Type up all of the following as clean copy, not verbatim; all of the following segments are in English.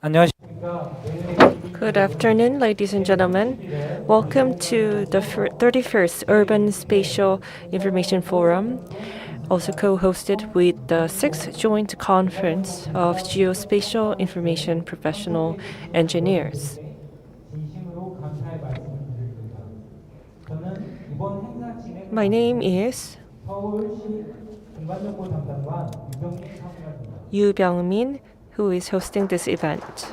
안녕하십니까. Good afternoon, ladies and gentlemen. Welcome to the 31st Urban Spatial Information Forum, also co-hosted with the 6th Joint Conference of Geospatial Information Professional Engineers. 진심으로 감사의 말씀을 드립니다. 저는 이번 행사 진행 My name is 서울시 공간정보 담당관 유병민 사무관입니다. Yu Byung-min, who is hosting this event.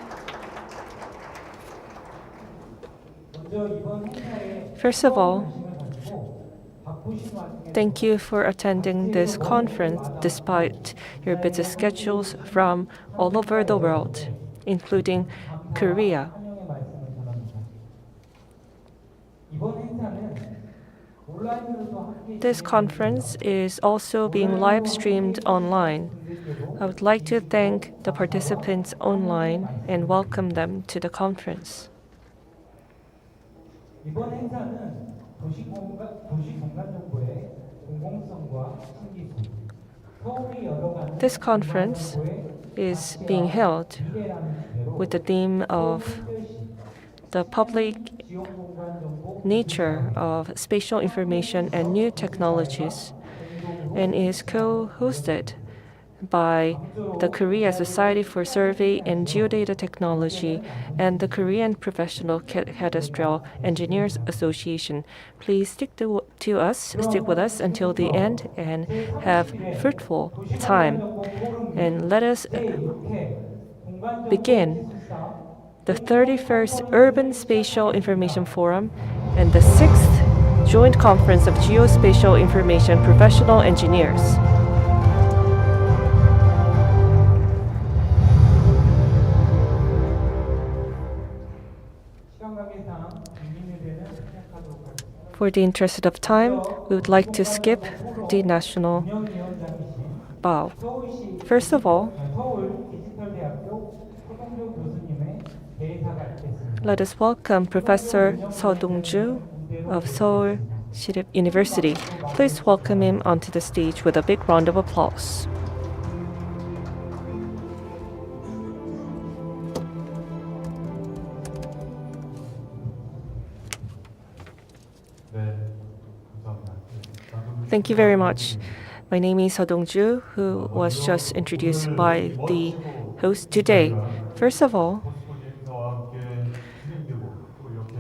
먼저 이번 행사에 First of all, 관심을 가지고 바쁘신 와중에 thank you for attending this conference despite your busy schedules from all over the world, including Korea. 환영의 말씀을 전합니다. 이번 행사는 온라인으로도 함께 This conference is also being live streamed online. I would like to thank the participants online and welcome them to the conference. 이번 행사는 도시공간정보의 공공성과 신기술, 서울이 열어가는 This conference is being held 미래라는 주제로 with the theme of the public 지역공간정보 nature of spatial information and new technologies, and is co-hosted by the Korea Society for Survey and Geodata Technology and the Korean Professional Cadastral Engineers Association. Please stick with us until the end and have fruitful time. And let us begin the 31st Urban Spatial Information Forum and the 6th Joint Conference of Geospatial Information Professional Engineers. 시간 관계상 국민의대는 시작하도록 하겠습니다. For the interest of time, we would like to skip the national 운영위원장이신 bow. 서울시 First of all, 서울 디지털대학교 서동조 교수님의 대사가 있겠습니다. let us welcome Professor Seo Dong-ju of Seoul Sirip University. Please welcome him onto the stage with a big round of applause. Thank you very much. My name is Seo Dong-ju, who was just introduced by the host today. First of all,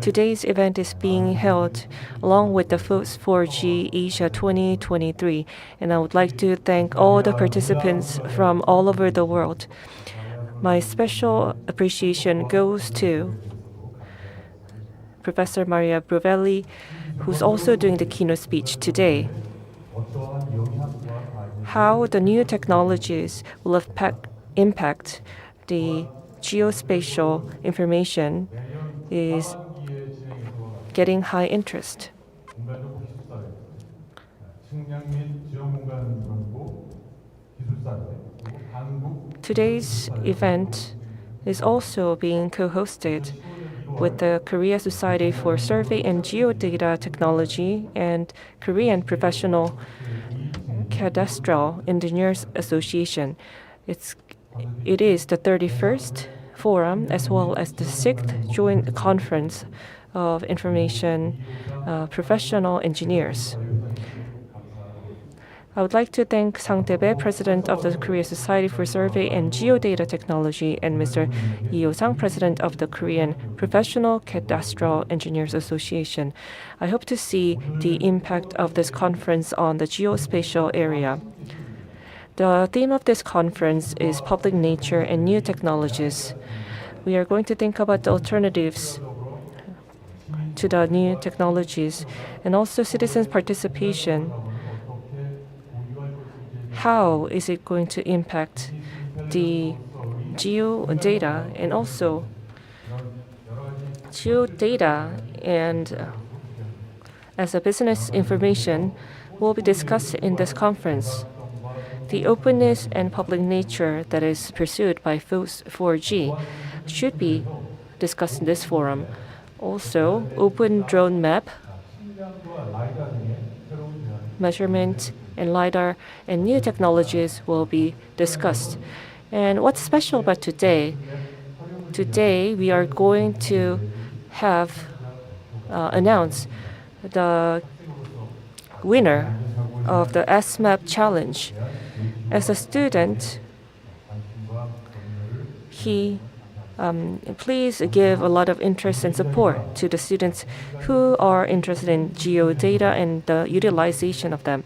today's event is being held along with the FOSS4G Asia 2023, and I would like to thank all the participants from all over the world. My special appreciation goes to Professor Maria Brovelli, who's also doing the keynote speech today. How the new technologies will impact the geospatial information is getting high interest. Today's event is also being co-hosted with the Korea Society for Survey and Geodata Technology and Korean Professional Cadastral Engineers Association. It is the 31st forum as well as the 6th joint conference of information professional engineers. I would like to thank Sang Tae-bae, President of the Korea Society for Survey and Geodata Technology, and Mr. Lee Yo-sang, President of the Korean Professional Cadastral Engineers Association. I hope to see the impact of this conference on the geospatial area. The theme of this conference is public nature and new technologies. We are going to think about the alternatives to the new technologies and also citizens' participation. How is it going to impact the geodata and also geodata and as a business information will be discussed in this conference. The openness and public nature that is pursued by FOSS4G should be discussed in this forum. Also, open drone map, measurement, and LiDAR and new technologies will be discussed. And what's special about today Today, we are going to have announce the winner of the SMAP challenge. As a student, he please give a lot of interest and support to the students who are interested in geodata and the utilization of them.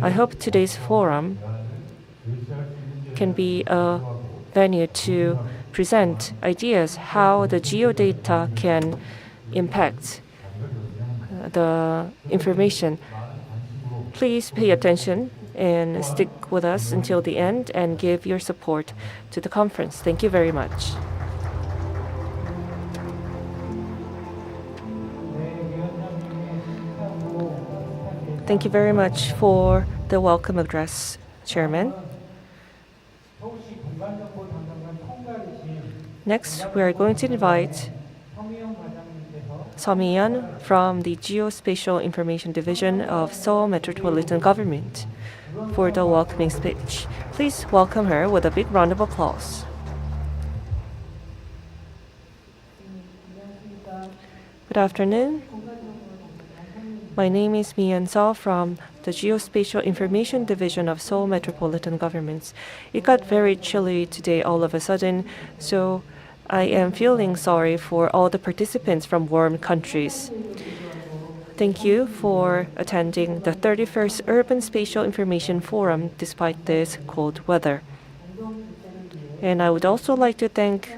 I hope today's forum can be a venue to present ideas how the geodata can impact the information. Please pay attention and stick with us until the end and give your support to the conference. Thank you very much. Thank you very much for the welcome address, Chairman. 서울시 공간정보 담당관 총괄이신 Next, we are going to invite 서미영 과장님께서 Samiyan from the Geospatial Information Division of Seoul Metropolitan Government for the welcoming speech. Please welcome her with a big round of applause. Good afternoon. My name is Mi Seo from the Geospatial Information Division of Seoul Metropolitan Government. It got very chilly today all of a sudden, so I am feeling sorry for all the participants from warm countries. Thank you for attending the 31st Urban Spatial Information Forum despite this cold weather. And I would also like to thank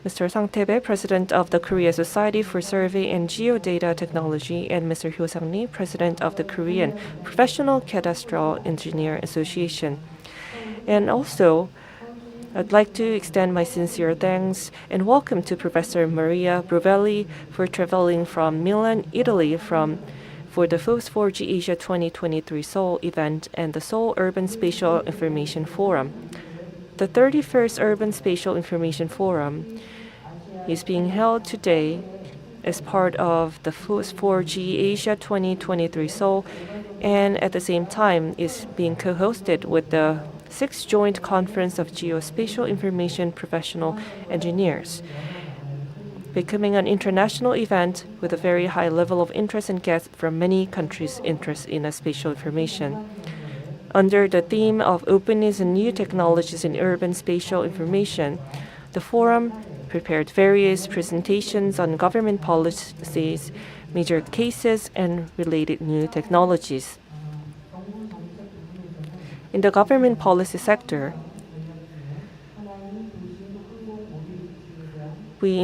Mr. Sang Tae-bae, President of the Korea Society for Survey and Geodata Technology, and Mr. Hyo Sang-lee, President of the Korean Professional Cadastral Engineer Association. And also, I'd like to extend my sincere thanks and welcome to Professor Maria Brovelli for traveling from Milan, Italy for the FOSS4G Asia 2023 Seoul event and the Seoul Urban Spatial Information Forum. The 31st Urban Spatial Information Forum is being held today as part of the FOSS4G Asia 2023 Seoul, and at the same time is being co-hosted with the 6th Joint Conference of Geospatial Information Professional Engineers, becoming an international event with a very high level of interest and guests from many countries interested in spatial information. Under the theme of openness and new technologies in urban spatial information, the forum prepared various presentations on government policies, major cases, and related new technologies. In the government policy sector, we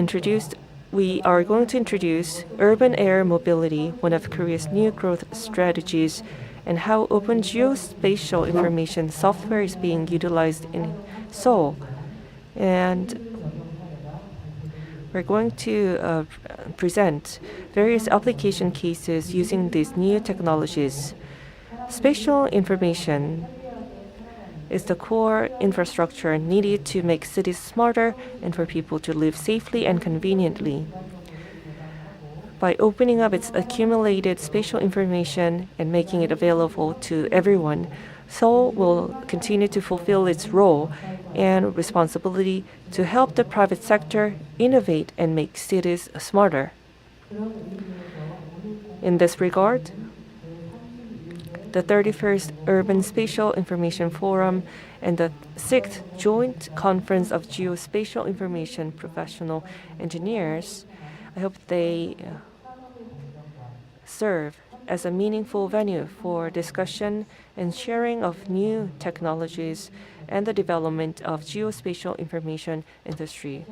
are going to introduce urban air mobility, one of Korea's new growth strategies, and how open geospatial information software is being utilized in Seoul. And we're going to present various application cases using these new technologies. Spatial information is the core infrastructure needed to make cities smarter and for people to live safely and conveniently. By opening up its accumulated spatial information and making it available to everyone, Seoul will continue to fulfill its role and responsibility to help the private sector innovate and make cities smarter. In this regard, the 31st Urban Spatial Information Forum and the 6th Joint Conference of Geospatial Information Professional Engineers, I hope they serve as a meaningful venue for discussion and sharing of new technologies and the development of geospatial information industry.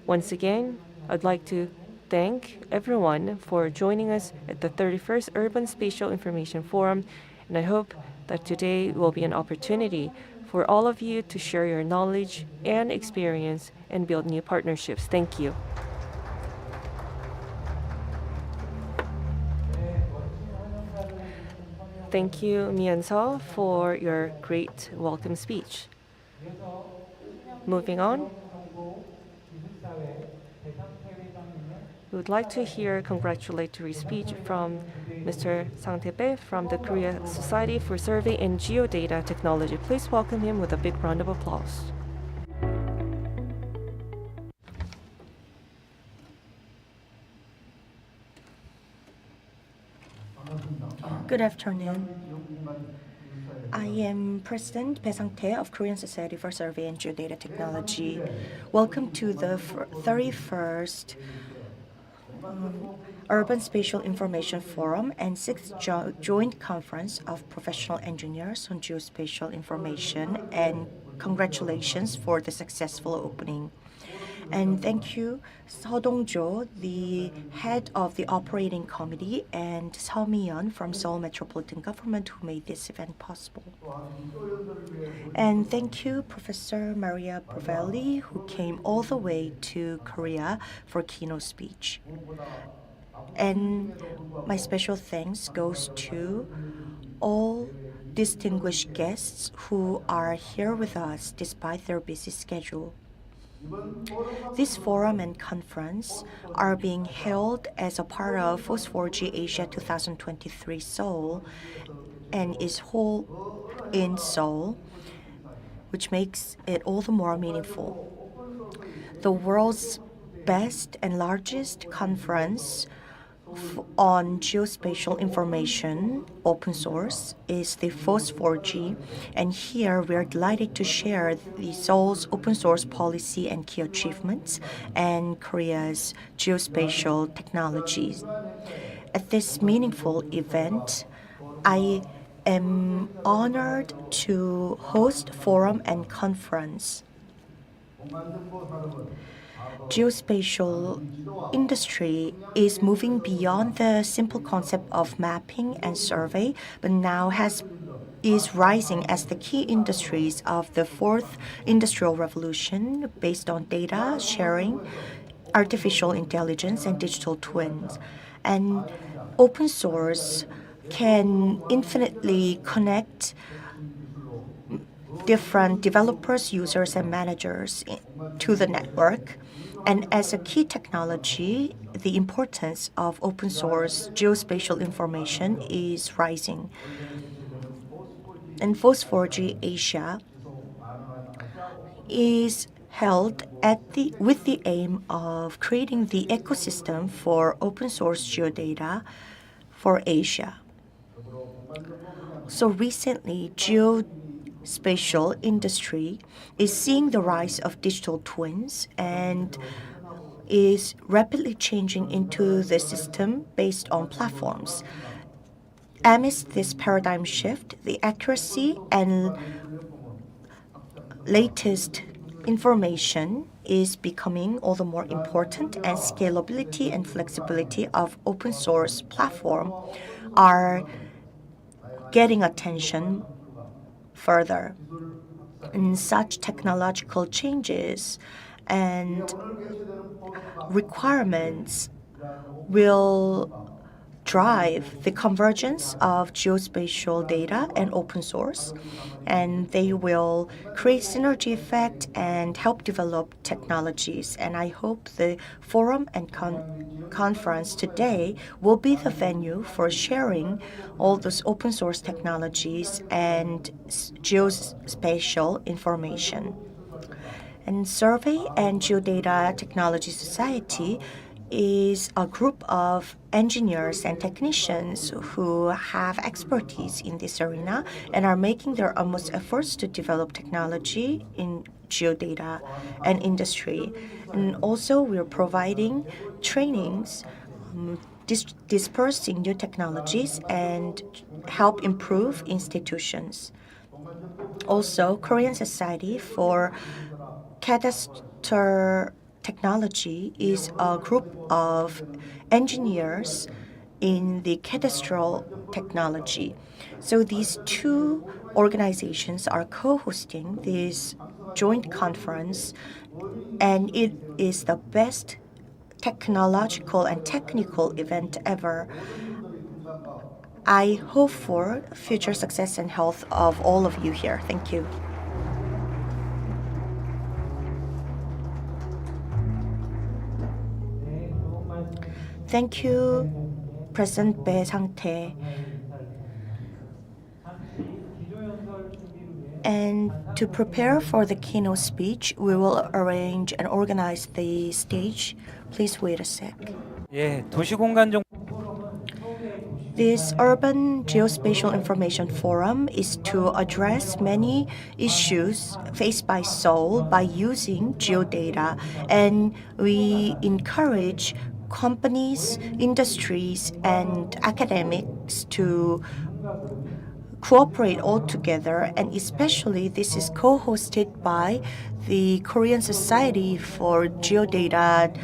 Once again, I'd like to thank everyone for joining us at the 31st Urban Spatial Information Forum, and I hope that today will be an opportunity for all of you to share your knowledge and experience and build new partnerships. Thank you. Thank you, Mi Seo, for your great welcome speech. Moving on, We would like to hear a congratulatory speech from Mr. Sang Tae-bae from the Korea Society for Survey and Geodata Technology. Please welcome him with a big round of applause. Good afternoon. I am President Bae Sang-tae of Korean Society for Survey and Geodata Technology. Welcome to the 31st Urban Spatial Information Forum and 6th Joint Conference of Professional Engineers on Geospatial Information, and congratulations for the successful opening. And thank you, Seo Dong-jo, the head of the operating committee, and Seo Mi-yeon from Seoul Metropolitan Government, who made this event possible. And thank you, Professor Maria Provelli, who came all the way to Korea for keynote speech. And my special thanks goes to all distinguished guests who are here with us despite their busy schedule. This forum and conference are being held as a part of FOSS4G Asia 2023 Seoul and is held in Seoul, which makes it all the more meaningful. The world's best and largest conference on geospatial information, open source, is the FOSS4G, and here we are delighted to share the Seoul's open source policy and key achievements and Korea's geospatial technologies. At this meaningful event, I am honored to host forum and conference. Geospatial industry is moving beyond the simple concept of mapping and survey, but now is rising as the key industries of the fourth industrial revolution based on data sharing, artificial intelligence, and digital twins. And open source can infinitely connect different developers, users, and managers to the network. And as a key technology, the importance of open source geospatial information is rising. And FOSS4G Asia is held with the aim of creating the ecosystem for open source geodata for Asia. So recently, geospatial industry is seeing the rise of digital twins and is rapidly changing into the system based on platforms. Amidst this paradigm shift, the accuracy and latest information is becoming all the more important, and scalability and flexibility of open source platform are getting attention further. And such technological changes and requirements will drive the convergence of geospatial data and open source, and they will create synergy effect and help develop technologies. And I hope the forum and conference today will be the venue for sharing all those open source technologies and geospatial information. And Survey and Geodata Technology Society is a group of engineers and technicians who have expertise in this arena and are making their utmost efforts to develop technology in geodata and industry. And also, we're providing trainings, dispersing new technologies, and help improve institutions. Also, Korean Society for Cadastre Technology is a group of engineers in the cadastral technology. So these two organizations are co-hosting this joint conference, and it is the best technological and technical event ever. I hope for future success and health of all of you here. Thank you. Thank you, President Bae Sang-tae. And to prepare for the keynote speech, we will arrange and organize the stage. Please wait a sec. 예, 도시공간 정 This Urban Geospatial Information Forum is to address many issues faced by Seoul by using geodata, and we encourage companies, industries, and academics to cooperate all together, and especially this is co-hosted by the Korean Society for Geodata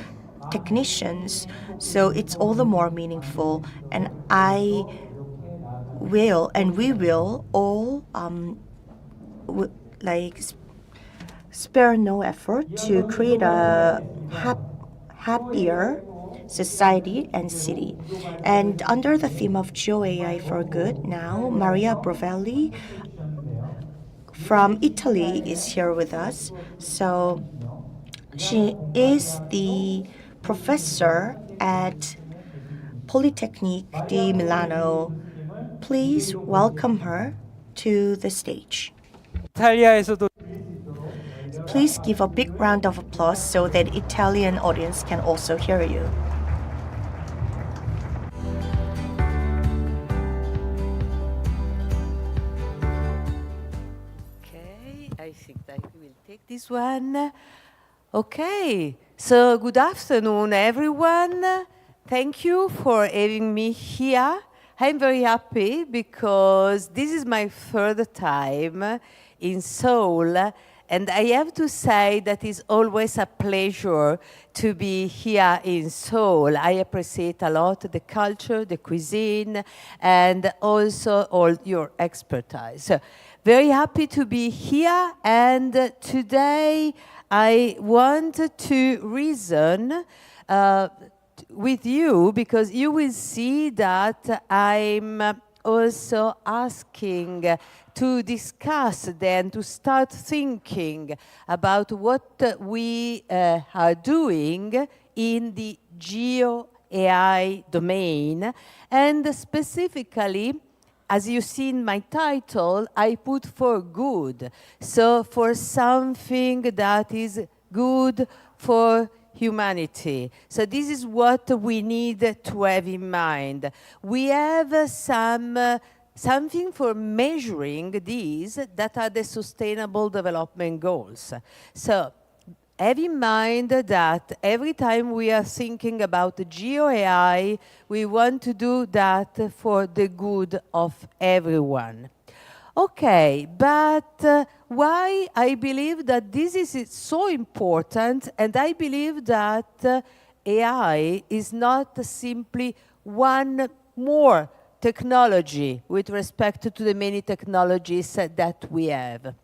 Technicians, so it's all the more meaningful. And I will, and we will all spare no effort to create a happier society and city. And under the theme of GeoAI for Good, now Maria Brovelli from Italy is here with us. So she is the professor at Polytechnique di Milano. Please welcome her to the stage. 이탈리아에서도 Please give a big round of applause so that Italian audience can also hear you. Okay, I think that we will take this one. Okay, so good afternoon, everyone. Thank you for having me here. I'm very happy because this is my third time in Seoul, and I have to say that it's always a pleasure to be here in Seoul. I appreciate a lot the culture, the cuisine, and also all your expertise. So, very happy to be here, and today I want to reason with you because you will see that I'm also asking to discuss then, to start thinking about what we are doing in the Geo-AI domain, and specifically, as you see in my title, I put for good. So for something that is good for humanity. So this is what we need to have in mind. We have something for measuring these that are the Sustainable Development Goals. So have in mind that every time we are thinking about the GeoAI, we want to do that for the good of everyone. Okay, but why I believe that this is so important, and I believe that AI is not simply one more technology with respect to the many technologies that we have.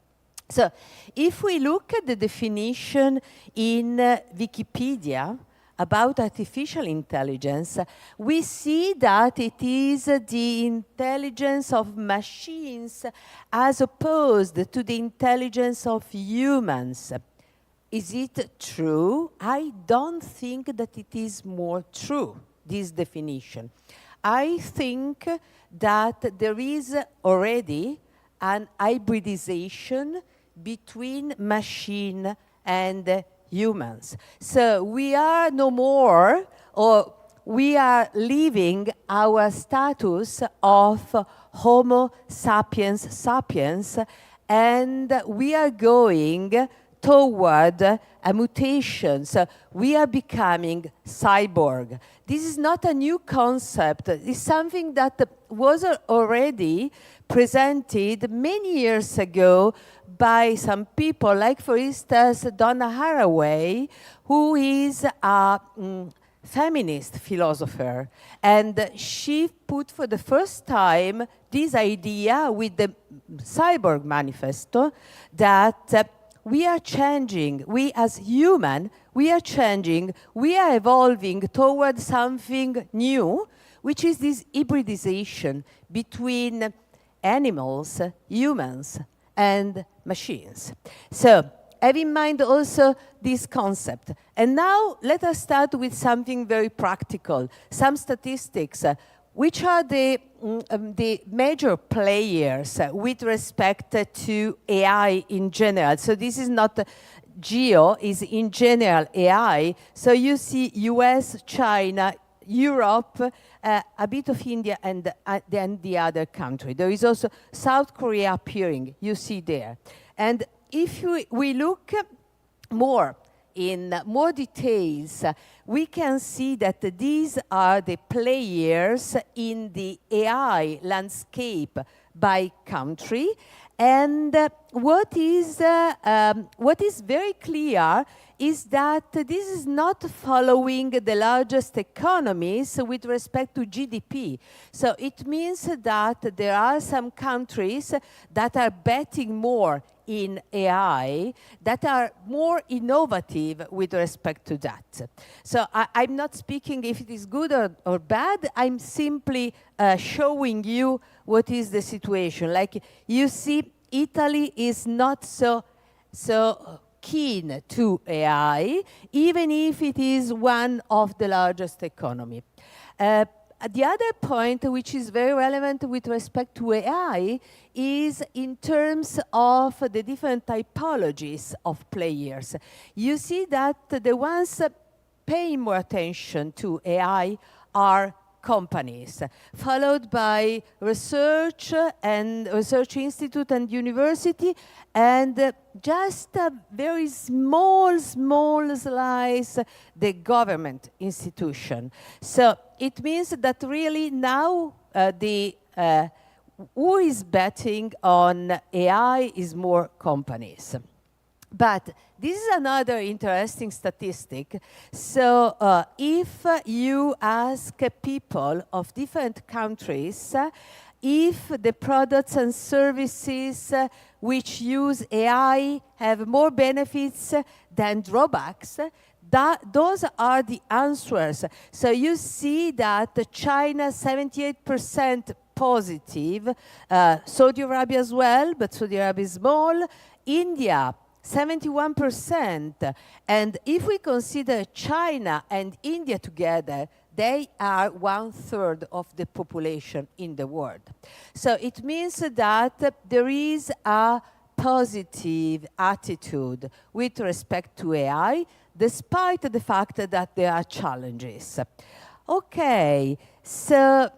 So if we look at the definition in Wikipedia about artificial intelligence, we see that it is the intelligence of machines as opposed to the intelligence of humans. Is it true? I don't think that it is more true, this definition. I think that there is already an hybridization between machine and humans. So we are no more, or we are leaving our status of Homo sapiens sapiens, and we are going toward a mutation. So we are becoming cyborg. This is not a new concept. It's something that was already presented many years ago by some people, like, for instance, Donna Haraway, who is a feminist philosopher. And she put for the first time this idea with the Cyborg Manifesto that we are changing, we as human, we are changing, we are evolving toward something new, which is this hybridization between animals, humans, and machines. So, have in mind also this concept. And now let us start with something very practical, some statistics. Which are the major players with respect to AI in general? So this is not geo, is in general AI. So you see US, China, Europe, a bit of India, and then the other country. There is also South Korea appearing, you see there. And if we look more in more details, we can see that these are the players in the AI landscape by country. And what is very clear is that this is not following the largest economies with respect to GDP. So it means that there are some countries that are betting more in AI, that are more innovative with respect to that. So I'm not speaking if it is good or bad, I'm simply showing you what is the situation. Like you see, Italy is not so keen to AI, even if it is one of the largest economy. The other point, which is very relevant with respect to AI, is in terms of the different typologies of players. You see that the ones paying more attention to AI are companies, followed by research and research institute and university, and just a very small slice, the government institution. So it means that really now who is betting on AI is more companies. But this is another interesting statistic. So if you ask people of different countries if the products and services which use AI have more benefits than drawbacks, those are the answers. So you see that China 78% positive, Saudi Arabia as well, but Saudi Arabia is small, India 71%. And if we consider China and India together, they are 1/3 of the population in the world. So it means that there is a positive attitude with respect to AI, despite the fact that there are challenges. Okay, so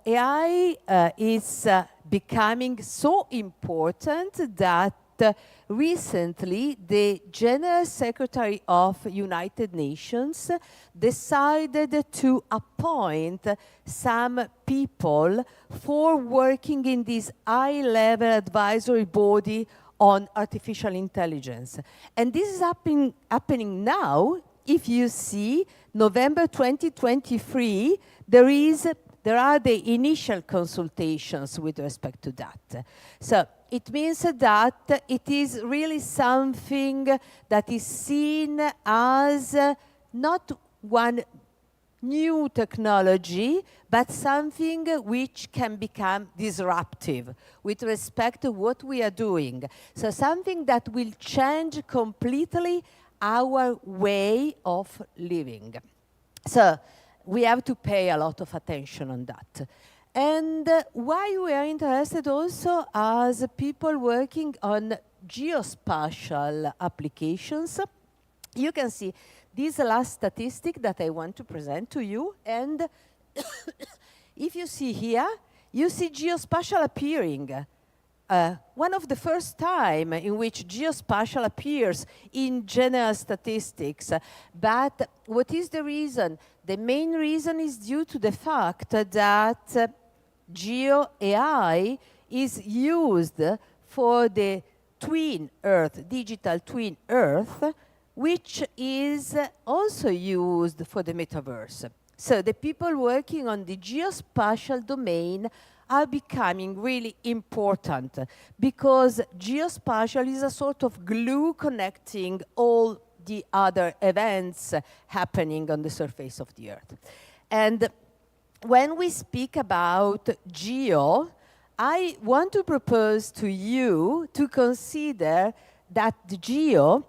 AI is becoming so important that recently the General Secretary of United Nations decided to appoint some people for working in this high-level advisory body on artificial intelligence. And this is happening now. If you see, November 2023, there are the initial consultations with respect to that. So it means that it is really something that is seen as not one new technology, but something which can become disruptive with respect to what we are doing. So something that will change completely our way of living. So we have to pay a lot of attention on that. And why we are interested also as people working on geospatial applications, you can see this last statistic that I want to present to you. And if you see here, you see geospatial appearing. One of the first time in which geospatial appears in general statistics. But what is the reason? The main reason is due to the fact that geo-AI is used for the twin Earth, digital twin Earth, which is also used for the metaverse. So the people working on the geospatial domain are becoming really important because geospatial is a sort of glue connecting all the other events happening on the surface of the Earth. And when we speak about geo, I want to propose to you to consider that the GEO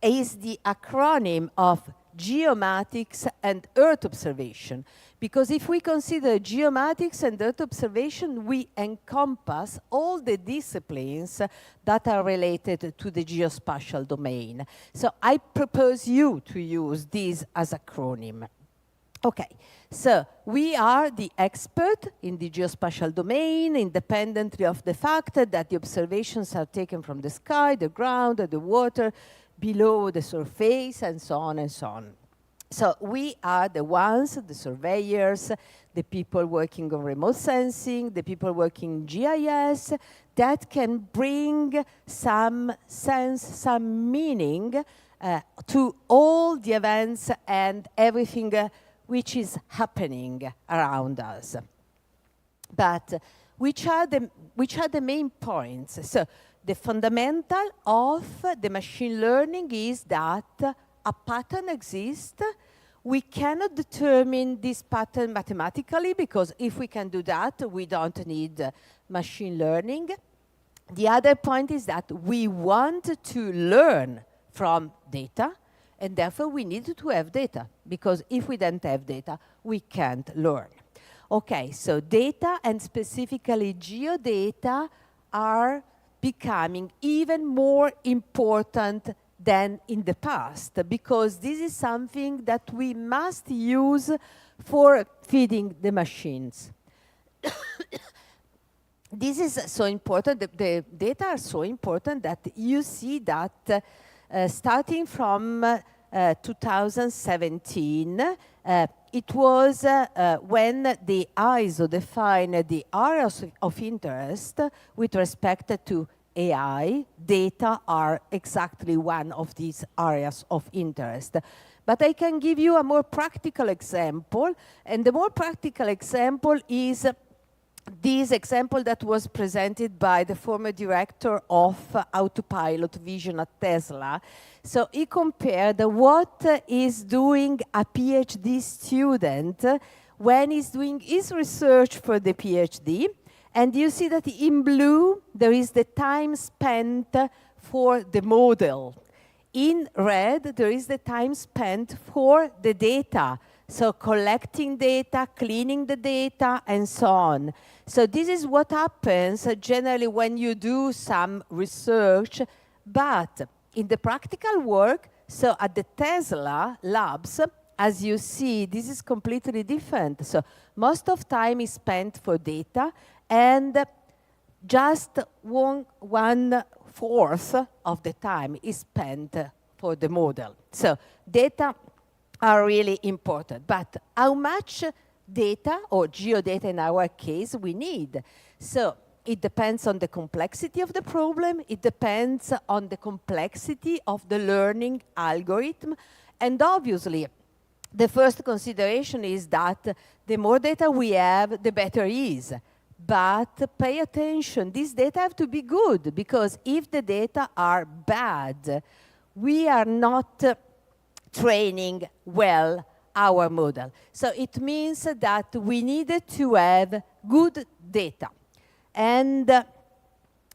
is the acronym of geomatics and Earth observation. Because if we consider geomatics and Earth observation, we encompass all the disciplines that are related to the geospatial domain. So I propose you to use this as acronym. Okay, so we are the expert in the geospatial domain, independently of the fact that the observations are taken from the sky, the ground, the water, below the surface, and so on and so on. So we are the ones, the surveyors, the people working on remote sensing, the people working in GIS, that can bring some sense, some meaning to all the events and everything which is happening around us. But which are the main points? So the fundamental of the machine learning is that a pattern exists. We cannot determine this pattern mathematically, because if we can do that, we don't need machine learning. The other point is that we want to learn from data, and therefore we need to have data, because if we don't have data, we can't learn. Okay, so data, and specifically geodata, are becoming even more important than in the past, because this is something that we must use for feeding the machines. This is so important, the data are so important that you see that starting from 2017, it was when the ISO defined the areas of interest with respect to AI. Data are exactly one of these areas of interest. But I can give you a more practical example, and the more practical example is this example that was presented by the former director of autopilot vision at Tesla. So he compared what is doing a PhD student when he's doing his research for the PhD. And you see that in blue, there is the time spent for the model. In red, there is the time spent for the data. So collecting data, cleaning the data, and so on. So this is what happens generally when you do some research. But in the practical work, so at the Tesla labs, as you see, this is completely different. So most of time is spent for data, and just 1/4 of the time is spent for the model. So data are really important. But how much data, or geodata in our case, we need? So it depends on the complexity of the problem. It depends on the complexity of the learning algorithm. And obviously, the first consideration is that the more data we have, the better it is. But pay attention, these data have to be good, because if the data are bad, we are not training well our model. So it means that we needed to have good data. And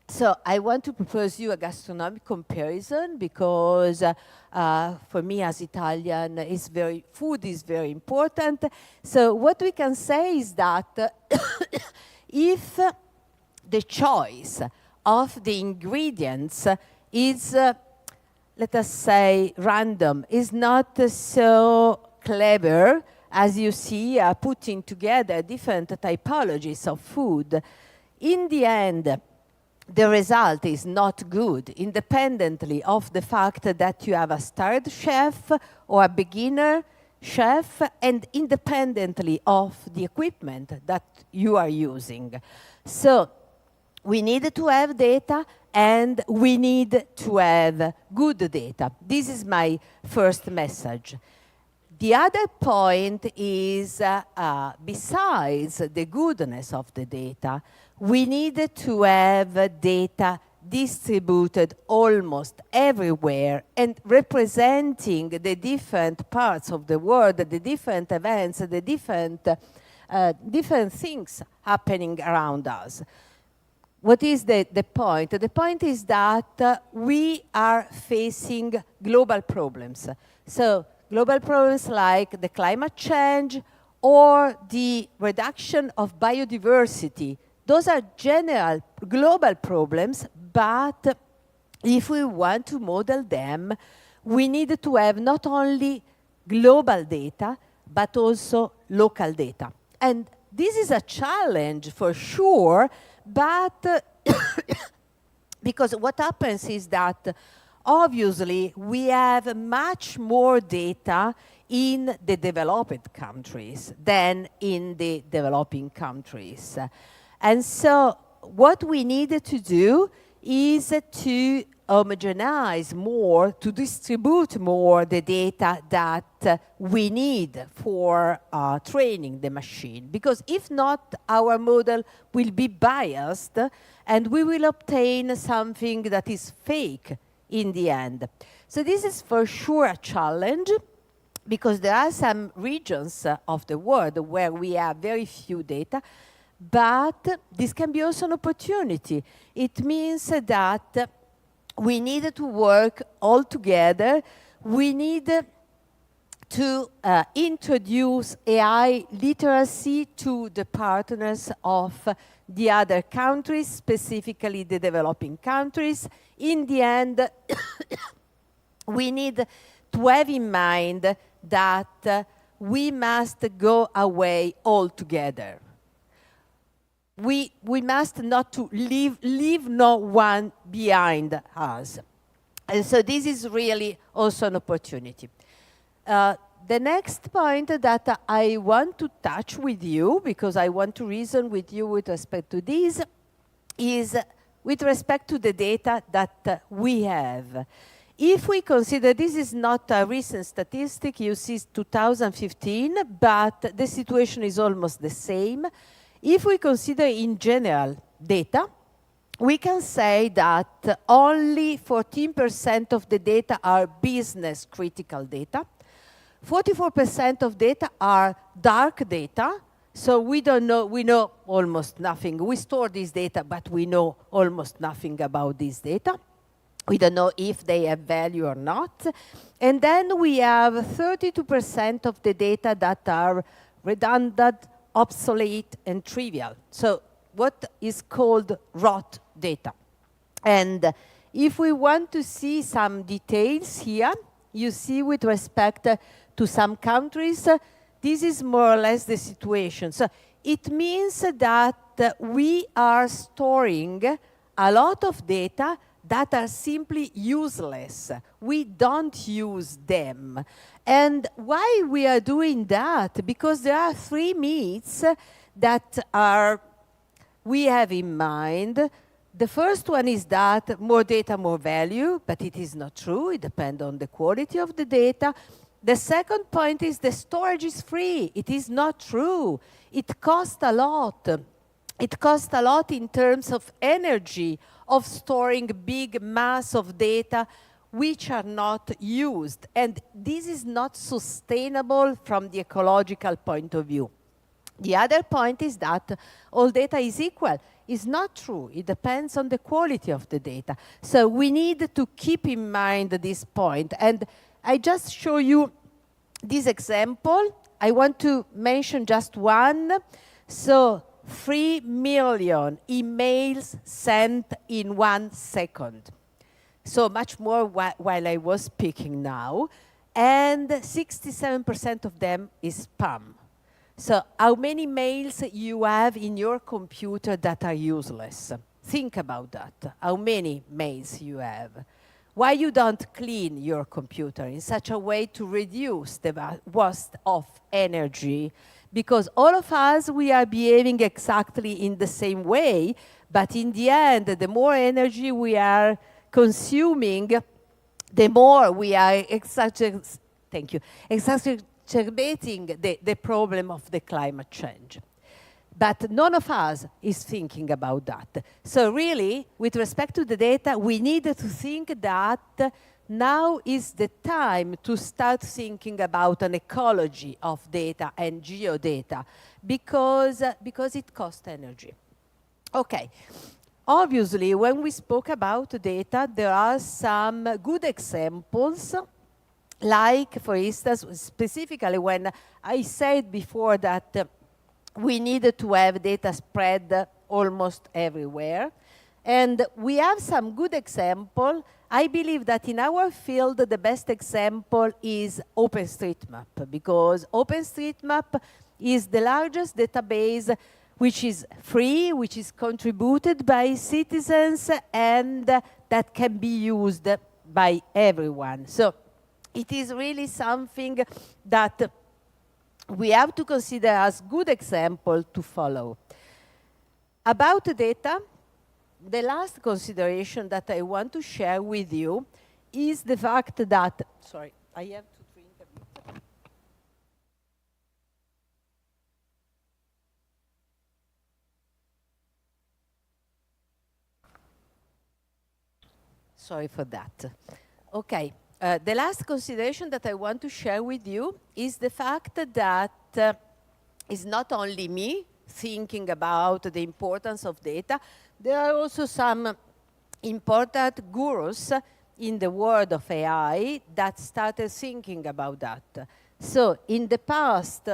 so I want to propose you a gastronomic comparison, because for me as Italian, food is very important. So what we can say is that if the choice of the ingredients is, let us say, random, is not so clever, as you see, putting together different typologies of food, in the end, the result is not good, independently of the fact that you have a starred chef or a beginner chef, and independently of the equipment that you are using. So we need to have data, and we need to have good data. This is my first message. The other point is, besides the goodness of the data, we need to have data distributed almost everywhere and representing the different parts of the world, the different events, the different things happening around us. what is the point? The point is that we are facing global problems. So global problems like the climate change or the reduction of biodiversity. Those are general global problems, but if we want to model them, we need to have not only global data, but also local data. And this is a challenge for sure, but because what happens is that obviously we have much more data in the developed countries than in the developing countries. And so what we need to do is to homogenize more, to distribute more the data that we need for training the machine. Because if not, our model will be biased and we will obtain something that is fake in the end. So this is for sure a challenge, because there are some regions of the world where we have very few data, but this can be also an opportunity. It means that we need to work all together. We need to introduce AI literacy to the partners of the other countries, specifically the developing countries. In the end, we need to have in mind that we must go away all together. We must not to leave no one behind us. And so this is really also an opportunity. The next point that I want to touch with you, because I want to reason with you with respect to this, is with respect to the data that we have. If we consider, this is not a recent statistic, you see 2015, but the situation is almost the same. If we consider in general data, we can say that only 14% of the data are business critical data. 44% of data are dark data. So we don't know, we know almost nothing. We store this data, but we know almost nothing about this data. We don't know if they have value or not. And then we have 32% of the data that are redundant, obsolete, and trivial. So what is called rot data. And if we want to see some details here, you see with respect to some countries, this is more or less the situation. So it means that we are storing a lot of data that are simply useless. We don't use them. And why we are doing that? Because there are three myths that we have in mind. The first one is that more data, more value, but it is not true. It depends on the quality of the data. The second point is the storage is free. It is not true. It costs a lot. It costs a lot in terms of energy, of storing big mass of data which are not used. And this is not sustainable from the ecological point of view. The other point is that all data is equal. It's not true. It depends on the quality of the data. So we need to keep in mind this point. And I just show you this example. I want to mention just one. So 3 million emails sent in 1 second. So much more while I was speaking now. And 67% of them is spam. So how many mails you have in your computer that are useless? Think about that. How many mails you have? Why you don't clean your computer in such a way to reduce the waste of energy? Because all of us, we are behaving exactly in the same way, but in the end, the more energy we are consuming, the more we are exacerbating the problem of the climate change. But none of us is thinking about that. So really, with respect to the data, we need to think that now is the time to start thinking about an ecology of data and geodata because it costs energy. Okay, obviously, when we spoke about data, there are some good examples, like, for instance, specifically when I said before that we needed to have data spread almost everywhere. And we have some good example. I believe that in our field, the best example is OpenStreetMap, because OpenStreetMap is the largest database which is free, which is contributed by citizens, and that can be used by everyone. So it is really something that we have to consider as good example to follow. About data, the last consideration that I want to share with you is the fact that, sorry, I have to drink a bit. Sorry for that. Okay, the last consideration that I want to share with you is the fact that it's not only me thinking about the importance of data. There are also some important gurus in the world of AI that started thinking about that. So in the past,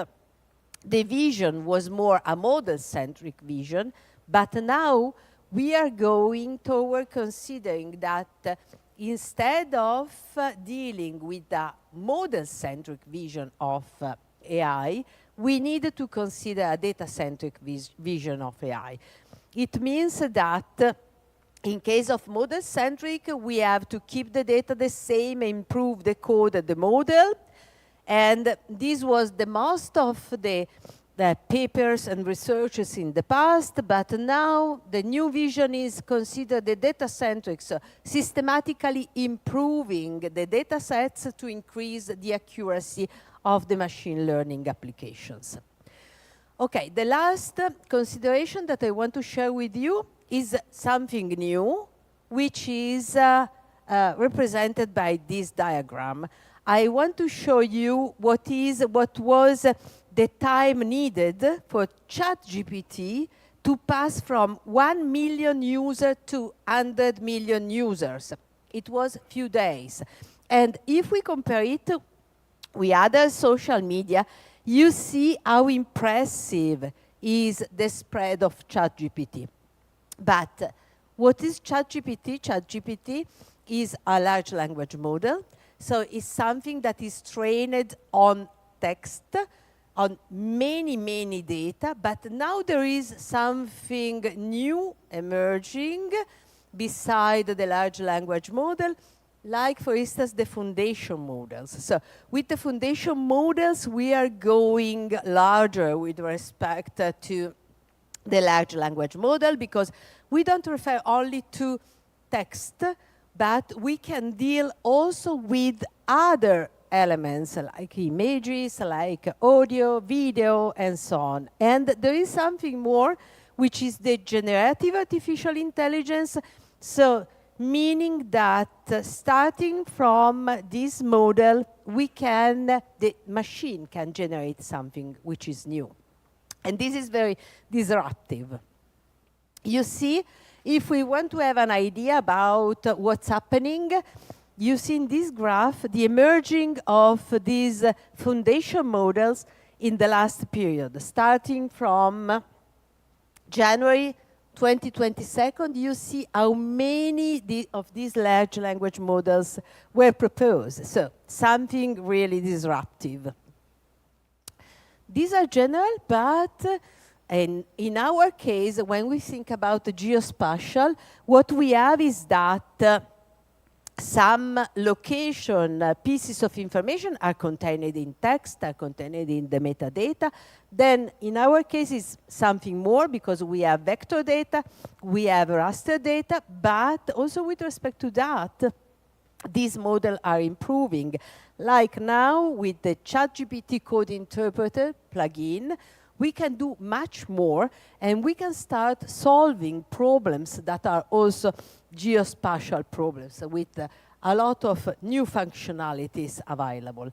the vision was more a model-centric vision, but now we are going toward considering that instead of dealing with a model-centric vision of AI, we need to consider a data-centric vision of AI. It means that in case of model-centric, we have to keep the data the same, improve the code of the model. And this was the most of the papers and researches in the past, but now the new vision is consider the data-centric, so systematically improving the data sets to increase the accuracy of the machine learning applications. Okay, the last consideration that I want to share with you is something new, which is represented by this diagram. I want to show you what was the time needed for ChatGPT to pass from 1 million users to 100 million users. It was a few days. And if we compare it with other social media, you see how impressive is the spread of ChatGPT. But what is ChatGPT? ChatGPT is a large language model. So it's something that is trained on text, on many, many data. But now there is something new emerging beside the large language model, like, for instance, the foundation models. So with the foundation models, we are going larger with respect to the large language model, because we don't refer only to text, but we can deal also with other elements like images, like audio, video, and so on. And there is something more, which is the generative artificial intelligence. So meaning that starting from this model, the machine can generate something which is new. And this is very disruptive. You see, if we want to have an idea about what's happening, you see in this graph the emerging of these foundation models in the last period. Starting from January 2022, you see how many of these large language models were proposed. So something really disruptive. These are general, but in our case, when we think about the geospatial, what we have is that some location pieces of information are contained in text, are contained in the metadata. Then in our case, it's something more, because we have vector data, we have raster data, but also with respect to that, these models are improving. Like now with the ChatGPT Code Interpreter plugin, we can do much more, and we can start solving problems that are also geospatial problems with a lot of new functionalities available.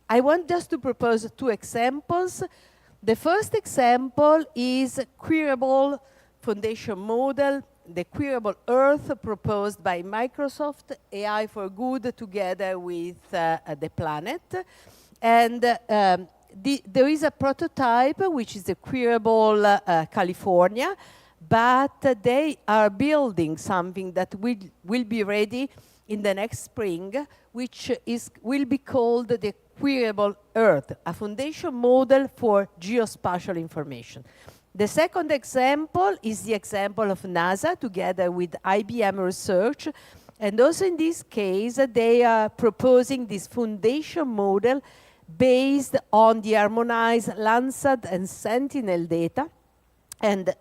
I want just to propose two examples. The first example is queryable foundation model the Queryable Earth proposed by Microsoft, AI for Good, together with the Planet. And there is a prototype, which is the Queryable California, but they are building something that will be ready in the next spring, which will be called the Queryable Earth, a foundation model for geospatial information. The second example is the example of NASA together with IBM Research. And also in this case, they are proposing this foundation model based on the harmonized Landsat and Sentinel data. And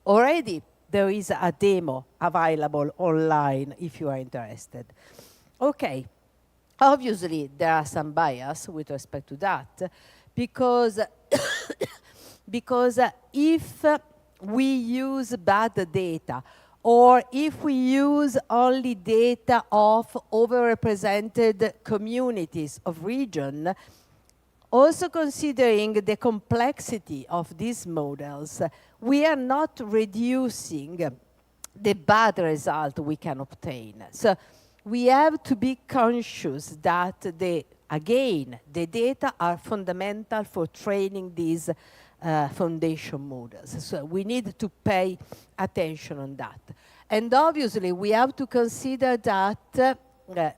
already there is a demo available online if you are interested. Okay, obviously there are some bias with respect to that because because if we use bad data or if we use only data of overrepresented communities of region, also considering the complexity of these models, we are not reducing the bad result we can obtain. So we have to be conscious that, again, the data are fundamental for training these foundation models. So we need to pay attention on that. And obviously, we have to consider that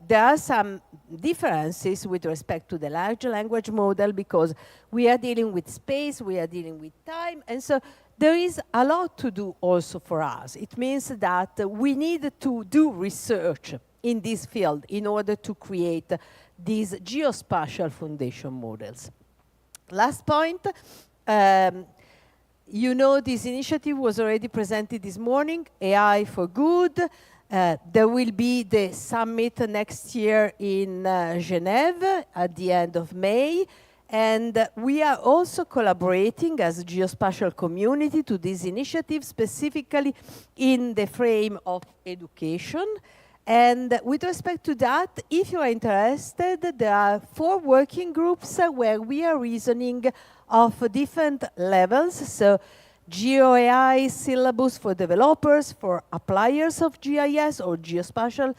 there are some differences with respect to the large language model because we are dealing with space, we are dealing with time, and so there is a lot to do also for us. It means that we need to do research in this field in order to create these geospatial foundation models. Last point, you know this initiative was already presented this morning, AI for Good. There will be the summit next year in Geneva at the end of May. And we are also collaborating as a geospatial community to this initiative, specifically in the frame of education. And with respect to that, if you are interested, there are 4 working groups where we are reasoning of different levels. So GeoAI syllabus for developers, for appliers of GIS or geospatial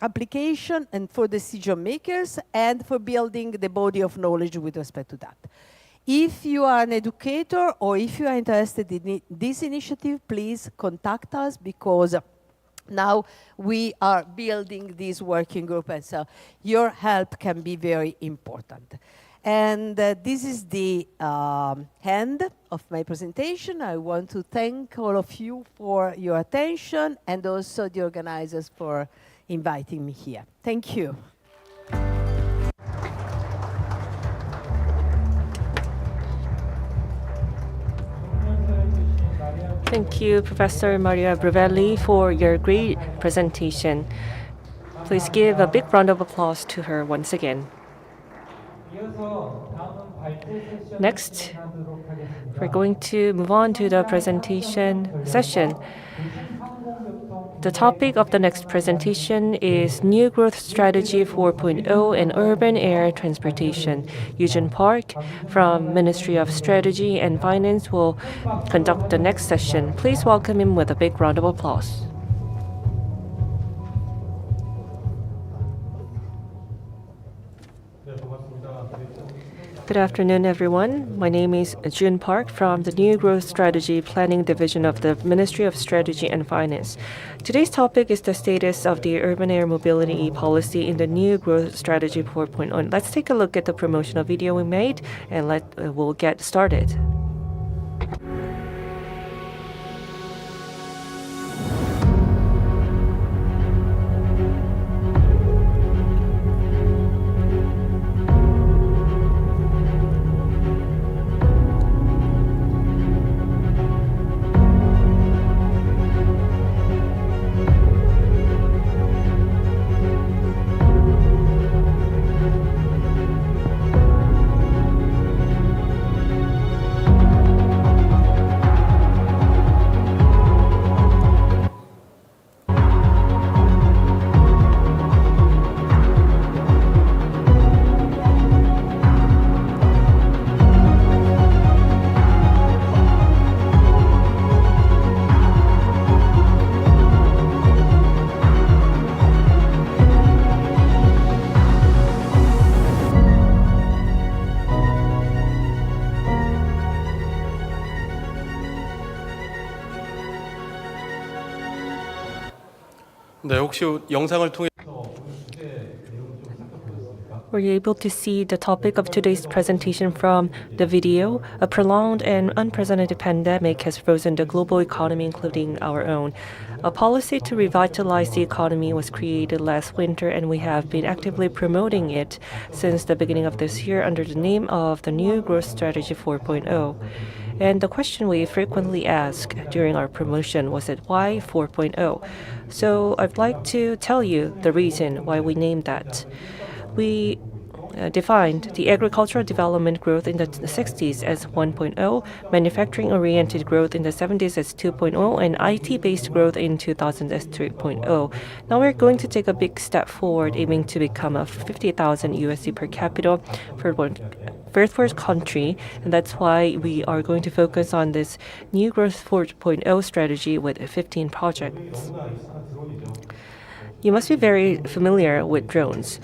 application, and for decision makers, and for building the body of knowledge with respect to that. If you are an educator or if you are interested in this initiative, please contact us because now we are building this working group, and so your help can be very important. And this is the end of my presentation. I want to thank all of you for your attention and also the organizers for inviting me here. Thank you. Thank you, Professor Maria Bruvelli, for your great presentation. Please give a big round of applause to her once again. Next, we're going to move on to the presentation session. The topic of the next presentation is New Growth Strategy 4.0 and Urban Air Transportation. Eugene Park from Ministry of Strategy and Finance will conduct the next session. Please welcome him with a big round of applause. Good afternoon, everyone. My name is Jun Park from the New Growth Strategy Planning Division of the Ministry of Strategy and Finance. Today's topic is the status of the urban air mobility policy in the New Growth Strategy 4.0. Let's take a look at the promotional video we made, and we'll get started. 네, 혹시 영상을 통해 Were you able to see the topic of today's presentation from the video? A prolonged and unprecedented pandemic has frozen the global economy, including our own. A policy to revitalize the economy was created last winter, and we have been actively promoting it since the beginning of this year under the name of the New Growth Strategy 4.0. And the question we frequently ask during our promotion was that why 4.0? So I'd like to tell you the reason why we named that. We defined the agricultural development growth in the 60s as 1.0, manufacturing-oriented growth in the 70s as 2.0, and IT-based growth in 2000 as 3.0. Now we're going to take a big step forward, aiming to become a 50,000 USD per capita for one first country, and that's why we are going to focus on this new growth 4.0 strategy with 15 projects. You must be very familiar with drones.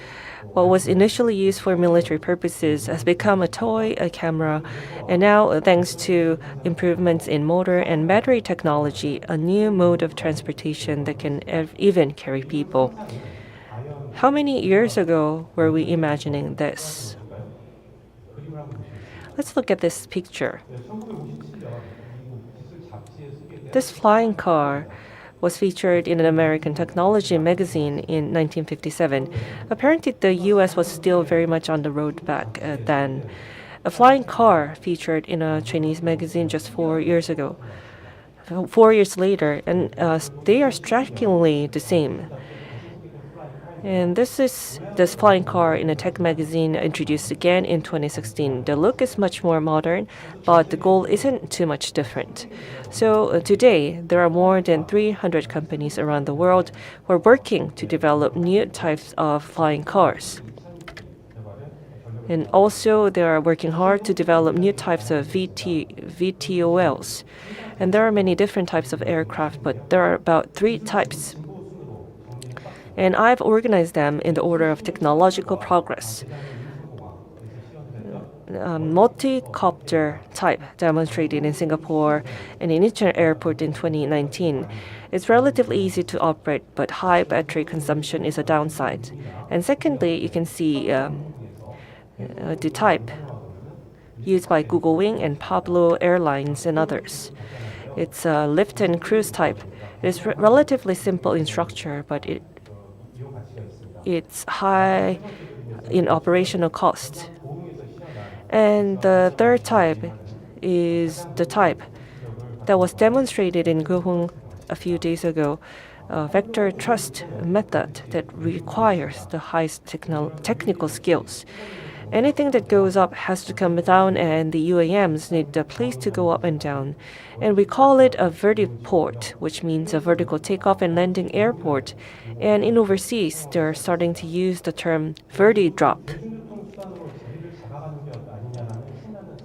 What was initially used for military purposes has become a toy, a camera, and now, thanks to improvements in motor and battery technology, a new mode of transportation that can even carry people. How many years ago were we imagining this? Let's look at this picture. This flying car was featured in an American technology magazine in 1957. Apparently, the US was still very much on the road back then. A flying car featured in a Chinese magazine just 4 years ago. 4 years later, and they are strikingly the same. And this is this flying car in a tech magazine introduced again in 2016. The look is much more modern, but the goal isn't too much different. So today, there are more than 300 companies around the world who are working to develop new types of flying cars. And also, they are working hard to develop new types of VTOLs. And there are many different types of aircraft, but there are about 3 types. And I've organized them in the order of technological progress. Multi-copter type demonstrated in Singapore and in Incheon Airport in 2019. It's relatively easy to operate, but high battery consumption is a downside. And secondly, you can see the type used by Google Wing and Pablo Airlines and others. It's a lift and cruise type. It is relatively simple in structure, but it's high in operational cost. And the third type is the type that was demonstrated in Gohung a few days ago, a vector thrust method that requires the highest technical skills. Anything that goes up has to come down, and the UAMs need a place to go up and down. And we call it a vertiport, which means a vertical takeoff and landing airport. And in overseas, they're starting to use the term verti-drop.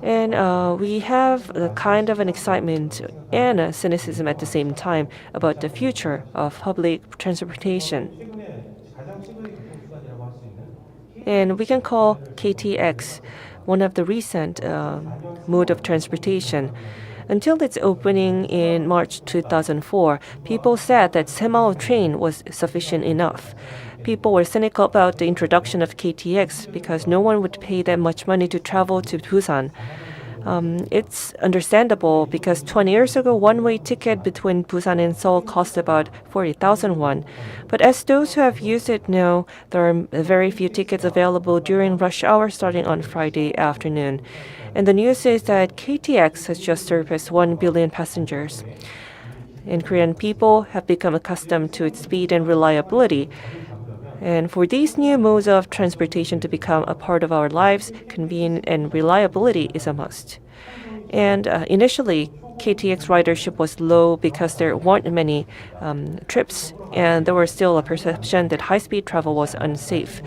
And we have a kind of an excitement and a cynicism at the same time about the future of public transportation. And we can call KTX one of the recent mode of transportation. Until its opening in March 2004, people said that Semao train was sufficient enough. People were cynical about the introduction of KTX because no one would pay that much money to travel to Busan. It's understandable because 20 years ago, one-way ticket between Busan and Seoul cost about 40,000 won. But as those who have used it know, there are very few tickets available during rush hour starting on Friday afternoon. And the news is that KTX has just surpassed 1 billion passengers. And Korean people have become accustomed to its speed and reliability. And for these new modes of transportation to become a part of our lives, convenience and reliability is a must. And initially, KTX ridership was low because there weren't many trips, and there was still a perception that high-speed travel was unsafe.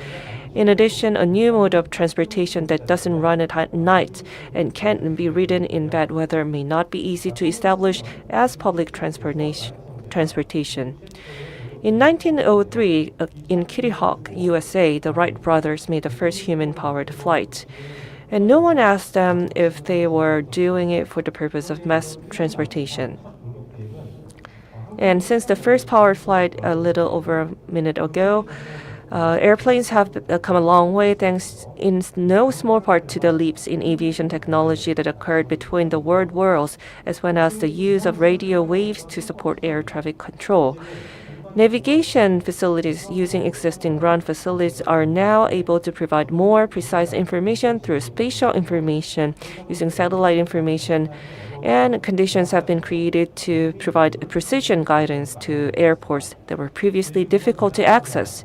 In addition, a new mode of transportation that doesn't run at night and can't be ridden in bad weather may not be easy to establish as public transportation. In 1903, in Kitty Hawk, USA, the Wright brothers made the first human-powered flight. And no one asked them if they were doing it for the purpose of mass transportation. And since the first powered flight a little over a minute ago, airplanes have come a long way thanks in no small part to the leaps in aviation technology that occurred between the world wars, as well as the use of radio waves to support air traffic control. Navigation facilities using existing ground facilities are now able to provide more precise information through spatial information using satellite information, and conditions have been created to provide precision guidance to airports that were previously difficult to access.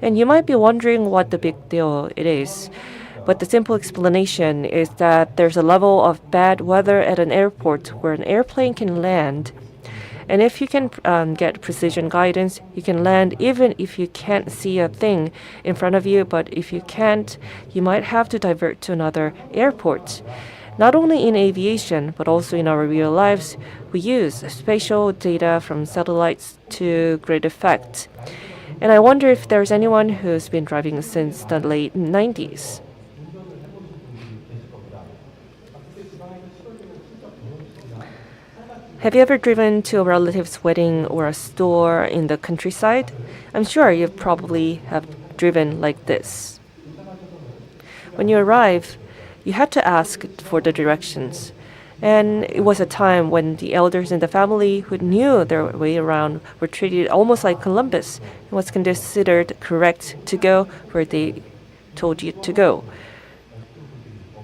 And you might be wondering what the big deal it is. But the simple explanation is that there's a level of bad weather at an airport where an airplane can land. And if you can get precision guidance, you can land even if you can't see a thing in front of you. But if you can't, you might have to divert to another airport. Not only in aviation, but also in our real lives, we use spatial data from satellites to great effect. And I wonder if there's anyone who's been driving since the late 90s. Have you ever driven to a relative's wedding or a store in the countryside? I'm sure you probably have driven like this. When you arrive, you had to ask for the directions. And it was a time when the elders in the family who knew their way around were treated almost like Columbus and was considered correct to go where they told you to go.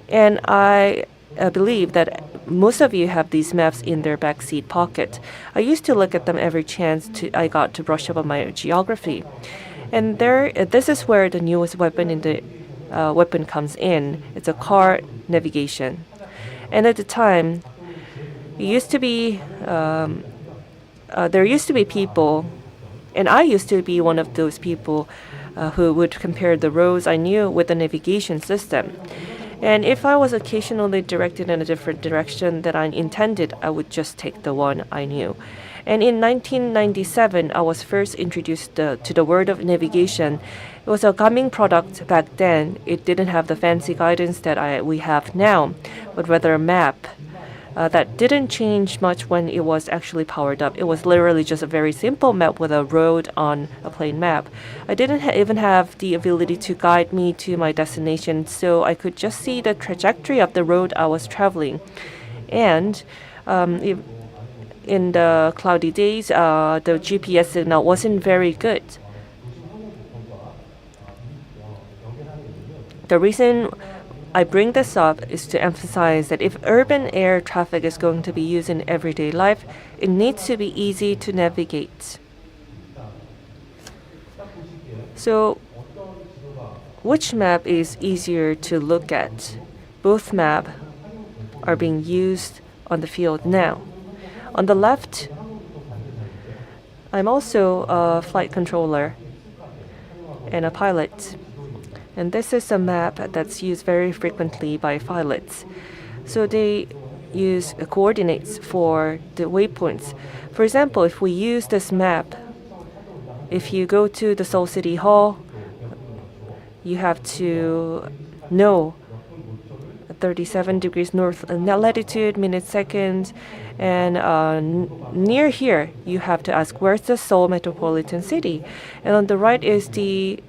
And I believe that most of you have these maps in their backseat pocket. I used to look at them every chance I got to brush up on my geography. And this is where the newest weapon in the weapon comes in. It's a car navigation. And at the time, there used to be people, and I used to be one of those people who would compare the roads I knew with the navigation system. And if I was occasionally directed in a different direction than I intended, I would just take the one I knew. And in 1997, I was first introduced to the word of navigation. It was a coming product back then. It didn't have the fancy guidance that we have now, but rather a map that didn't change much when it was actually powered up. It was literally just a very simple map with a road on a plain map. I didn't even have the ability to guide me to my destination, so I could just see the trajectory of the road I was traveling. And in the cloudy days, the GPS signal wasn't very good. The reason I bring this up is to emphasize that if urban air traffic is going to be used in everyday life, it needs to be easy to navigate. So, which map is easier to look at? Both maps are being used on the field now. On the left, I'm also a flight controller and a pilot. And this is a map that's used very frequently by pilots. So they use coordinates for the waypoints. For example, if we use this map, if you go to the Seoul City Hall, you have to know 37 degrees north latitude, minutes, seconds, and near here, you have to ask, where's the Seoul metropolitan city? And on the right is the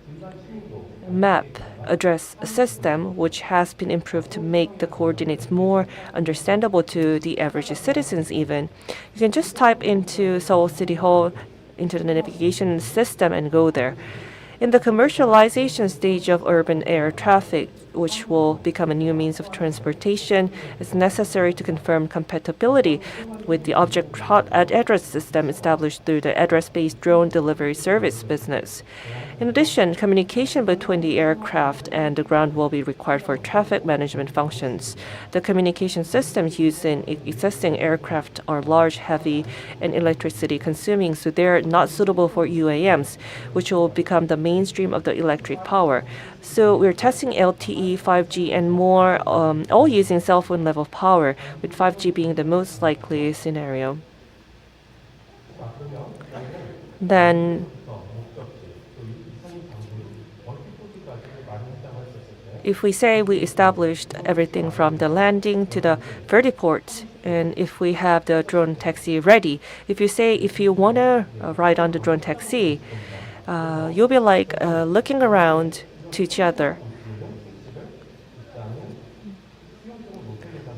map address system, which has been improved to make the coordinates more understandable to the average citizens even. You can just type into Seoul City Hall into the navigation system and go there. In the commercialization stage of urban air traffic, which will become a new means of transportation, it's necessary to confirm compatibility with the object address system established through the address-based drone delivery service business. In addition, communication between the aircraft and the ground will be required for traffic management functions. The communication systems used in existing aircraft are large, heavy, and electricity consuming, so they're not suitable for UAMs, which will become the mainstream of the electric power. So we're testing LTE, 5G, and more, all using cell phone level power, with 5G being the most likely scenario. Then, if we say we established everything from the landing to the vertiport And if we have the drone taxi ready, if you want to ride on the drone taxi, you'll be like looking around to each other.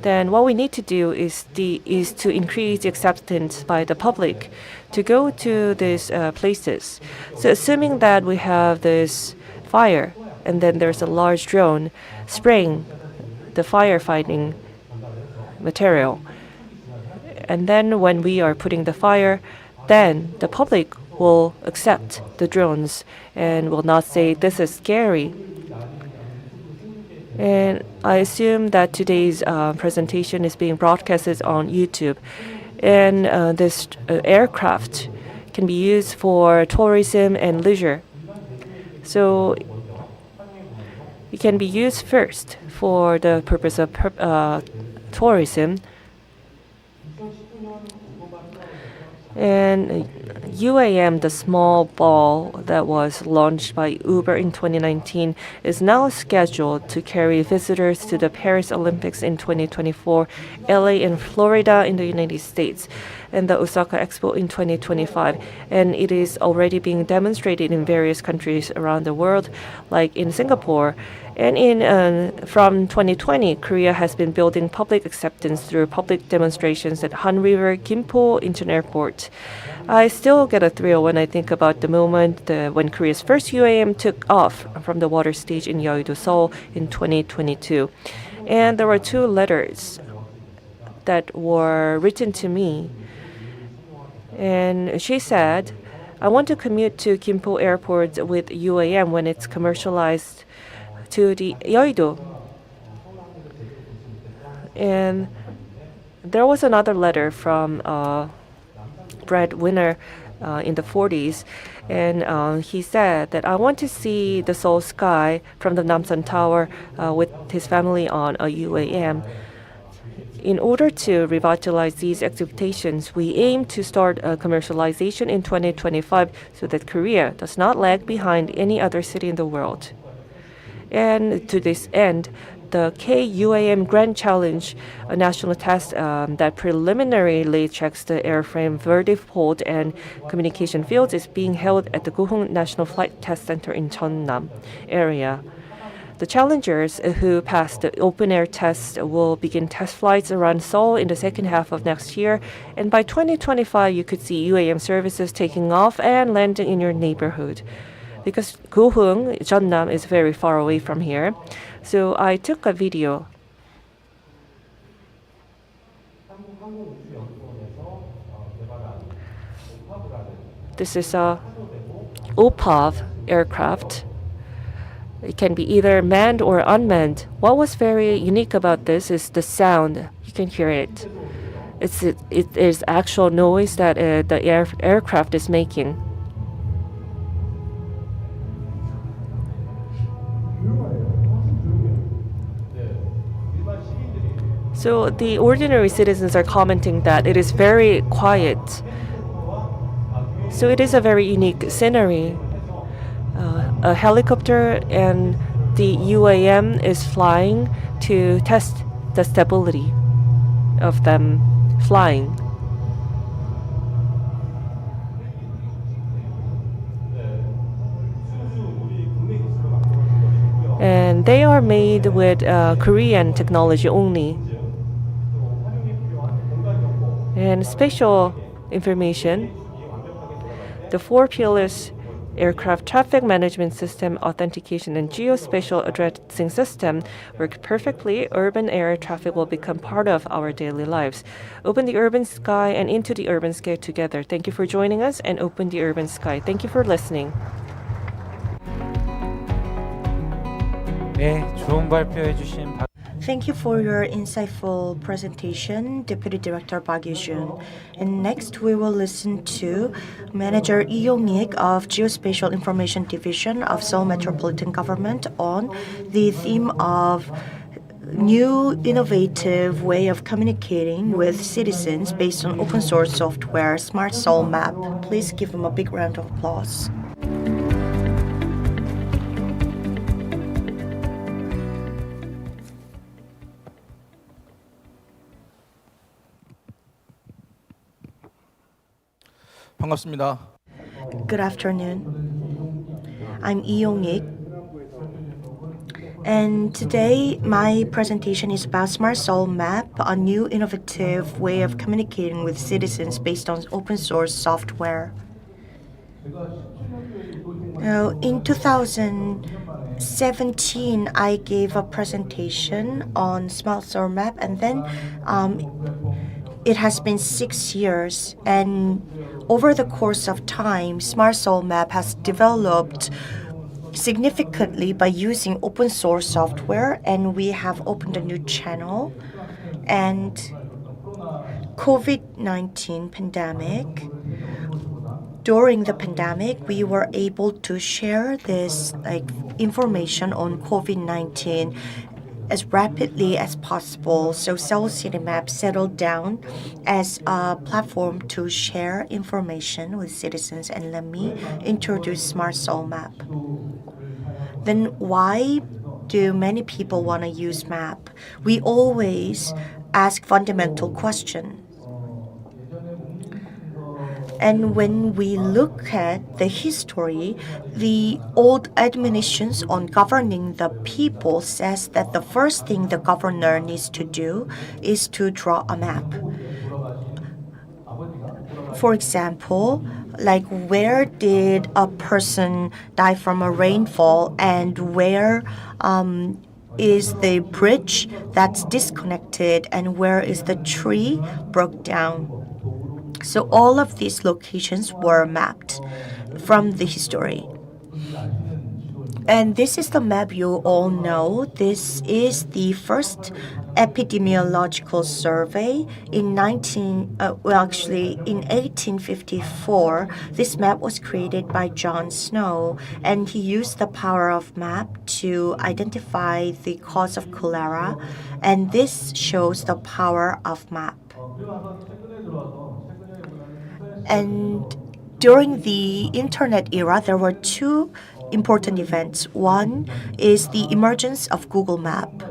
Then what we need to do is to increase the acceptance by the public to go to these places. So assuming that we have this fire and then there's a large drone spraying the firefighting material, and then when we are putting the fire, then the public will accept the drones and will not say this is scary. And I assume that today's presentation is being broadcasted on YouTube. And this aircraft can be used for tourism and leisure. So it can be used first for the purpose of tourism. And UAM, the small ball that was launched by Uber in 2019, is now scheduled to carry visitors to the Paris Olympics in 2024, LA and Florida in the United States, and the Osaka Expo in 2025. And it is already being demonstrated in various countries around the world, like in Singapore. And from 2020, Korea has been building public acceptance through public demonstrations at Han River Gimpo Incheon Airport. I still get a thrill when I think about the moment when Korea's first UAM took off from the water stage in Yeouido, Seoul in 2022. And there were 2 letters that were written to me. And she said, I want to commute to Gimpo Airport with UAM when it's commercialized to the Yeouido. And there was another letter from a breadwinner in the 40s, and he said that I want to see the Seoul sky from the Namsan Tower with his family on a UAM. In order to revitalize these expectations, we aim to start commercialization in 2025 so that Korea does not lag behind any other city in the world. And to this end, the KUAM Grand Challenge, a national test that preliminarily checks the airframe verdict hold and communication fields, is being held at the Gohung National Flight Test Center in Cheonnam area. The challengers who pass the open-air test will begin test flights around Seoul in the second half of next year, and by 2025 you could see UAM services taking off and landing in your neighborhood. Because Gohung, Cheonnam, is very far away from here, so I took a video. This is a OPAV aircraft. It can be either manned or unmanned. What was very unique about this is the sound. You can hear it. It is actual noise that the aircraft is making. So the ordinary citizens are commenting that it is very quiet. So it is a very unique scenery. A helicopter and the UAM is flying to test the stability of them flying. And they are made with Korean technology only. And special information, the 4 pillars aircraft traffic management system, authentication, and geospatial addressing system work perfectly. Urban air traffic will become part of our daily lives. Open the urban sky and into the urban sky together. Thank you for joining us and open the urban sky. Thank you for listening. 네, 좋은 발표해 주신 Thank you for your insightful presentation, Deputy Director Park Yoo-jun. And next, we will listen to Manager Lee Yong-ik of Geospatial Information Division of Seoul Metropolitan Government on the theme of new innovative way of communicating with citizens based on open source software, Smart Seoul Map. Please give him a big round of applause. 반갑습니다. Good afternoon. I'm Lee Yong-ik, and today my presentation is about Smart Soul Map, a new innovative way of communicating with citizens based on open source software. Now, in 2017, I gave a presentation on Smart Soul Map, and then it has been 6 years, and over the course of time, Smart Soul Map has developed significantly by using open source software, and we have opened a new channel. And COVID-19 pandemic, during the pandemic, we were able to share this information on COVID-19 as rapidly as possible. So Seoul City Map settled down as a platform to share information with citizens. And let me introduce Smart Seoul Map. Then why do many people want to use map? We always ask fundamental questions. And when we look at the history, the old admonitions on governing the people says that the first thing the governor needs to do is to draw a map. For example, like where did a person die from a rainfall, and where is the bridge that's disconnected, and where is the tree broke down. So all of these locations were mapped from the history. And this is the map you all know. This is the first epidemiological survey in 1854. This map was created by John Snow, and he used the power of map to identify the cause of cholera, and this shows the power of map. And during the internet era, there were two important events. One is the emergence of Google Map.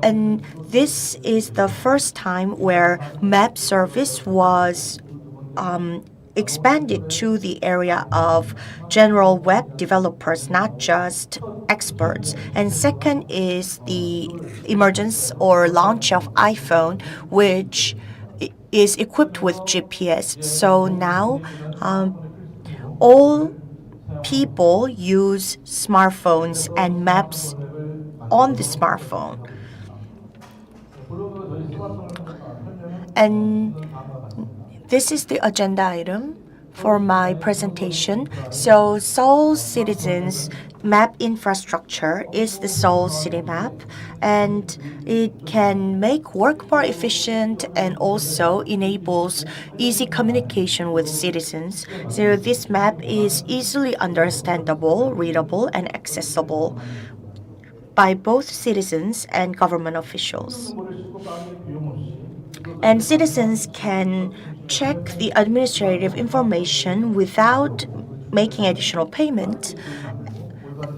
And this is the first time where map service was expanded to the area of general web developers, not just experts. And second is the emergence or launch of iPhone, which is equipped with GPS. So now all people use smartphones and maps on the smartphone. And this is the agenda item for my presentation. So Seoul citizens map infrastructure is the Seoul City Map, and it can make work more efficient and also enables easy communication with citizens. So this map is easily understandable, readable, and accessible by both citizens and government officials. And citizens can check the administrative information without making additional payment.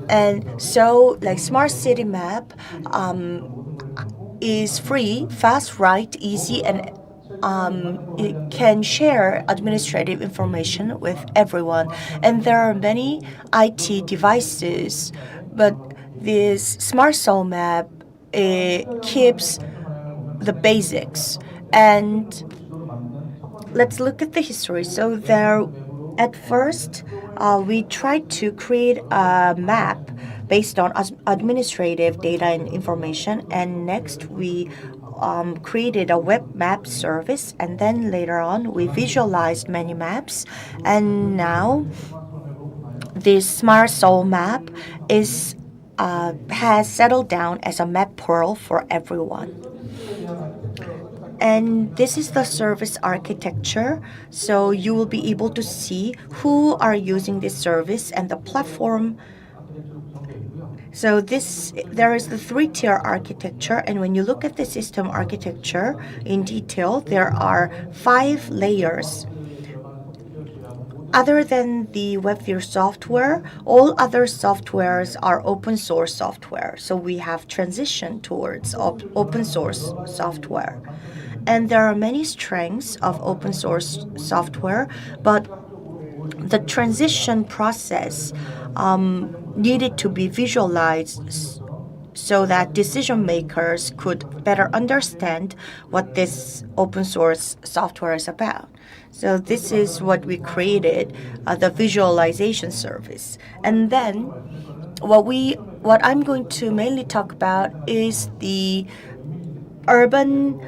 And so, like Smart City Map is free, fast, right, easy, and it can share administrative information with everyone. And there are many IT devices, but this Smart Soul Map keeps the basics. And let's look at the history. So at first, we tried to create a map based on administrative data and information, and next we created a web map service, and then later on we visualized many maps, and now this Smart Soul Map has settled down as a map portal for everyone. And this is the service architecture. So you will be able to see who are using this service and the platform. So there is the three-tier architecture, and when you look at the system architecture in detail, there are 5 layers. Other than the WebView software, all other softwares are open source software. So we have transitioned towards open source software. And there are many strengths of open source software, but the transition process needed to be visualized so that decision makers could better understand what this open source software is about. So this is what we created, the visualization service. And then what I'm going to mainly talk about is the urban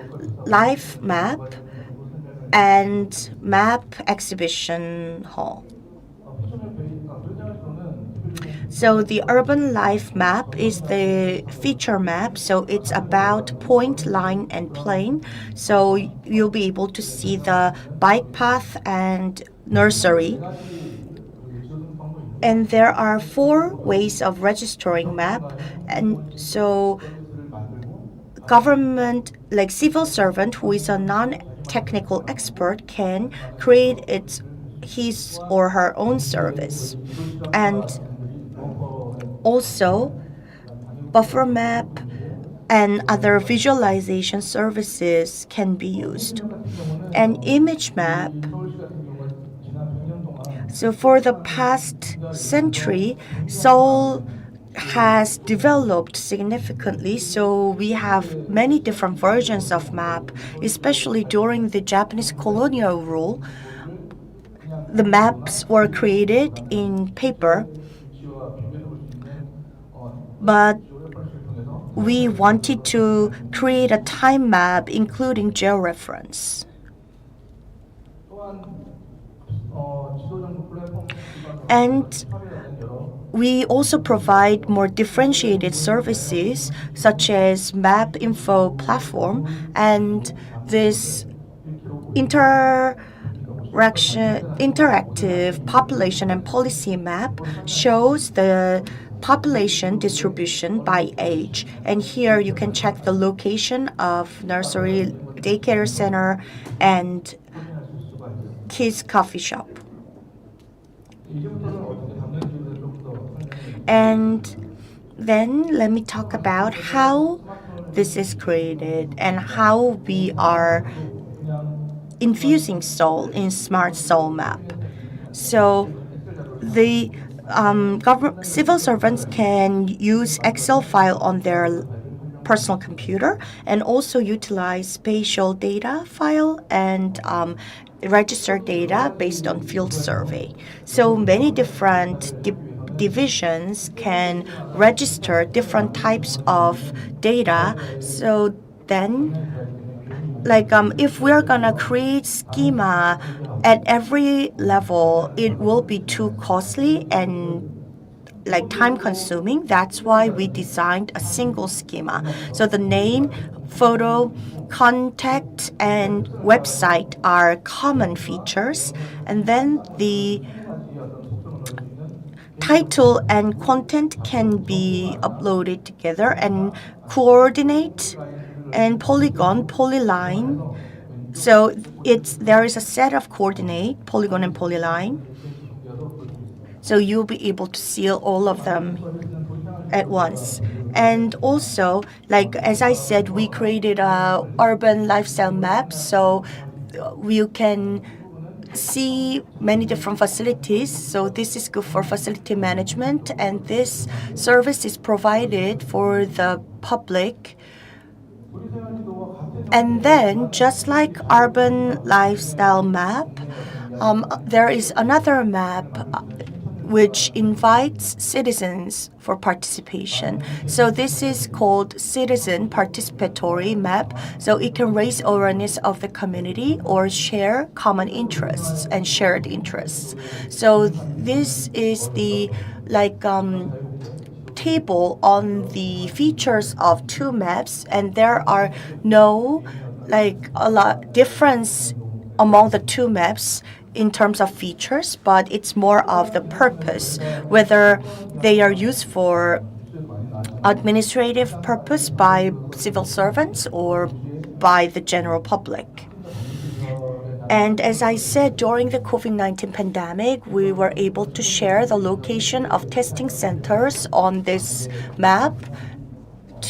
life map and map exhibition hall. So the urban life map is the feature map. So it's about point, line, and plane. So you'll be able to see the bike path and nursery. And there are 4 ways of registering map. And so government, like civil servant who is a non-technical expert, can create his or her own service. And also buffer map and other visualization services can be used. And image map. So for the past century, Seoul has developed significantly, so we have many different versions of map, especially during the Japanese colonial rule. The maps were created in paper, but we wanted to create a time map including georeference. And we also provide more differentiated services such as map info platform, and this interactive population and policy map shows the population distribution by age. And here you can check the location of nursery, daycare center, and kids coffee shop. And then let me talk about how this is created and how we are infusing Seoul in Smart Seoul Map. So the civil servants can use Excel file on their personal computer and also utilize spatial data file and register data based on field survey. So many different divisions can register different types of data. So then, if we're gonna create schema at every level, it will be too costly and time consuming. That's why we designed a single schema. So the name, photo, contact, and website are common features. And then the title and content can be uploaded together and coordinate and polygon, polyline. So there is a set of coordinate, polygon and polyline. So you'll be able to see all of them at once. And also, as I said, we created a urban lifestyle map, so you can see many different facilities. So this is good for facility management, and this service is provided for the public. And then, just like urban lifestyle map, there is another map which invites citizens for participation. So this is called Citizen Participatory Map. So it can raise awareness of the community or share common interests and shared interests. So this is the table on the features of 2 maps, and there are no a lot difference among the 2 maps in terms of features, but it's more of the purpose, whether they are used for administrative purpose by civil servants or by the general public. And as I said, during the COVID-19 pandemic, we were able to share the location of testing centers on this map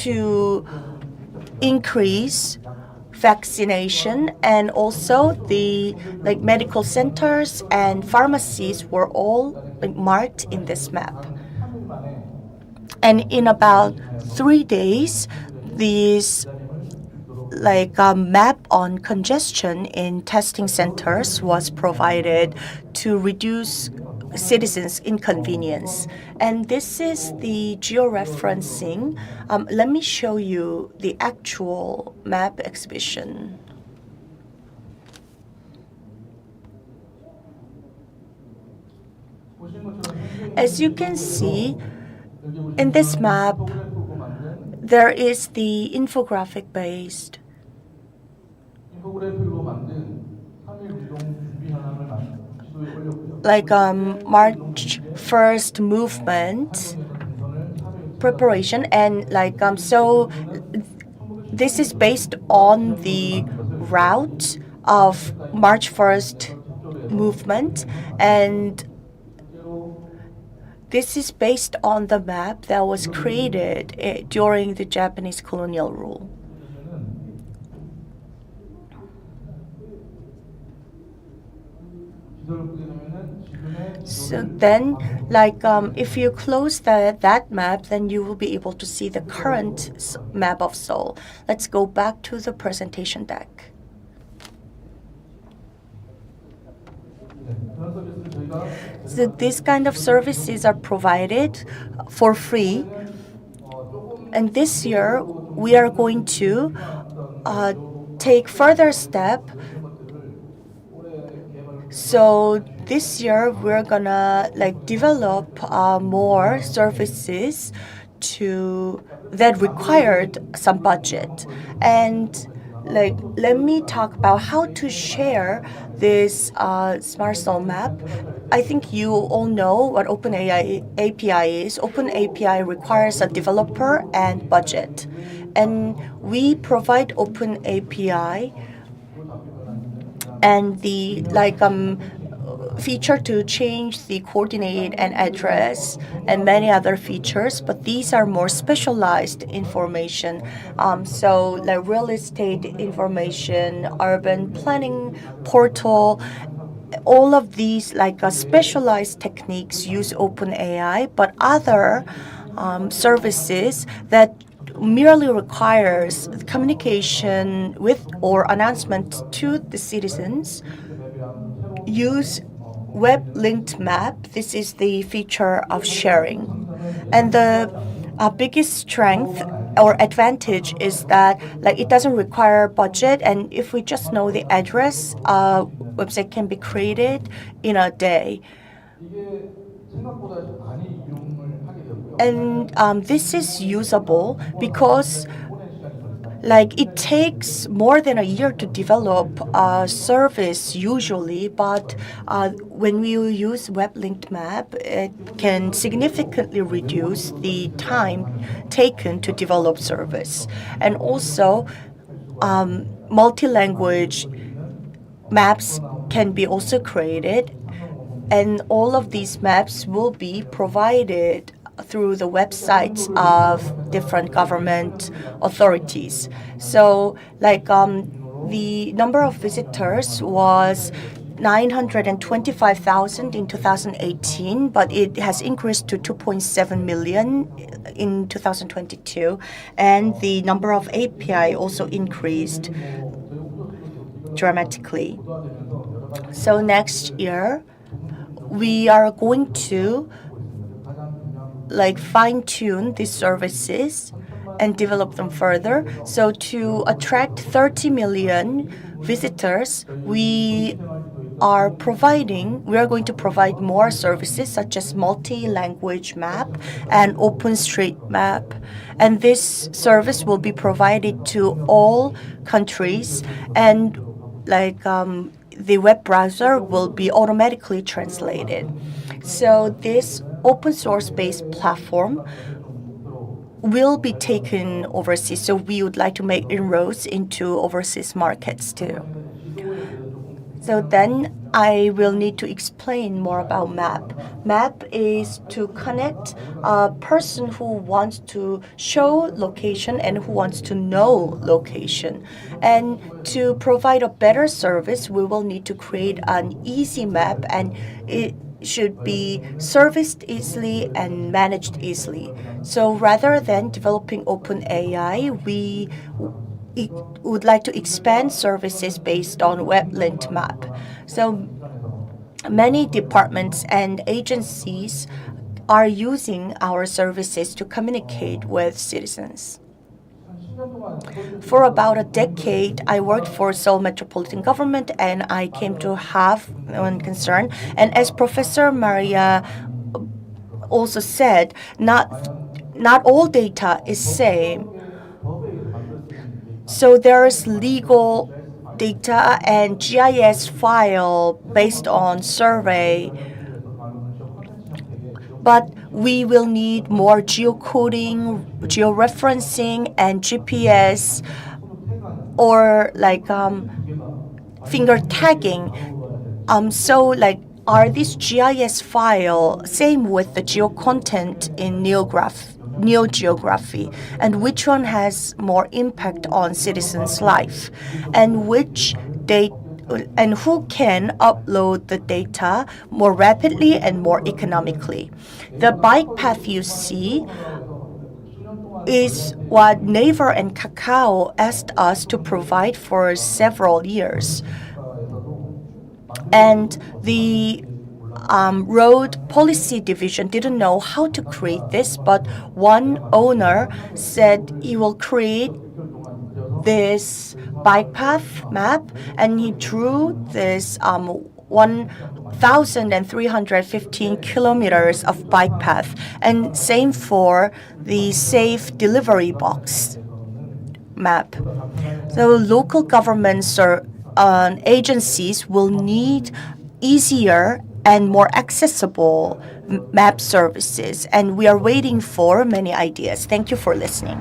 to increase vaccination, and also the medical centers and pharmacies were all marked in this map. And in about 3 days, these map on congestion in testing centers was provided to reduce citizens' inconvenience. And this is the georeferencing. Let me show you the actual map exhibition. As you can see, in this map, there is the infographic based. March 1st movement preparation, and so this is based on the route of March 1st movement, and this is based on the map that was created during the Japanese colonial rule. So then, if you close that map, then you will be able to see the current map of Seoul. Let's go back to the presentation deck. So these kind of services are provided for free. And this year, we are going to take further step. So this year, we're gonna develop more services that required some budget. And let me talk about how to share this Smart Seoul map. I think you all know what OpenAI API is. OpenAPI requires a developer and budget. And we provide OpenAPI and the feature to change the coordinate and address and many other features, but these are more specialized information. So real estate information, urban planning portal, all of these specialized techniques use OpenAI, but other services that merely requires communication with or announcement to the citizens use web-linked map. This is the feature of sharing. And the biggest strength or advantage is that it doesn't require budget, and if we just know the address, website can be created in a day. And this is usable because it takes more than a year to develop a service usually, but when we use web-linked map, it can significantly reduce the time taken to develop service. And also, multi-language maps can be also created, and all of these maps will be provided through the websites of different government authorities. So the number of visitors was 925,000 in 2018, but it has increased to 2.7 million in 2022, and the number of API also increased dramatically. So next year, we are going to fine-tune these services and develop them further. So to attract 30 million visitors, we are going to provide more services such as multi-language map and OpenStreetMap. And this service will be provided to all countries, and the web browser will be automatically translated. So this open source based platform will be taken overseas. So we would like to make inroads into overseas markets too. So then I will need to explain more about map. Map is to connect a person who wants to show location and who wants to know location. And to provide a better service, we will need to create an easy map, and it should be serviced easily and managed easily. So rather than developing open AI, we would like to expand services based on web-linked map. So many departments and agencies are using our services to communicate with citizens. For about a decade, I worked for Seoul Metropolitan Government, and I came to have one concern. And as Professor Maria also said, not all data is same. So there's legal data and GIS file based on survey. But we will need more geocoding, georeferencing, and GPS, or like finger tagging. Are these GIS file same with the geo content in NeoGeography, and which one has more impact on citizens' life, and who can upload the data more rapidly and more economically. The bike path you see is what Naver and Kakao asked us to provide for several years. And the road policy division didn't know how to create this, but one owner said he will create this bike path map, and he drew this 1,315 kilometers of bike path, and same for the safe delivery box map. So local governments or agencies will need easier and more accessible map services, and we are waiting for many ideas. Thank you for listening.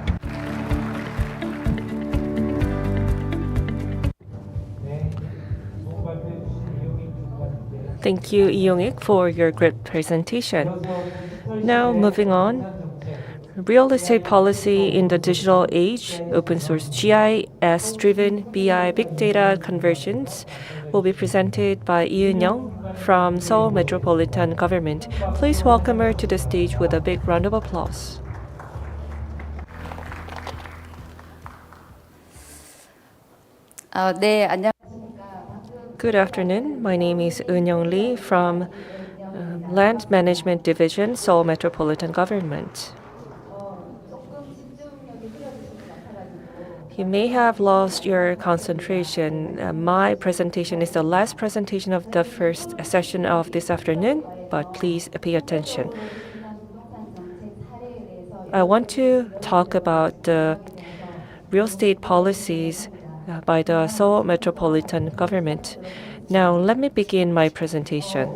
Thank you, Young-ik, for your great presentation. Now, moving on. Real estate policy in the digital age, open source GIS-driven BI big data conversions will be presented by Lee Eun-young from Seoul Metropolitan Government. Please welcome her to the stage with a big round of applause. Good afternoon. My name is Eun-young Lee from Land Management Division, Seoul Metropolitan Government. You may have lost your concentration. My presentation is the last presentation of the first session of this afternoon, but please pay attention. I want to talk about the real estate policies by the Seoul Metropolitan Government. Now, let me begin my presentation.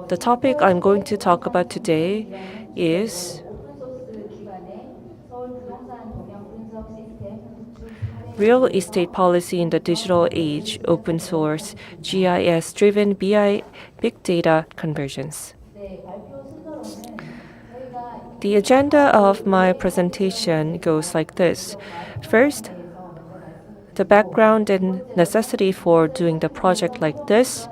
The topic I'm going to talk about today is real estate policy in the digital age, open source, GIS-driven BI big data conversions. The agenda of my presentation goes like this. First, the background and necessity for doing the project like this,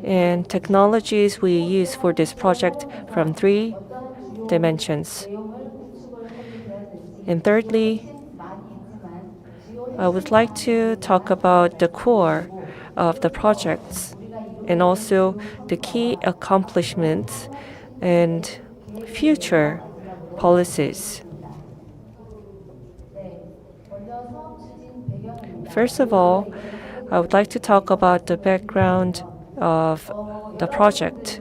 and technologies we use for this project from 3 dimensions. And thirdly, I would like to talk about the core of the projects and also the key accomplishments and future policies. First of all, I would like to talk about the background of the project.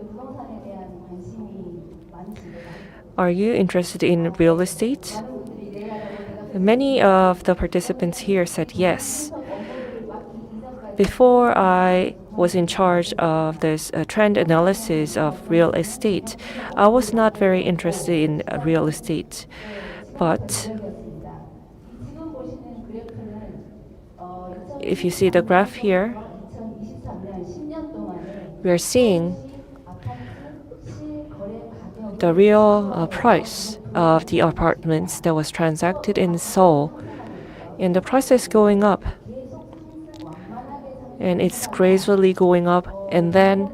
Are you interested in real estate? Many of the participants here said yes. Before I was in charge of this trend analysis of real estate, I was not very interested in real estate. But If you see the graph here, we are seeing the real price of the apartments that was transacted in Seoul. And the price is going up. And it's gradually going up. And then,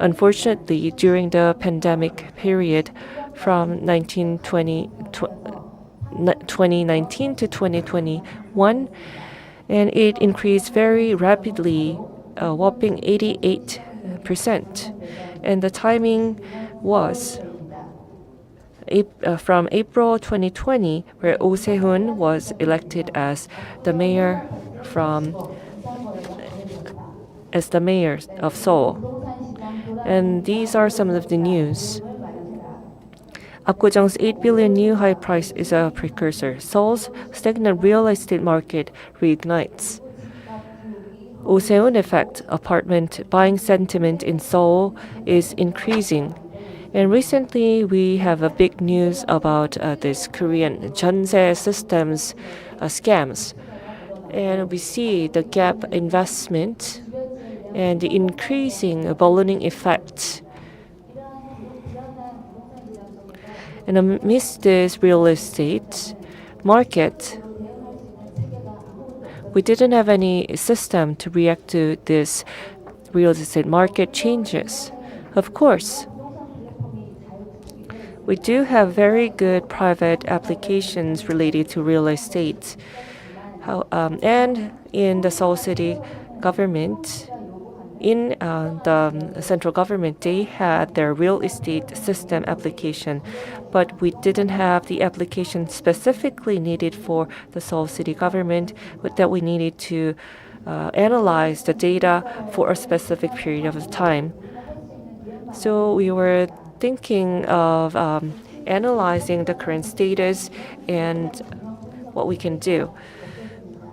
unfortunately, during the pandemic period from 2019 to 2021, and it increased very rapidly, a whopping 88%. And the timing was from April 2020, where Oh Se-hoon was elected as the mayor of Seoul. And these are some of the news. Apgujeong's 8 billion new high price is a precursor. Seoul's stagnant real estate market reignites. Oh Se-hoon effect, apartment buying sentiment in Seoul is increasing. And recently, we have a big news about this Korean jeonse systems scams. And we see the gap investment and the increasing ballooning effect. And amidst this real estate market, we didn't have any system to react to this real estate market changes. Of course, we do have very good private applications related to real estate. And in the Seoul City government, in the central government, they had their real estate system application, but we didn't have the application specifically needed for the Seoul City government, but that we needed to analyze the data for a specific period of time. So we were thinking of analyzing the current status and what we can do.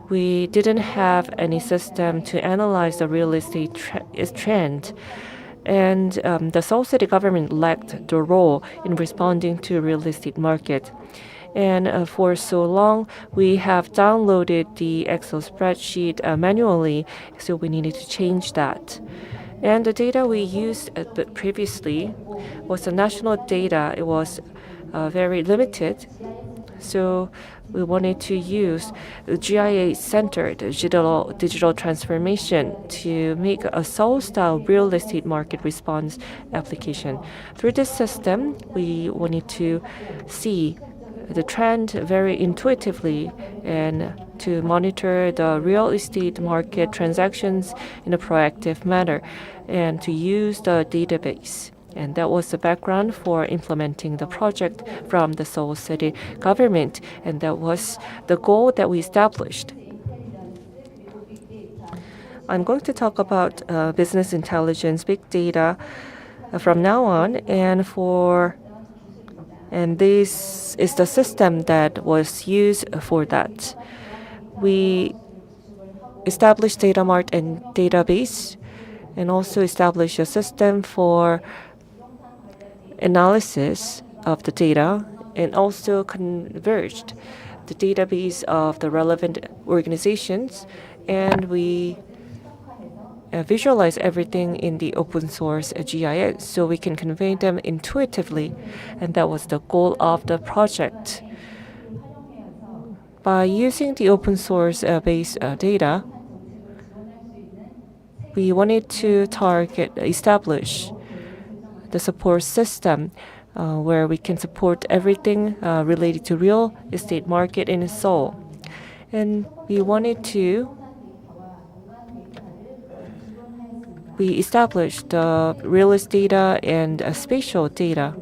We didn't have any system to analyze the real estate trend. And the Seoul City government lacked the role in responding to real estate market. And for so long, we have downloaded the Excel spreadsheet manually, so we needed to change that. And the data we used previously was the national data. It was very limited. So we wanted to use the GIA-centered digital transformation to make a Seoul-style real estate market response application. Through this system, we wanted to see the trend very intuitively and to monitor the real estate market transactions in a proactive manner and to use the database. And that was the background for implementing the project from the Seoul City government. And that was the goal that we established. I'm going to talk about business intelligence, big data from now on. And this is the system that was used for that. We established data mart and database and also established a system for analysis of the data and also converged the database of the relevant organizations, and we visualize everything in the open source GIS so we can convey them intuitively, and that was the goal of the project. By using the open source based data, we wanted to establish the support system where we can support everything related to real estate market in Seoul. And we established the real estate data and spatial data.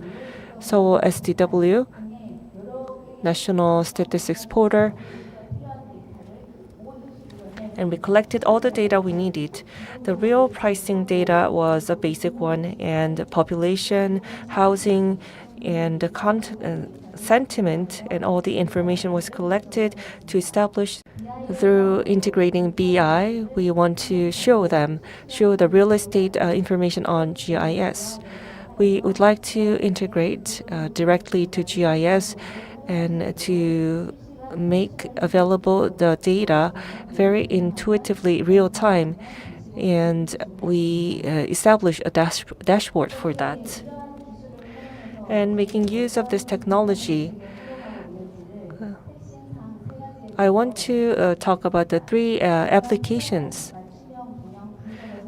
So SDW, National Statistics Portal, and we collected all the data we needed. The real pricing data was a basic one, and population, housing, and the sentiment, and all the information was collected to establish. Through integrating BI, we want to show the real estate information on GIS. We would like to integrate directly to GIS and to make available the data very intuitively real time, and we establish a dashboard for that. And making use of this technology, I want to talk about the three applications.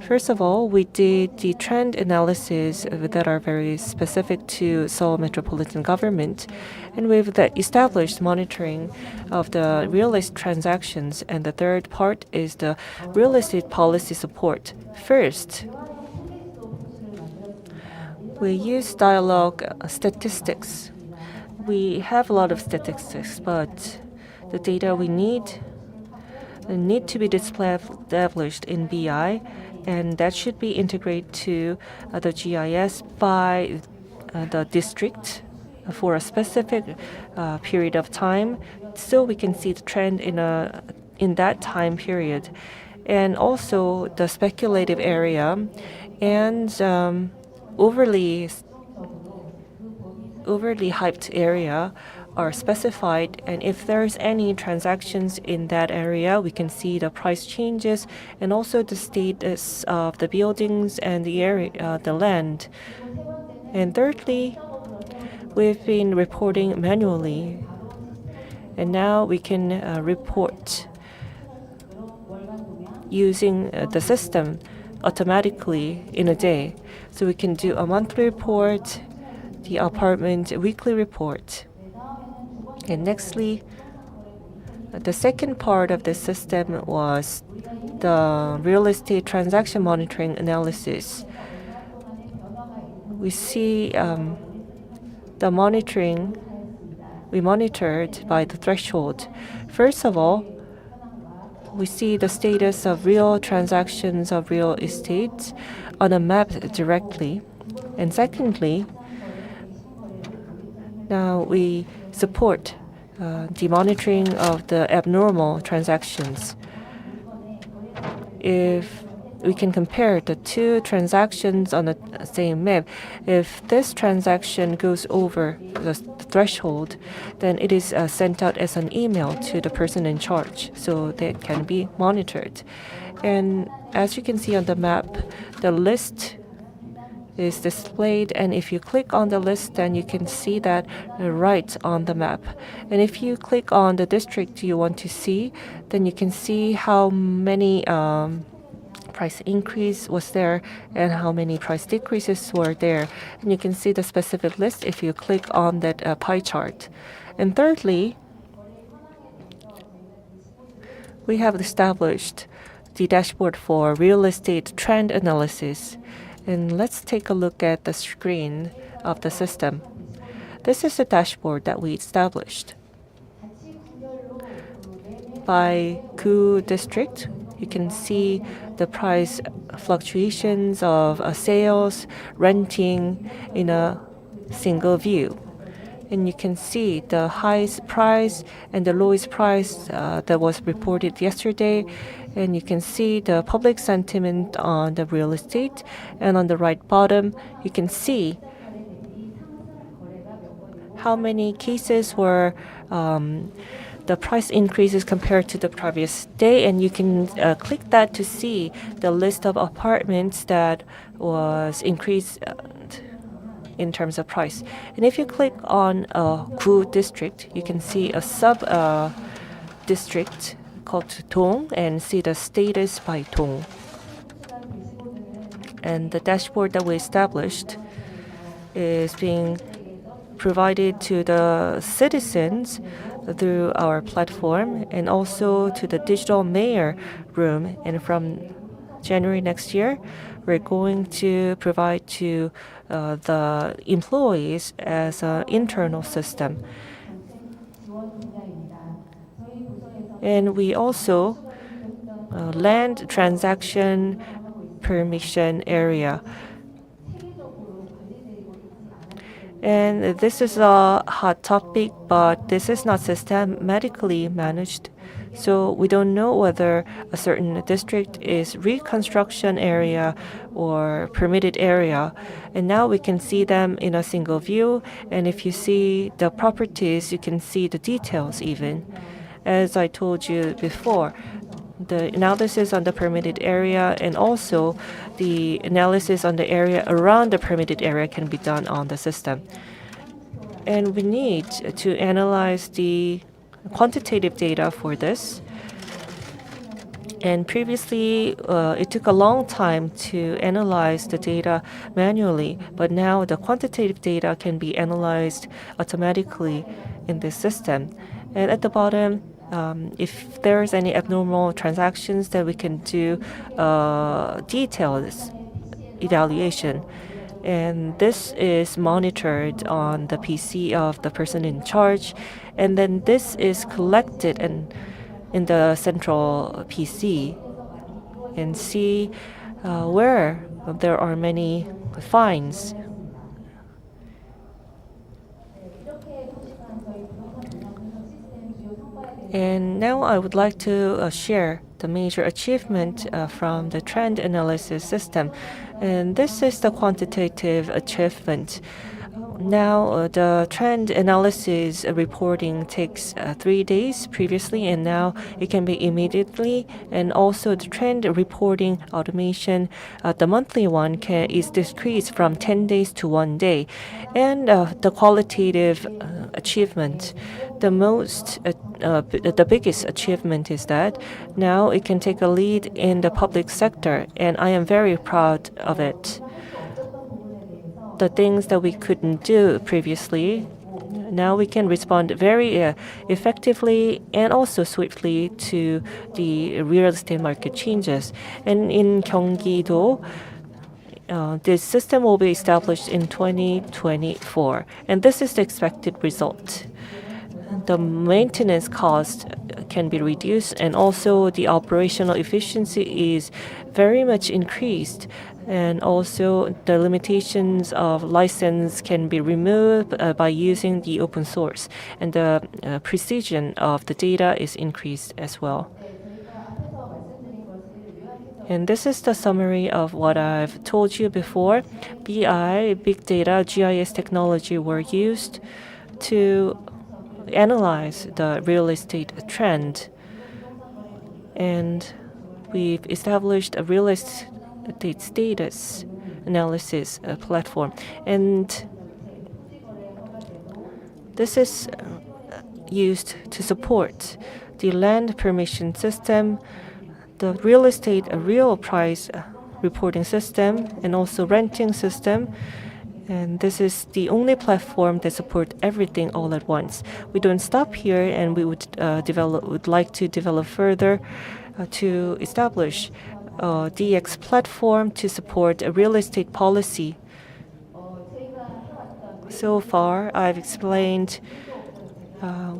First of all, we did the trend analysis that are very specific to Seoul metropolitan government, and we've established monitoring of the real estate transactions. And the third part is the real estate policy support. First, we use dialogue statistics. We have a lot of statistics, but the data we need to be established in BI, and that should be integrated to the GIS by the district for a specific period of time, so we can see the trend in that time period, and also the speculative area and overly hyped area are specified, and if there's any transactions in that area, we can see the price changes and also the status of the buildings and the area, the land. And thirdly, we've been reporting manually, and now we can report using the system automatically in a day. So we can do a monthly report, the apartment weekly report. And nextly, the second part of the system was the real estate transaction monitoring analysis. We see the monitoring, we monitored by the threshold. First of all, we see the status of real transactions of real estate on a map directly. And secondly, now we support the monitoring of the abnormal transactions. If we can compare the two transactions on the same map, if this transaction goes over the threshold, then it is sent out as an email to the person in charge, so that can be monitored. And as you can see on the map, the list is displayed, and if you click on the list, then you can see that right on the map. And if you click on the district you want to see, then you can see how many price increase was there and how many price decreases were there. And you can see the specific list if you click on that pie chart. And thirdly, we have established the dashboard for real estate trend analysis. And let's take a look at the screen of the system. This is the dashboard that we established. By Gu district, you can see the price fluctuations of sales, renting in a single view. And you can see the highest price and the lowest price that was reported yesterday. And you can see the public sentiment on the real estate. And on the right bottom, you can see how many cases were the price increases compared to the previous day. And you can click that to see the list of apartments that was increased in terms of price. And if you click on Gu district, you can see a sub district called Dong and see the status by Dong. And the dashboard that we established is being provided to the citizens through our platform and also to the digital mayor room. And from January next year, we're going to provide to the employees as an internal system. And we also land transaction permission area. And this is a hot topic, but this is not systematically managed. So we don't know whether a certain district is reconstruction area or permitted area. And now we can see them in a single view. And if you see the properties, you can see the details even. As I told you before, the analysis on the permitted area and also the analysis on the area around the permitted area can be done on the system. And we need to analyze the quantitative data for this. And previously, it took a long time to analyze the data manually, but now the quantitative data can be analyzed automatically in this system. And at the bottom, if there's any abnormal transactions, then we can do detailed evaluation. And this is monitored on the PC of the person in charge. And then this is collected in the central PC and see where there are many fines. And now I would like to share the major achievement from the trend analysis system. And this is the quantitative achievement. Now, the trend analysis reporting takes 3 days previously, and now it can be immediately. And also, the trend reporting automation, the monthly one, is decreased from 10 days to 1 day. And the qualitative achievement, the biggest achievement is that now it can take a lead in the public sector, and I am very proud of it. The things that we couldn't do previously, now we can respond very effectively and also swiftly to the real estate market changes. And in Gyeonggi-do, this system will be established in 2024, and this is the expected result. The maintenance cost can be reduced, and also the operational efficiency is very much increased. And also the limitations of license can be removed by using the open source, and the precision of the data is increased as well. And this is the summary of what I've told you before. BI, big data, GIS technology were used to analyze the real estate trend. And we've established a real estate status analysis platform. And this is used to support the land permission system, the real estate real price reporting system, and also renting system. And this is the only platform that supports everything all at once. We don't stop here, and we would like to develop further to establish a DX platform to support a real estate policy. So far, I've explained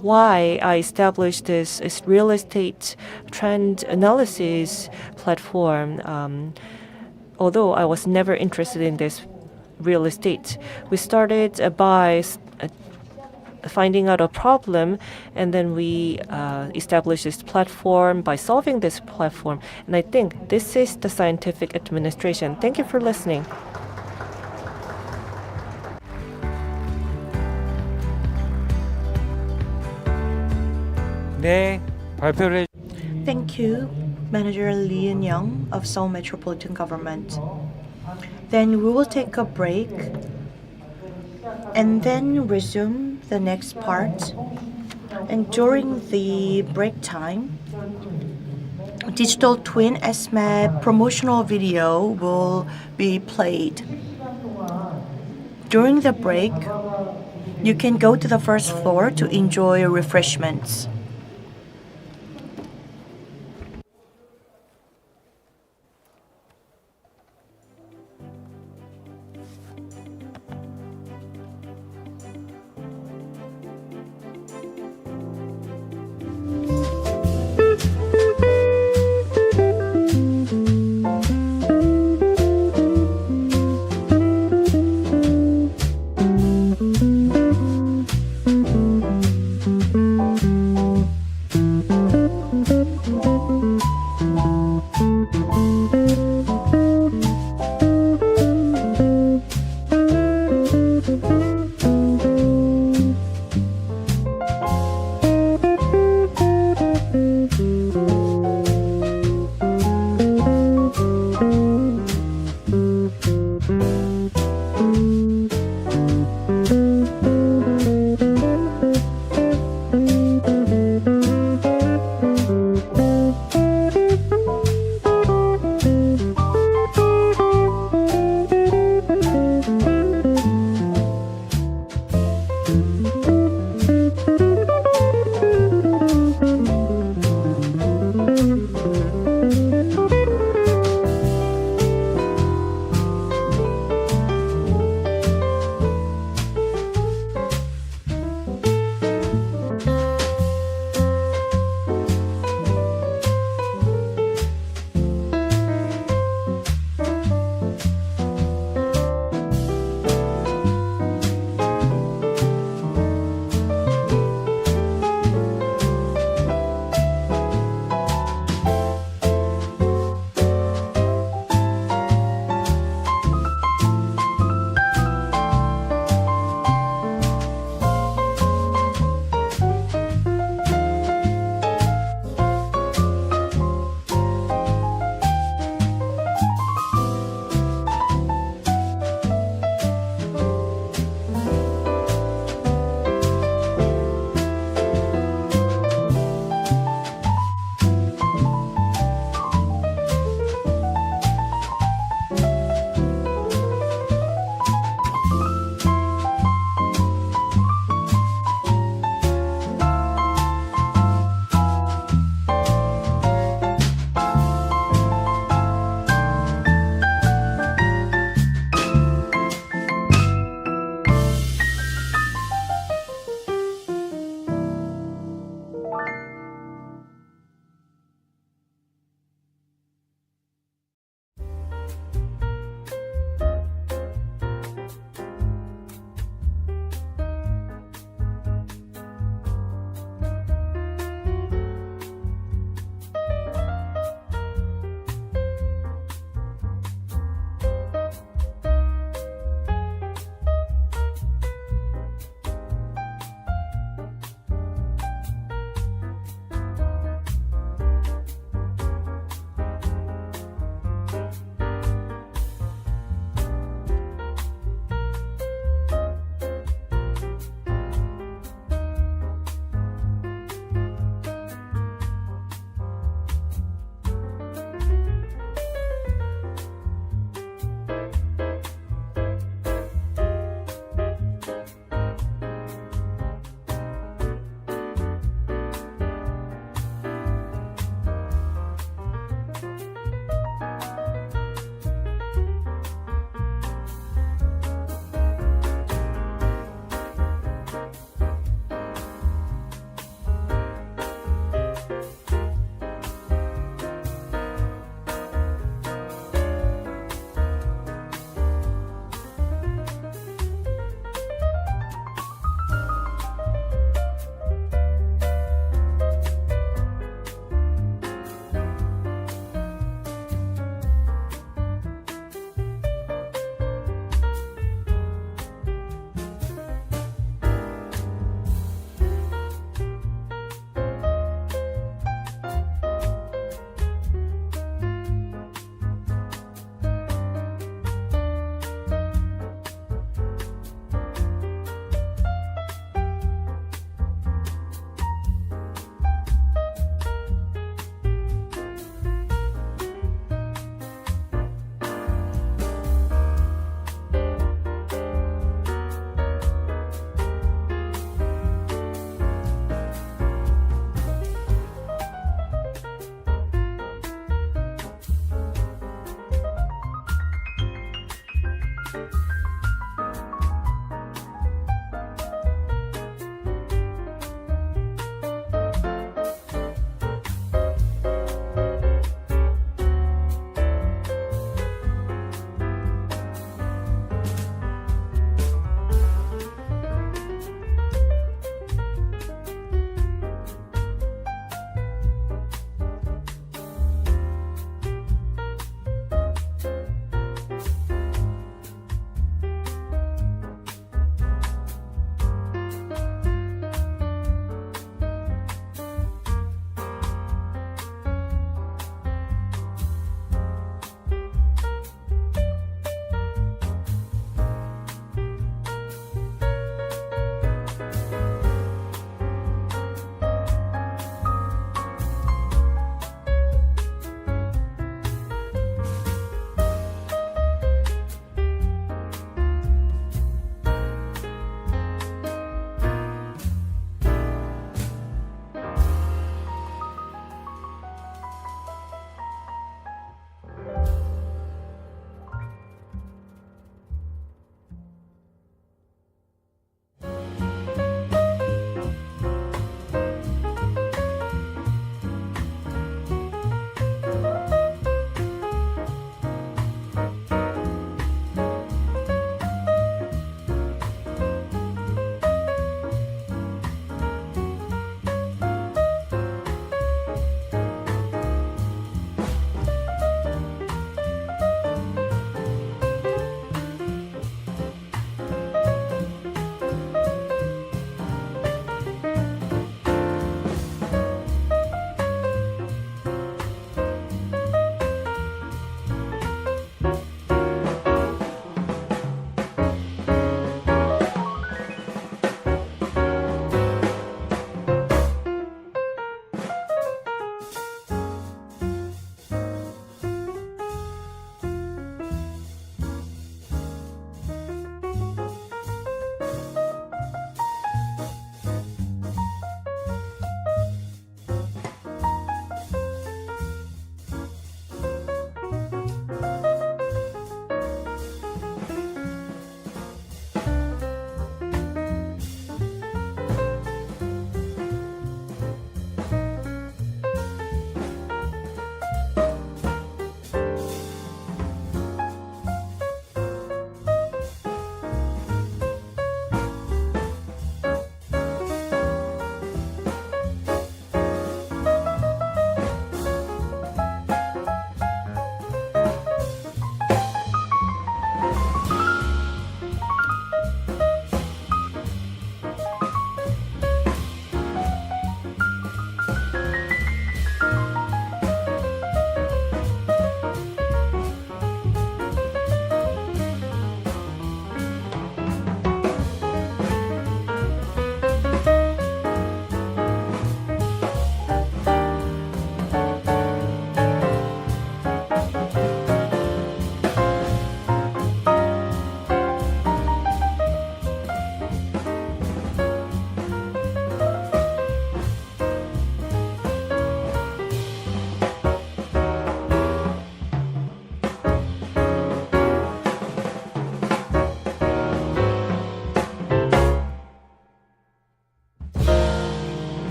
why I established this real estate trend analysis platform. Although I was never interested in this real estate, we started by finding out a problem, and then we established this platform by solving this platform. And I think this is the scientific administration. Thank you for listening. 네, 발표를 Thank you, Manager Lee In-young of Seoul Metropolitan Government. Then we will take a break and then resume the next part. And during the break time, Digital Twin SMAP promotional video will be played. During the break, you can go to the first floor to enjoy refreshments.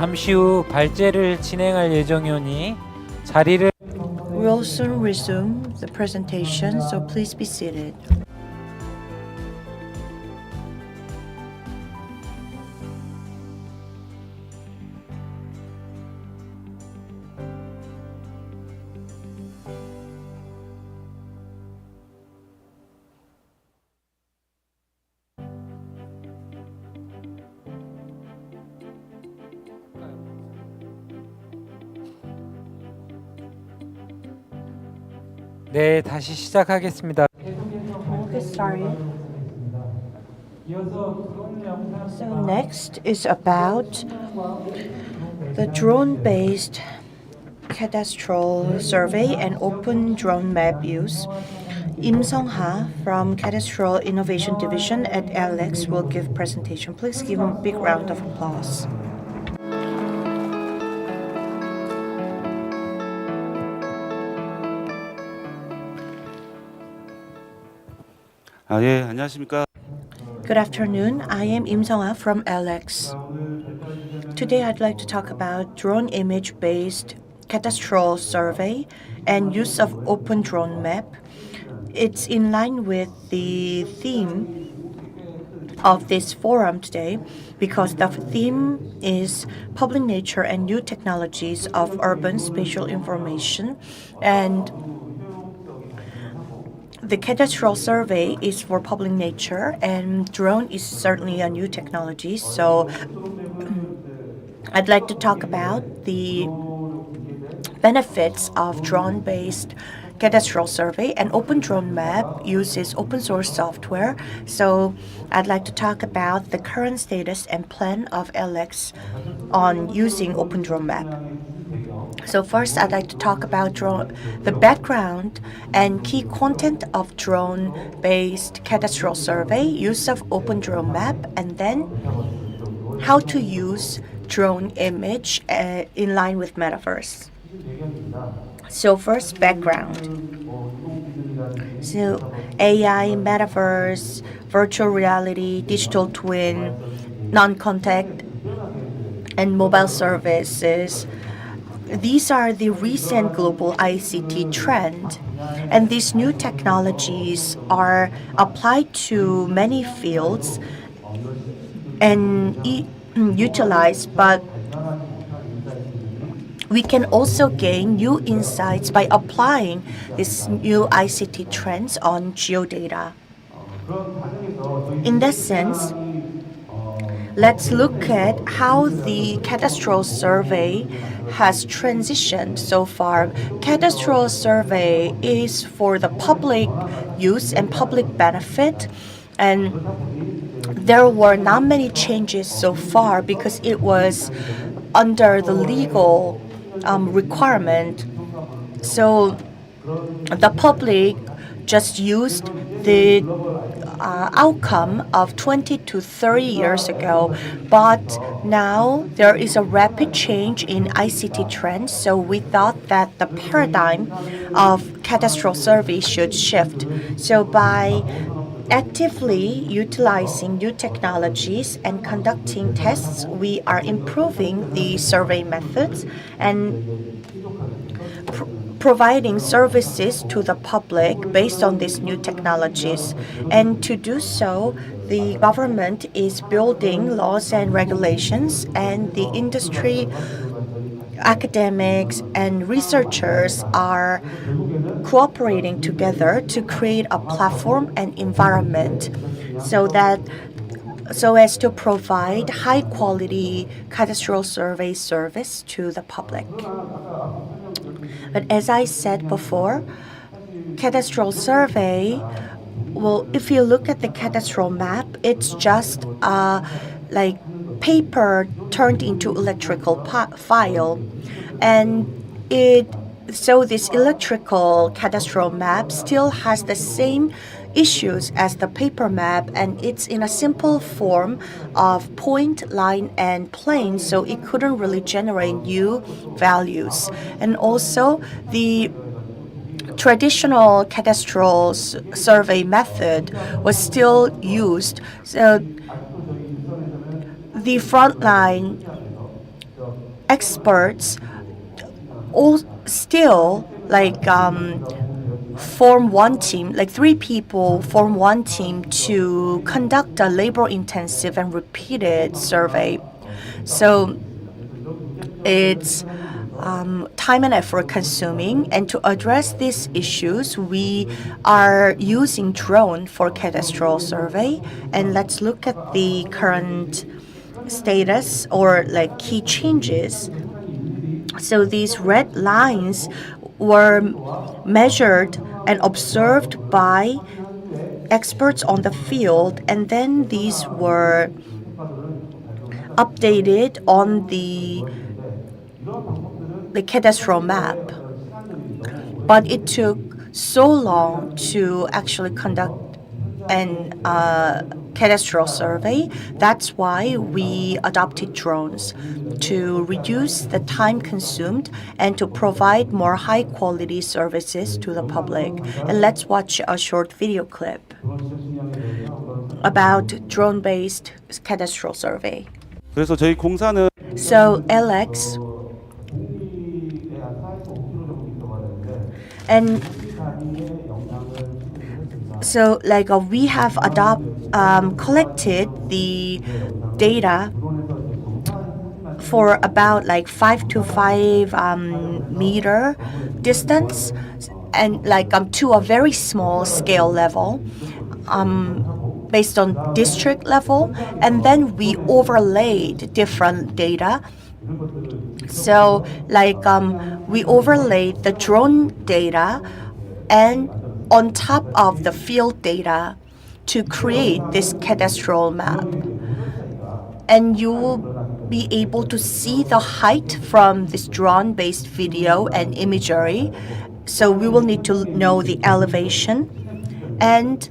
잠시 후 발제를 진행할 예정이오니 자리를 We'll soon resume the presentation, so please be seated. 네, 다시 시작하겠습니다. We'll get started. 이어서 드론 영상 So next is about the drone-based cadastral survey and open drone map use. Im Sung-ha from Cadastral Innovation Division at Alex will give presentation. Please give him a big round of applause. 예, 안녕하십니까. Good afternoon. I am Im Sung-ha from Alex. Today I'd like to talk about drone image-based cadastral survey and use of open drone map. It's in line with the theme of this forum today because the theme is public nature and new technologies of urban spatial information, and the cadastral survey is for public nature and drone is certainly a new technology. So I'd like to talk about the benefits of drone-based cadastral survey, and open drone map uses open source software. So I'd like to talk about the current status and plan of LX on using open drone map. So first, I'd like to talk about the background and key content of drone-based cadastral survey, use of open drone map, and then how to use drone image in line with metaverse. So first, background. So AI, metaverse, virtual reality, digital twin, non-contact, and mobile services. These are the recent global ICT trend, and these new technologies are applied to many fields and utilized, but we can also gain new insights by applying these new ICT trends on geodata. In that sense, let's look at how the cadastral survey has transitioned so far. Cadastral survey is for the public use and public benefit, and there were not many changes so far because it was under the legal requirement. So the public just used the outcome of 20 to 30 years ago, but now there is a rapid change in ICT trends, so we thought that the paradigm of cadastral survey should shift. So by actively utilizing new technologies and conducting tests, we are improving the survey methods and providing services to the public based on these new technologies. And to do so, the government is building laws and regulations, and the industry, academics, and researchers are cooperating together to create a platform and environment so as to provide high quality cadastral survey service to the public. But as I said before, cadastral survey, well, if you look at the cadastral map, it's just like paper turned into electrical file, and so this electrical cadastral map still has the same issues as the paper map, and it's in a simple form of point, line, and plane, so it couldn't really generate new values. And also the traditional cadastral survey method was still used. So the front line experts all still form one team, like 3 people form one team to conduct a labor-intensive and repeated survey. So it's time and effort consuming, and to address these issues, we are using drone for cadastral survey. And let's look at the current status or like key changes. So these red lines were measured and observed by experts on the field, and then these were updated on the cadastral map. But it took so long to actually conduct an cadastral survey. That's why we adopted drones to reduce the time consumed and to provide more high-quality services to the public. And let's watch a short video clip about drone-based cadastral survey. 그래서 저희 공사는 So LX and so we have collected the data for about 5 to 5 meter distance, and to a very small scale level, based on district level, and then we overlaid different data. So we overlaid the drone data and on top of the field data to create this cadastral map. And you will be able to see the height from this drone-based video and imagery. So we will need to know the elevation, and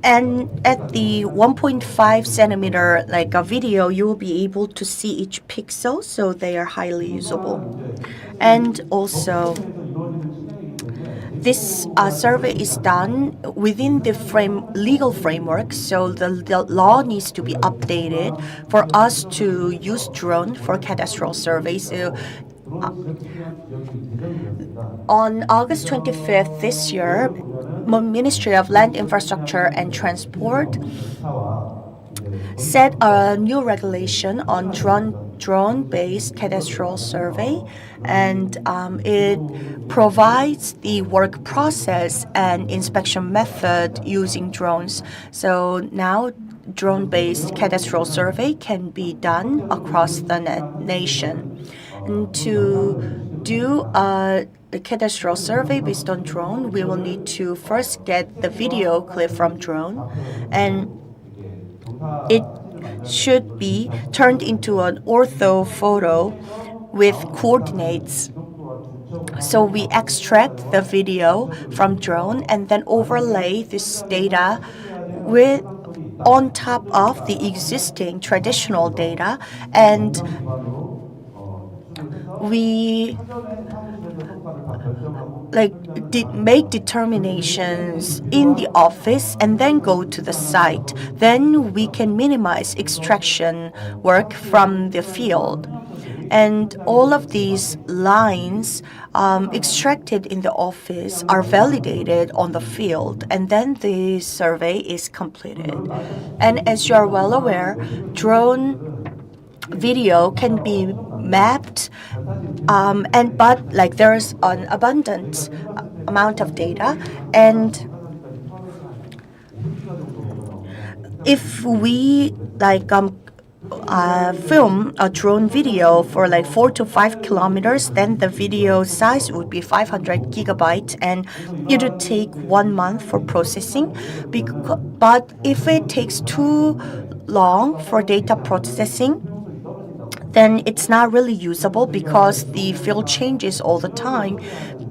at the 1.5 centimeter a video, you will be able to see each pixel, so they are highly usable. And also, this survey is done within the legal framework, so the law needs to be updated for us to use drone for cadastral surveys. So, on August 25th this year, Ministry of Land Infrastructure and Transport set a new regulation on drone-based cadastral survey, and it provides the work process and inspection method using drones. So now drone-based cadastral survey can be done across the nation. And to do the cadastral survey based on drone, we will need to first get the video clip from drone, and it should be turned into an ortho photo with coordinates. So we extract the video from drone and then overlay this data on top of the existing traditional data, and we make determinations in the office and then go to the site. Then we can minimize extraction work from the field. And all of these lines extracted in the office are validated on the field, and then the survey is completed. And as you are well aware, drone video can be mapped, but there's an abundant amount of data, and if we film a drone video for 4 to 5 kilometers, then the video size would be 500 gigabytes, and it would take 1 month for processing. But if it takes too long for data processing, then it's not really usable because the field changes all the time.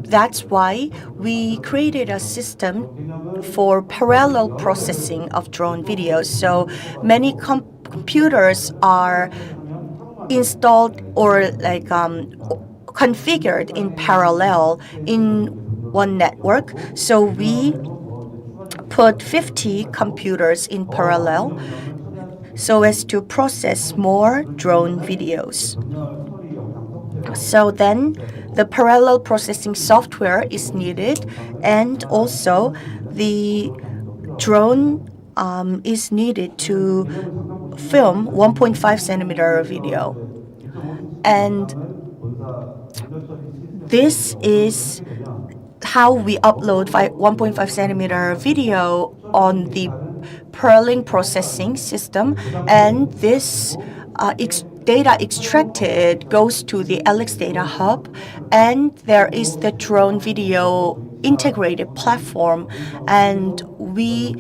That's why we created a system for parallel processing of drone videos. So many computers are installed or configured in parallel in one network. So we put 50 computers in parallel. so as to process more drone videos. So then the parallel processing software is needed, and also the drone is needed to film 1.5 centimeter video. And this is how we upload 1.5 centimeter video on the parallel processing system, and this data extracted goes to the Alex Data Hub, and there is the drone video integrated platform, and we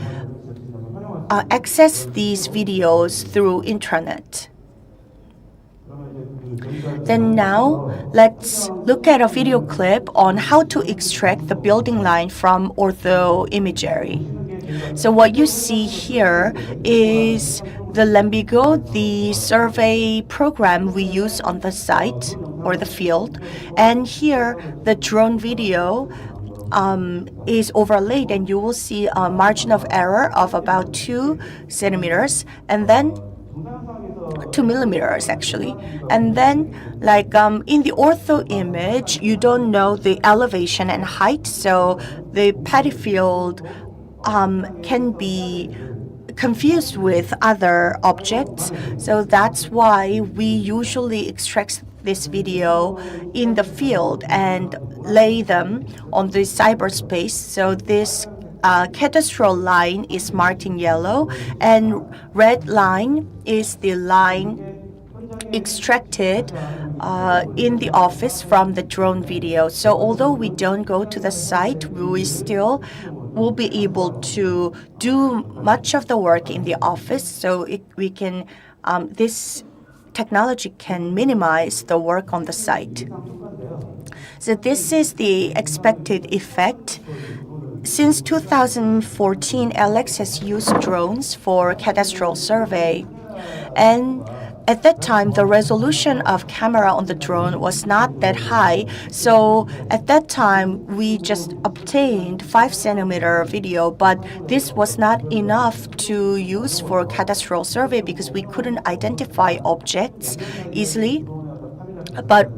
access these videos through intranet. Then now, let's look at a video clip on how to extract the building line from ortho imagery. So what you see here is the Lembigo, the survey program we use on the site or the field. And here, the drone video is overlaid, and you will see a margin of error of about 2 centimeters, and then 2 millimeters actually. And then in the ortho image, you don't know the elevation and height, so the paddy field can be confused with other objects. So that's why we usually extract this video in the field and lay them on the cyberspace. So this cadastral line is marked in yellow, and red line is the line extracted in the office from the drone video. So although we don't go to the site, we still will be able to do much of the work in the office. So this technology can minimize the work on the site. So this is the expected effect. Since 2014, Alex has used drones for cadastral survey, and at that time, the resolution of camera on the drone was not that high. So at that time, we just obtained 5 centimeter video, but this was not enough to use for cadastral survey because we couldn't identify objects easily. But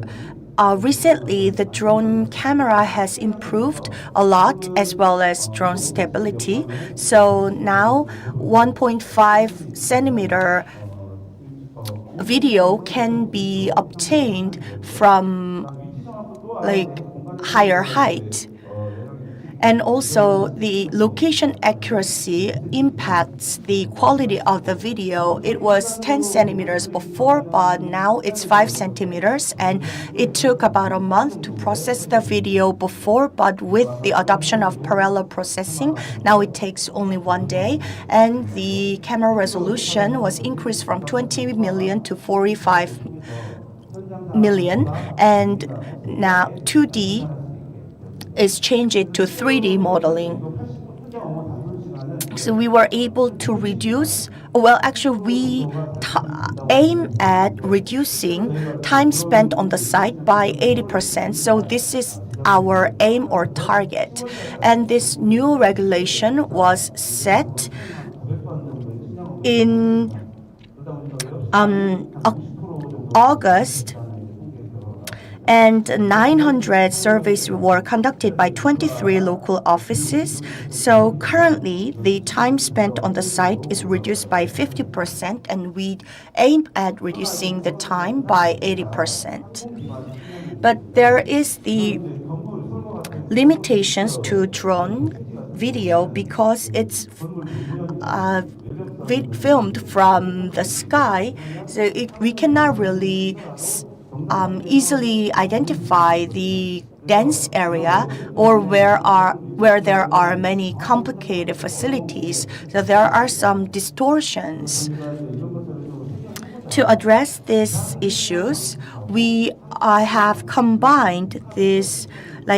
recently, the drone camera has improved a lot, as well as drone stability. So now 1.5 centimeter video can be obtained from higher height. And also, the location accuracy impacts the quality of the video. It was 10 centimeters before, but now it's 5 centimeters. And it took about a month to process the video before, but with the adoption of parallel processing, now it takes only 1 day. And the camera resolution was increased from 20 million to 45 million. And now 2D is changed to 3D modeling. So we were able to reduce, we aim at reducing time spent on the site by 80%. So this is our aim or target. And this new regulation was set in August, and 900 surveys were conducted by 23 local offices. So currently, the time spent on the site is reduced by 50%, and we aim at reducing the time by 80%. But there is the limitations to drone video because it's filmed from the sky, so we cannot really easily identify the dense area or where there are many complicated facilities. So there are some distortions. To address these issues, we have combined this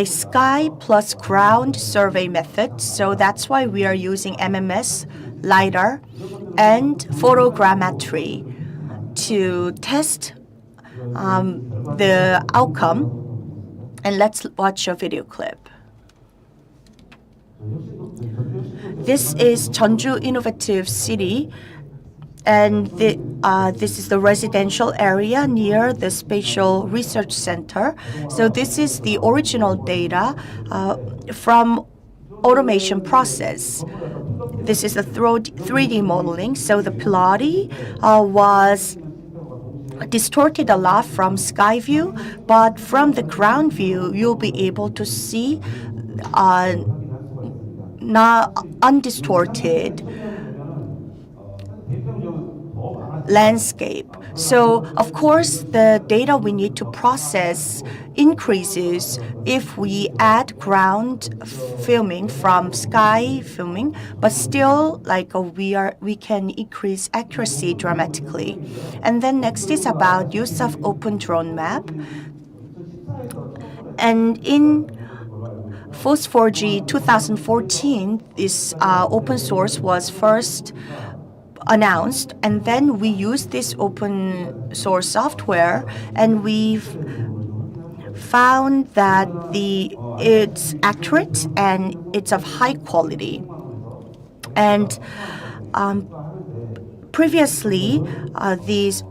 sky plus ground survey method. So that's why we are using MMS, LiDAR, and photogrammetry to test the outcome. And let's watch a video clip. This is Jeonju Innovative City, And this is the residential area near the Spatial Research Center. So this is the original data from automation process. This is the 3D modeling. So the Pilati was distorted a lot from sky view, but from the ground view, you'll be able to see not undistorted landscape. So of course the data we need to process increases if we add ground filming from sky filming, but still we can increase accuracy dramatically. And then next is about use of open drone map. And in FOSS4G 2014, this open source was first announced, and then we used this open source software, and we've found that it's accurate and it's of high quality. And previously, these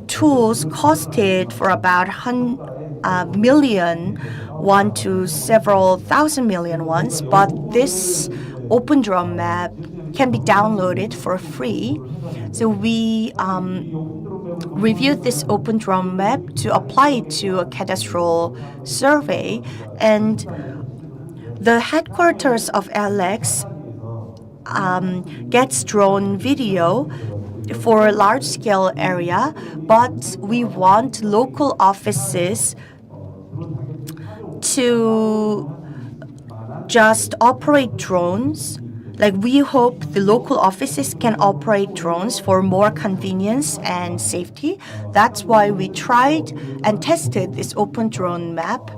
tools costed for about million won to several thousand million ones, but this open drone map can be downloaded for free. So we reviewed this open drone map to apply it to a cadastral survey, and the headquarters of Alex gets drone video for a large-scale area, but we want local offices to just operate drones. We hope the local offices can operate drones for more convenience and safety. That's why we tried and tested this open drone map.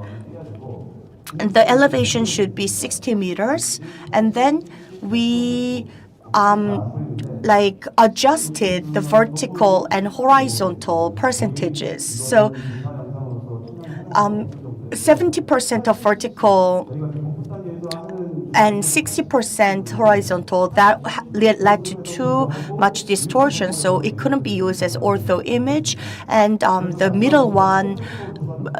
And the elevation should be 60 meters. And then we adjusted the vertical and horizontal percentages. So 70% of vertical and 60% horizontal, that led to too much distortion, so it couldn't be used as ortho image. And the middle one,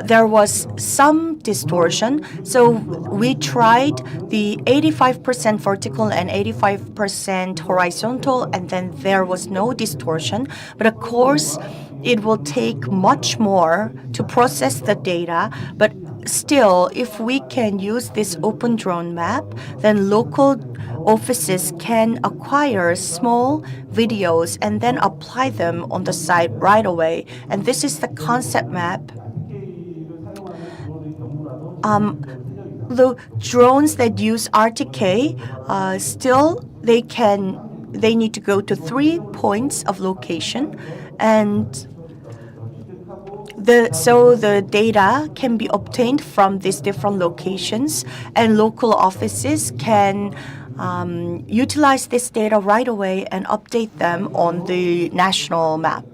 there was some distortion, so we tried the 85% vertical and 85% horizontal, and then there was no distortion. But of course, it will take much more to process the data, but still, if we can use this open drone map, then local offices can acquire small videos and then apply them on the site right away. And this is the concept map. The drones that use RTK, still they need to go to 3 points of location, and so the data can be obtained from these different locations, and local offices can utilize this data right away and update them on the national map.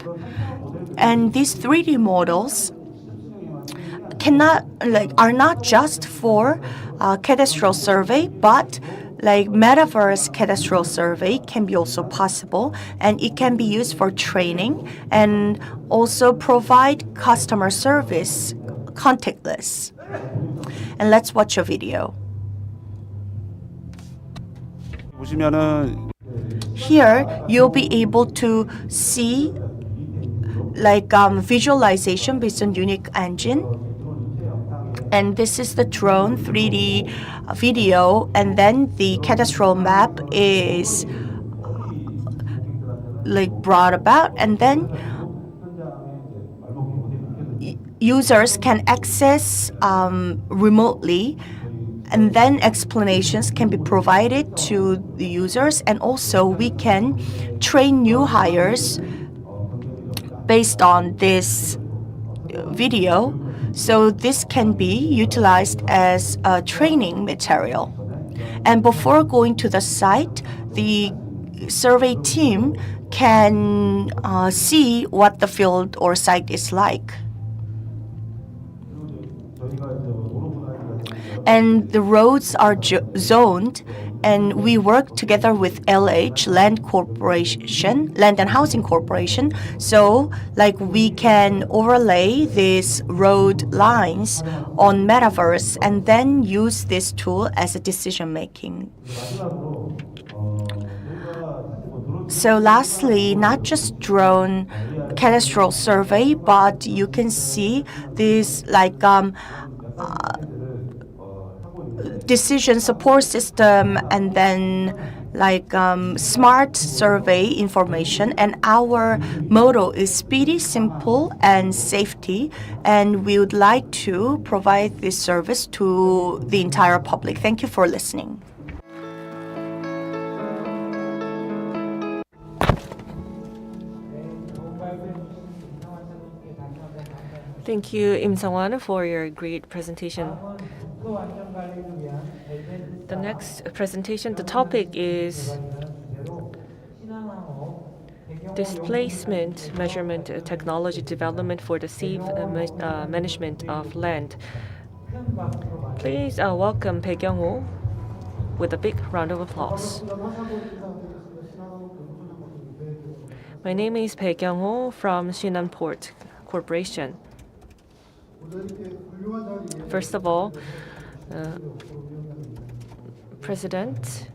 And these 3D models are not just for cadastral survey, but metaverse cadastral survey can be also possible, and it can be used for training and also provide customer service contactless. And let's watch a video. Here, you'll be able to see visualization based on unique engine. And this is the drone 3D video, and then the cadastral map is brought about, and then users can access remotely, and then explanations can be provided to the users, and also we can train new hires based on this video. So this can be utilized as a training material. And before going to the site, the survey team can see what the field or site is like. And the roads are zoned, and we work together with LH, Land Corporation, Land and Housing Corporation. So like we can overlay these road lines on Metaverse and then use this tool as a decision making. So lastly, not just drone cadastral survey, but you can see this like decision support system and then like smart survey information. And our motto is speedy, simple, and safety. And we would like to provide this service to the entire public. Thank you for listening. Thank you, Im Sang-wan, for your great presentation. The next presentation, the topic is displacement measurement technology development for the safe management of land. Please welcome Baek Young-ho with a big round of applause. My name is Baek Young-ho from Shinhan Port Corporation. First of all, President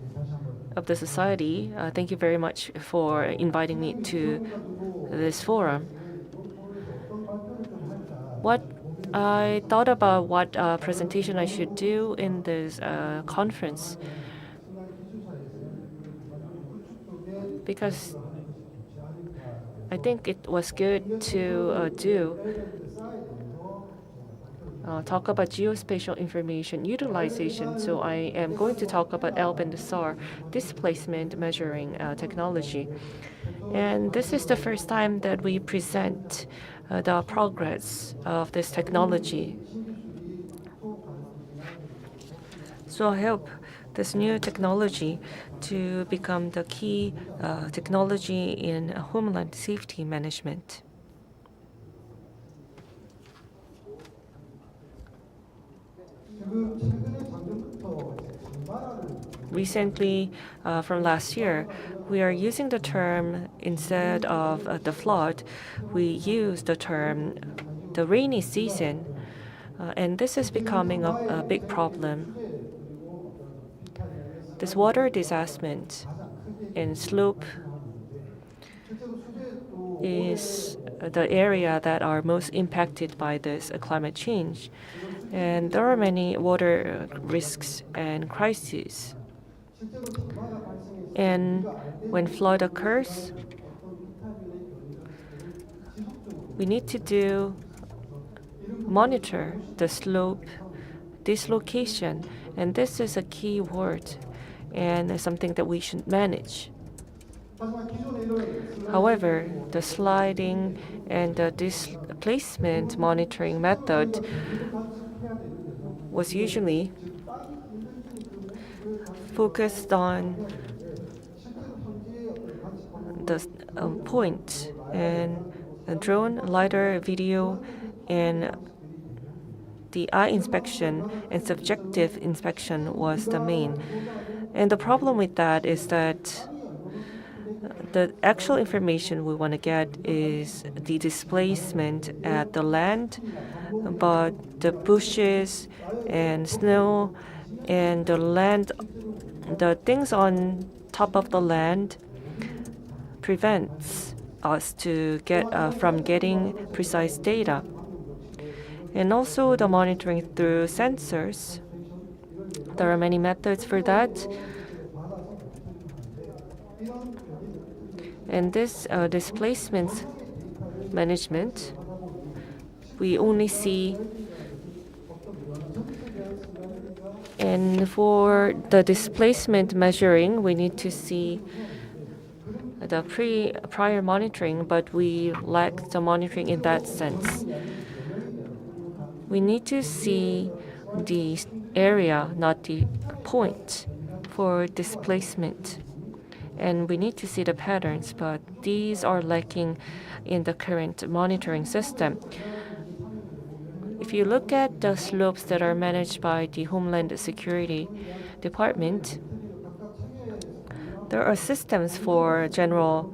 of the society, thank you very much for inviting me to this forum. What I thought about what presentation I should do in this conference, because I think it was good to talk about geospatial information utilization. So I am going to talk about ELB and the SAR displacement measuring technology. And this is the first time that we present the progress of this technology. So I hope this new technology to become the key technology in homeland safety management. Recently, from last year, we are using the term, instead of the flood, we use the term the rainy season, and this is becoming a big problem. This water displacement in slope is the area that are most impacted by this climate change. And there are many water risks and crises. And when flood occurs, we need to monitor the slope dislocation. And this is a key word and something that we should manage. However, the sliding and the displacement monitoring method was usually focused on the point, and a drone, LiDAR, video, and the eye inspection and subjective inspection was the main. And the problem with that is that the actual information we want to get is the displacement at the land, but the bushes and snow and the land, the things on top of the land prevents us to get from getting precise data. And also the monitoring through sensors. There are many methods for that. And this displacement management, we only see. And for the displacement measuring, we need to see the prior monitoring, but we lack the monitoring in that sense. We need to see the area, not the point, for displacement. And we need to see the patterns, but these are lacking in the current monitoring system. If you look at the slopes that are managed by the Homeland Security Department, There are systems for general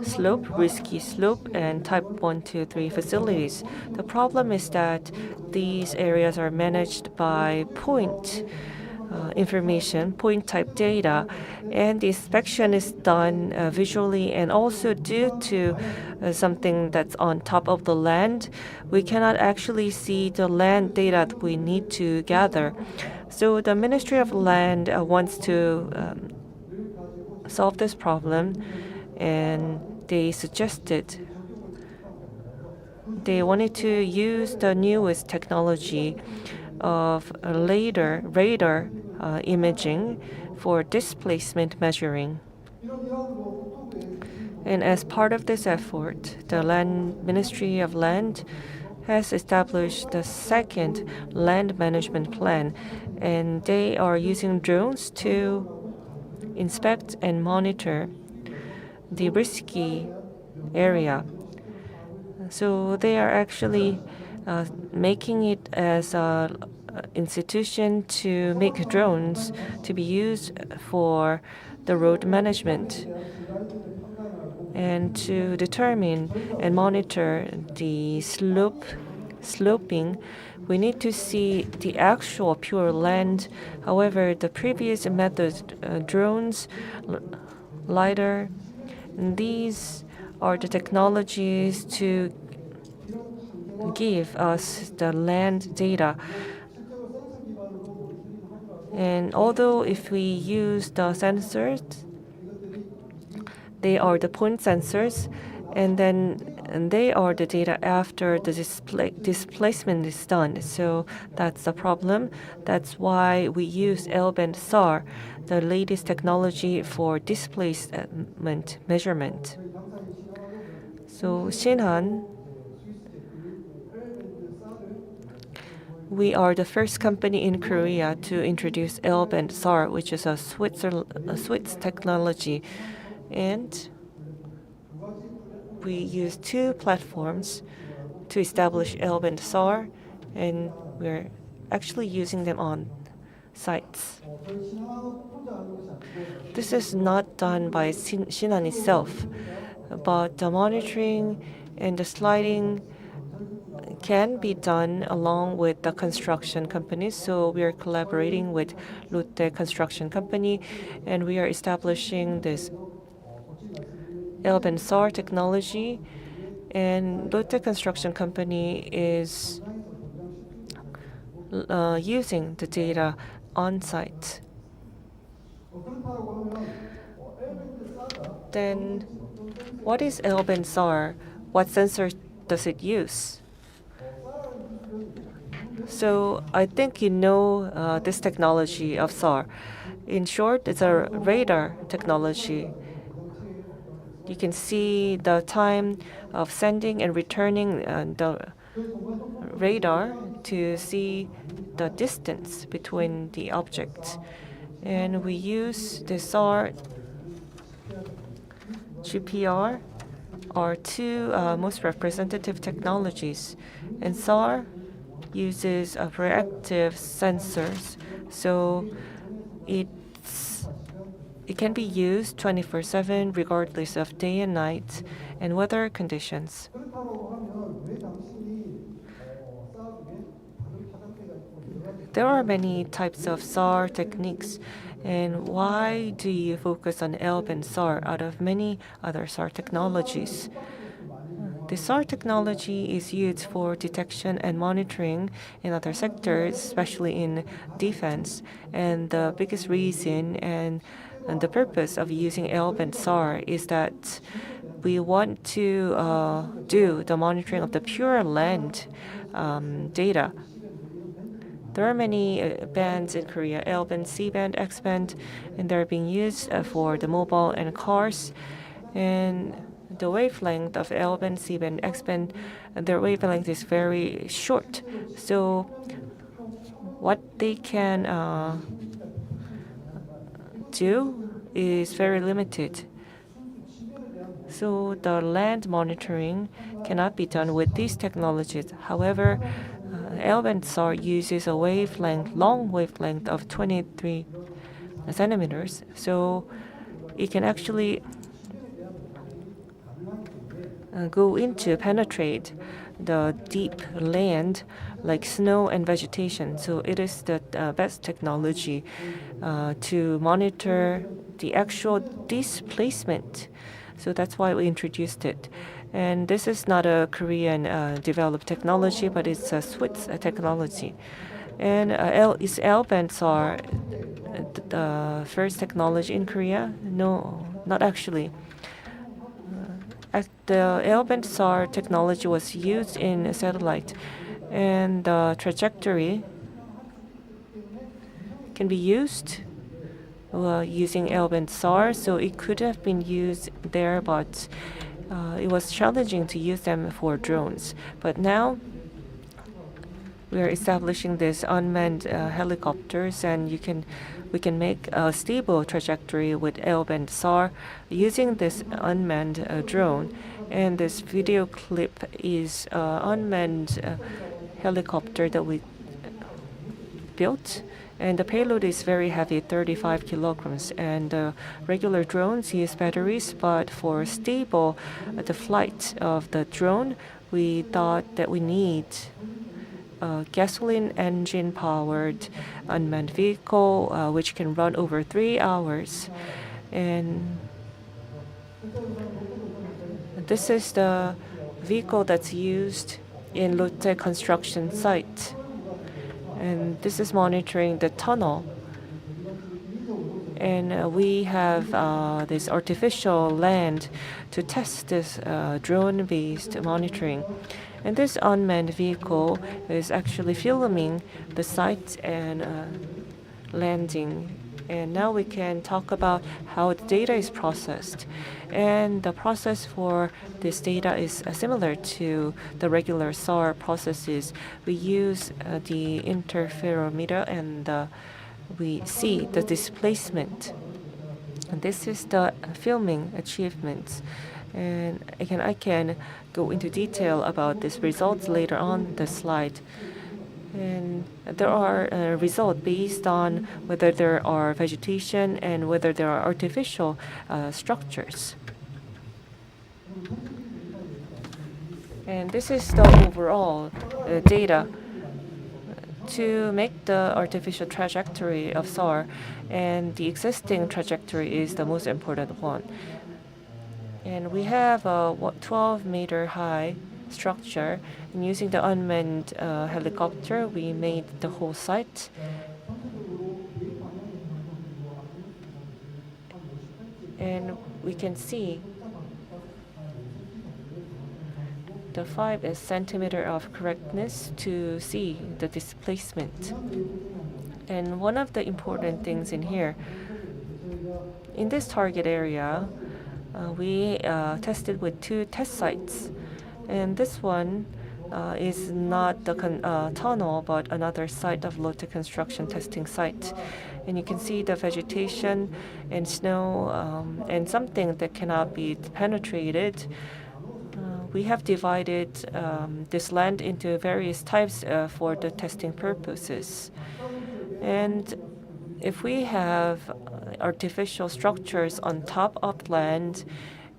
slope, risky slope, and type 1, 2, 3 facilities. The problem is that these areas are managed by point information, point type data, and the inspection is done visually, and also due to something that's on top of the land, we cannot actually see the land data that we need to gather. So the Ministry of Land wants to solve this problem, and they suggested they wanted to use the newest technology of radar imaging for displacement measuring. And as part of this effort, the Ministry of Land has established the second land management plan, and they are using drones to inspect and monitor the risky area. So they are actually making it as an institution to make drones to be used for the road management and to determine and monitor the sloping. We need to see the actual pure land. However, the previous method, drones, LiDAR, these are the technologies to give us the land data. And although if we use the sensors, they are the point sensors, and they are the data after the displacement is done. So that's the problem. That's why we use L-band SAR, the latest technology for displacement measurement. So Shinhan, we are the first company in Korea to introduce L-band SAR, which is a Swiss technology. And we use two platforms to establish L-band SAR, and we're actually using them on sites. This is not done by Shinhan itself, but the monitoring and the sliding can be done along with the construction companies. So we are collaborating with Lotte Construction Company, and we are establishing this L-band SAR technology. And Lotte Construction Company is using the data on site. Then, what is L-band SAR? What sensor does it use? So I think you know this technology of SAR. In short, it's a radar technology. You can see the time of sending and returning the radar to see the distance between the objects. And we use the SAR, GPR, are two most representative technologies. And SAR uses reactive sensors, so it can be used 24/7 regardless of day and night and weather conditions. There are many types of SAR techniques, and why do you focus on L-band SAR out of many other SAR technologies? The SAR technology is used for detection and monitoring in other sectors, especially in defense. And the biggest reason and the purpose of using L-band SAR is that we want to do the monitoring of the pure land data. There are many bands in Korea, L-band, C-band, X-band, and they're being used for the mobile and cars. And the wavelength of L-band, C-band, X-band, their wavelength is very short. So what they can do is very limited. So the land monitoring cannot be done with these technologies. However, L-band SAR uses a long wavelength of 23 centimeters. So it can actually go into penetrate the deep land like snow and vegetation. So it is the best technology to monitor the actual displacement. So that's why we introduced it. And this is not a Korean developed technology, but it's a Swiss technology. And is L-band SAR the first technology in Korea? No, not actually. The L-band SAR technology was used in a satellite, and the trajectory can be used using L-band SAR, so it could have been used there, but it was challenging to use them for drones. But now we are establishing these unmanned helicopters, and we can make a stable trajectory with L-band SAR using this unmanned drone. And this video clip is unmanned helicopter that we built. And the payload is very heavy, 35 kilograms. And regular drones use batteries, but for stable the flight of the drone, we thought that we need a gasoline engine powered unmanned vehicle which can run over 3 hours. And this is the vehicle that's used in Lotte construction site. And this is monitoring the tunnel. And we have this artificial land to test this drone-based monitoring. And this unmanned vehicle is actually filming the site and landing. And now we can talk about how the data is processed. And the process for this data is similar to the regular SAR processes. We use the interferometer, and we see the displacement. And this is the filming achievements. And again, I can go into detail about these results later on the slide. And there are results based on whether there are vegetation and whether there are artificial structures. And this is the overall data to make the artificial trajectory of SAR, and the existing trajectory is the most important one. And we have a 12-meter high structure, and using the unmanned helicopter, we made the whole site. And we can see the 5 centimeter of correctness to see the displacement. And one of the important things in here, in this target area, we tested with 2 test sites. And this one is not the tunnel, but another site of Lotte construction testing site. And you can see the vegetation and snow and something that cannot be penetrated. We have divided this land into various types for the testing purposes. And if we have artificial structures on top of land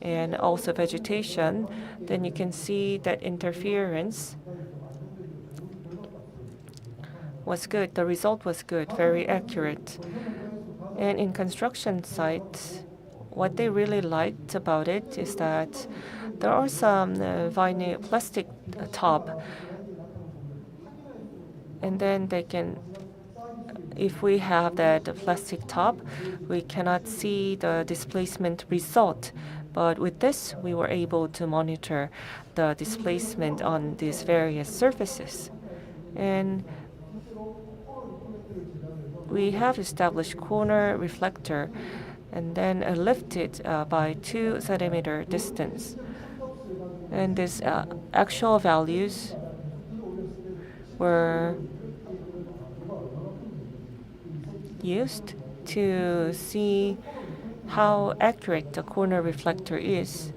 and also vegetation, then you can see that interference was good. The result was good, very accurate. And in construction sites, what they really liked about it is that there are some vinyl plastic top, and then they can, if we have that plastic top, we cannot see the displacement result. But with this, we were able to monitor the displacement on these various surfaces. And we have established corner reflector and then lifted by 2 centimeter distance. And these actual values were used to see how accurate the corner reflector is.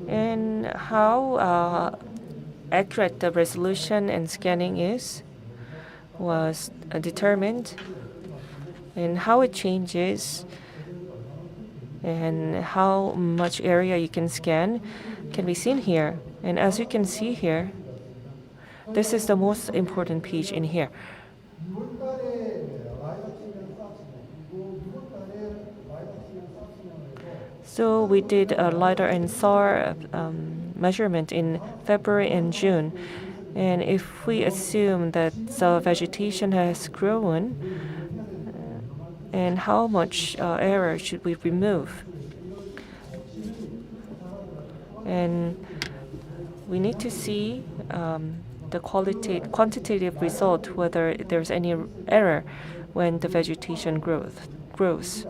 And how accurate the resolution and scanning is was determined, and how it changes and how much area you can scan can be seen here. And as you can see here, this is the most important page in here. So we did a LiDAR and SAR measurement in February and June. And if we assume that the vegetation has grown, and how much error should we remove? And we need to see the quantitative result, whether there's any error when the vegetation grows.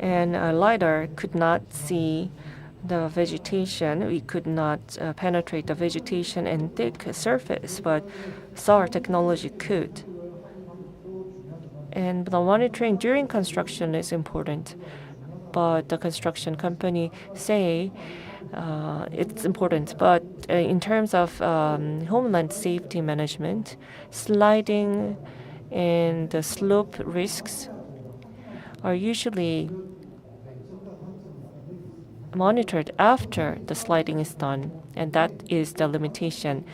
And LiDAR could not see the vegetation. We could not penetrate the vegetation and thick surface, but SAR technology could. And the monitoring during construction is important, but the construction company say it's important. But in terms of homeland safety management, sliding and the slope risks are usually monitored after the sliding is done, and that is the limitation.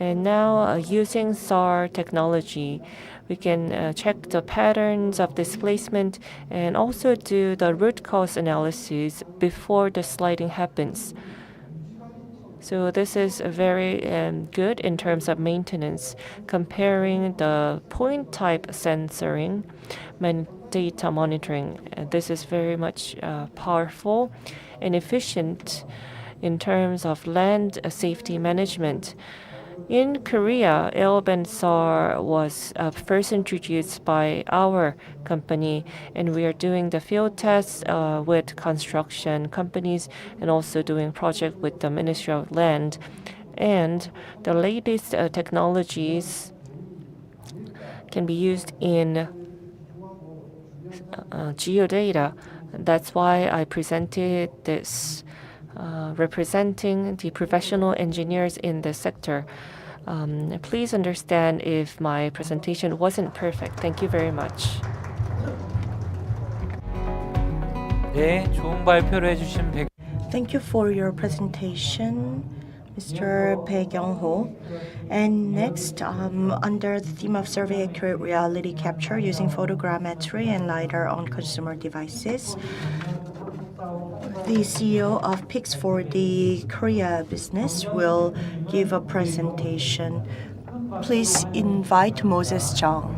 And now, using SAR technology, we can check the patterns of displacement and also do the root cause analysis before the sliding happens. So this is very good in terms of maintenance, comparing the point type sensoring and data monitoring. This is very much powerful and efficient in terms of land safety management. In Korea, L-band SAR was first introduced by our company, and we are doing the field tests with construction companies and also doing project with the Ministry of Land. And the latest technologies can be used in geodata. That's why I presented this, representing the professional engineers in the sector. Please understand if my presentation wasn't perfect. Thank you very much. 네, 좋은 발표를 해주신 Thank you for your presentation, Mr. Bae Kyung-ho. And next, under the theme of survey accurate reality capture using photogrammetry and LiDAR on consumer devices, the CEO of FOSS4G Korea business will give a presentation. Please invite Moses Chung.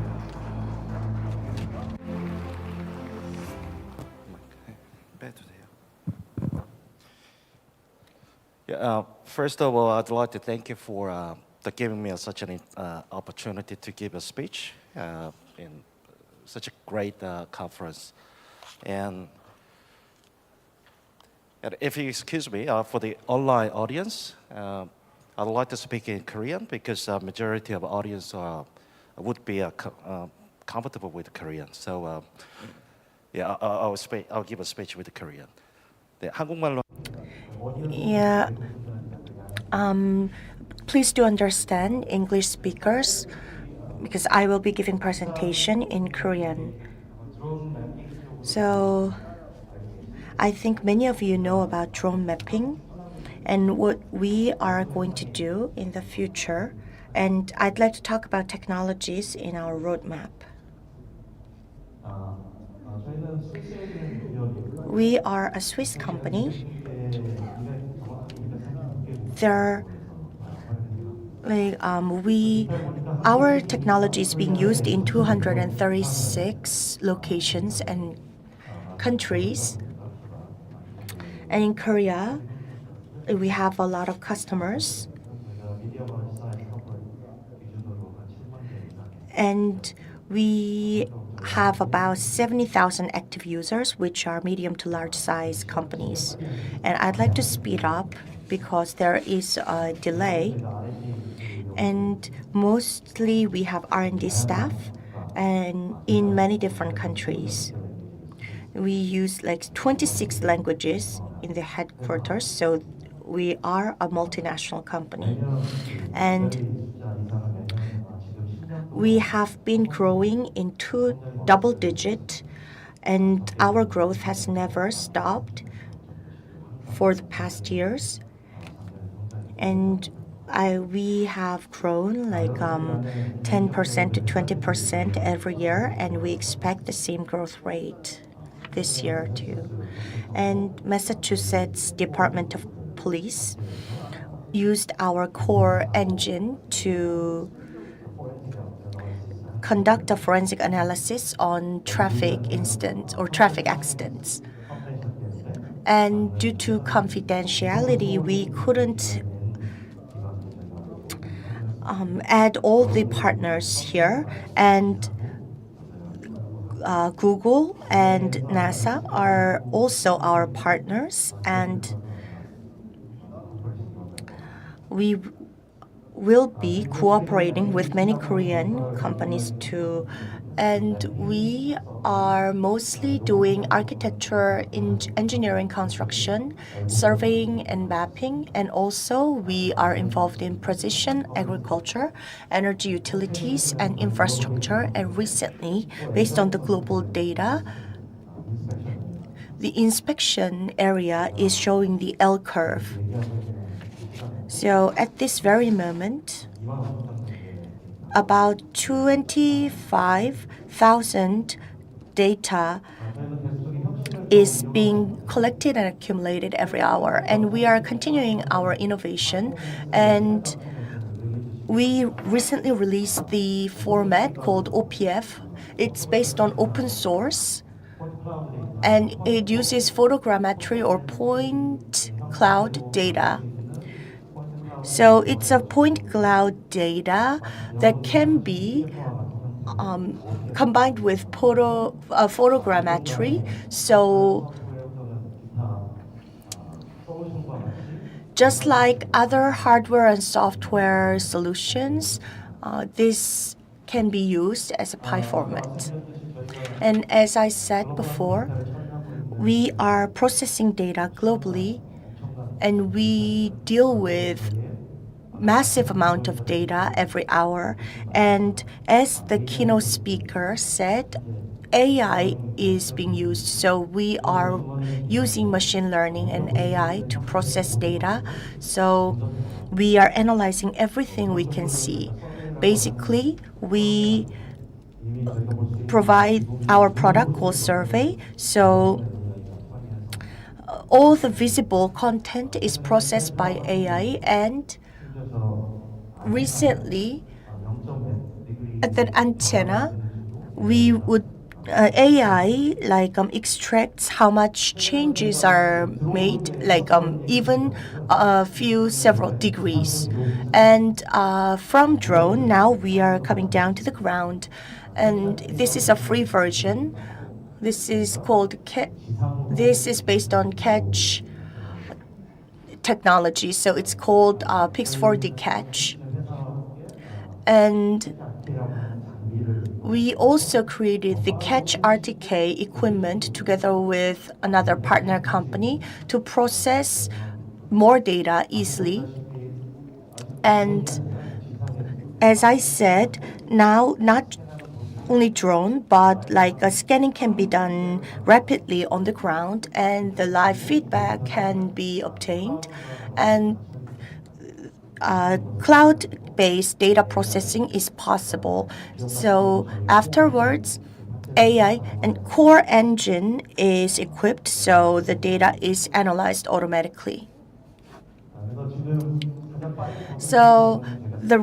First of all, I'd like to thank you for giving me such an opportunity to give a speech in such a great conference. And if you excuse me, for the online audience, I'd like to speak in Korean because the majority of audience would be comfortable with Korean. So yeah, I'll give a speech with Korean. 네, 한국말로. Yeah. Please do understand English speakers because I will be giving presentation in Korean. So I think many of you know about drone mapping and what we are going to do in the future. And I'd like to talk about technologies in our roadmap. We are a Swiss company. Our technology is being used in 236 locations and countries. And in Korea, we have a lot of customers. And we have about 70,000 active users, which are medium to large size companies. And I'd like to speed up because there is a delay. And mostly we have R&D staff. and in many different countries. We use like 26 languages in the headquarters, so we are a multinational company. And we have been growing into double digit, and our growth has never stopped for the past years. And we have grown like 10% to 20% every year, and we expect the same growth rate this year too. And Massachusetts Department of Police used our core engine to conduct a forensic analysis on traffic incidents or traffic accidents. And due to confidentiality, we couldn't add all the partners here. And Google and NASA are also our partners, and we will be cooperating with many Korean companies too. And we are mostly doing architecture, engineering, construction, surveying, and mapping. And also, we are involved in precision agriculture, energy utilities, and infrastructure. And recently, based on the global data, the inspection area is showing the L curve. So at this very moment, about 25,000 data is being collected and accumulated every hour. And we are continuing our innovation. And we recently released the format called OPF. It's based on open source, and it uses photogrammetry or point cloud data. So it's a point cloud data that can be combined with photogrammetry. So just like other hardware and software solutions, this can be used as a PI format. And as I said before, we are processing data globally, and we deal with massive amount of data every hour. And as the keynote speaker said, AI is being used. So we are using machine learning and AI to process data. So we are analyzing everything we can see. Basically, we provide our product called survey. So all the visible content is processed by AI, and recently at that antenna, we would AI extracts how much changes are made, even a few several degrees. And from drone, now we are coming down to the ground, and this is a free version. This is called this is based on Catch technology, so it's called FOSS4G Catch. And we also created the Catch RTK equipment together with another partner company to process more data easily. And as I said, now not only drone, but scanning can be done rapidly on the ground, and the live feedback can be obtained. And cloud-based data processing is possible. So afterwards, AI and core engine is equipped, so the data is analyzed automatically. So the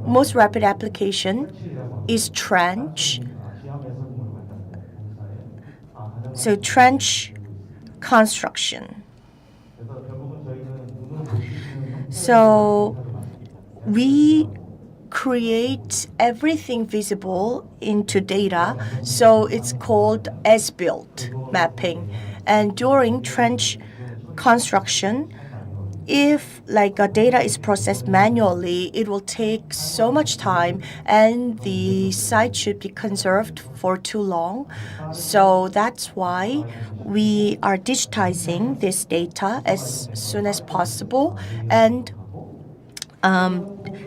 most rapid application is trench. So trench construction. So we create everything visible into data, so it's called as-built mapping. And during trench construction, if like a data is processed manually, it will take so much time and the site should be conserved for too long. So that's why we are digitizing this data as soon as possible, and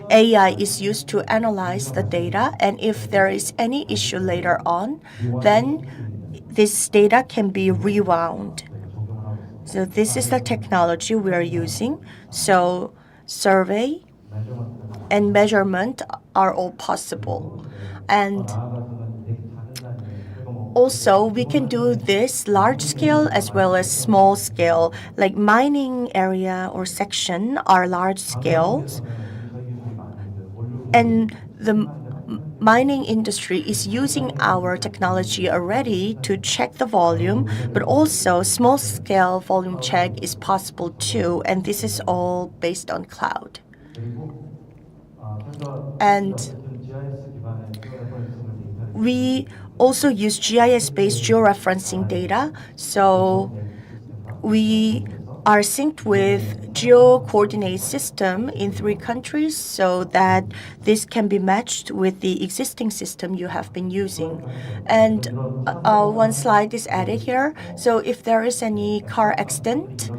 AI is used to analyze the data, and if there is any issue later on, then this data can be rewound. So this is the technology we are using. So survey and measurement are all possible. And also, we can do this large scale as well as small scale. Like mining area or section are large scales, and the mining industry is using our technology already to check the volume, but also small scale volume check is possible too, and this is all based on cloud. And we also use GIS-based georeferencing data, so we are synced with geo-coordinate system in 3 countries so that this can be matched with the existing system you have been using. And one slide is added here. So if there is any car accident,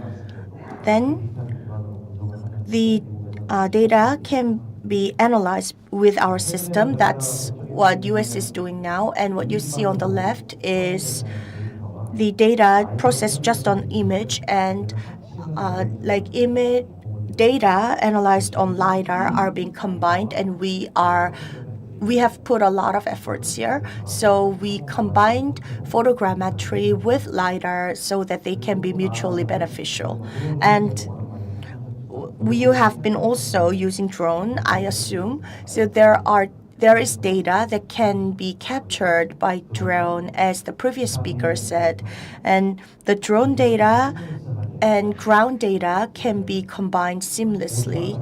then the data can be analyzed with our system. That's what US is doing now. And what you see on the left is the data processed just on image, and like image data analyzed on LiDAR are being combined, and we have put a lot of efforts here. So we combined photogrammetry with LiDAR so that they can be mutually beneficial. And you have been also using drone, I assume. So there is data that can be captured by drone, as the previous speaker said, and the drone data and ground data can be combined seamlessly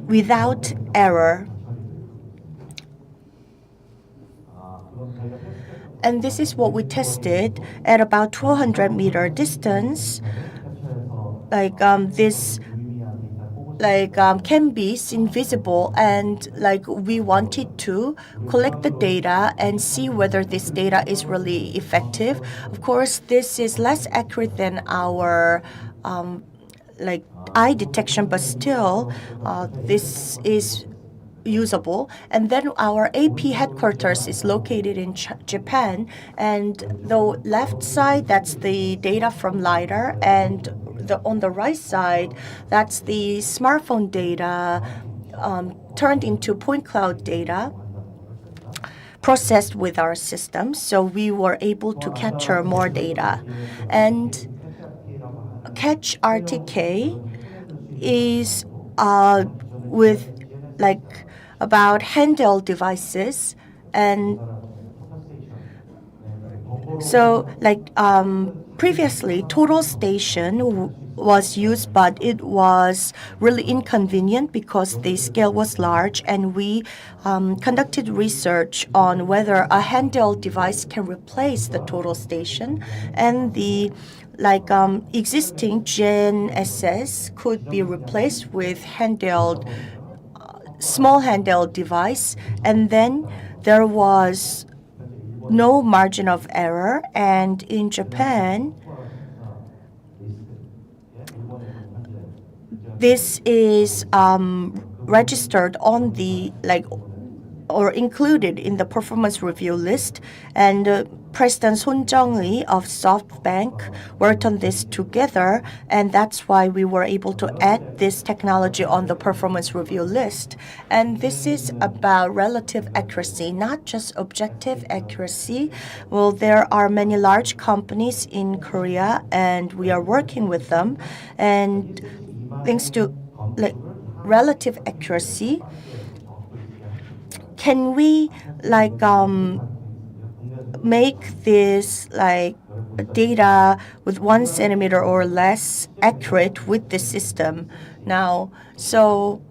without error. And this is what we tested at about 200-meter distance. Like this can be seen visible, and like we wanted to collect the data and see whether this data is really effective. Of course, this is less accurate than our like eye detection, but still this is usable. And then our AP headquarters is located in Japan, and the left side, that's the data from LiDAR, and on the right side, that's the smartphone data turned into point cloud data processed with our system. So we were able to capture more data. And Catch RTK is with like about handheld devices, and so like previously total station was used, but it was really inconvenient because the scale was large, and we conducted research on whether a handheld device can replace the total station, and the existing GNSS could be replaced with small handheld device, and then there was no margin of error. And in Japan, this is registered on the or included in the performance review list, and President Son Jung-lee of SoftBank worked on this together, and that's why we were able to add this technology on the performance review list. And this is about relative accuracy, not just objective accuracy. Well, there are many large companies in Korea, and we are working with them, and thanks to relative accuracy, can we make this data with 1 centimeter or less accurate with the system now? So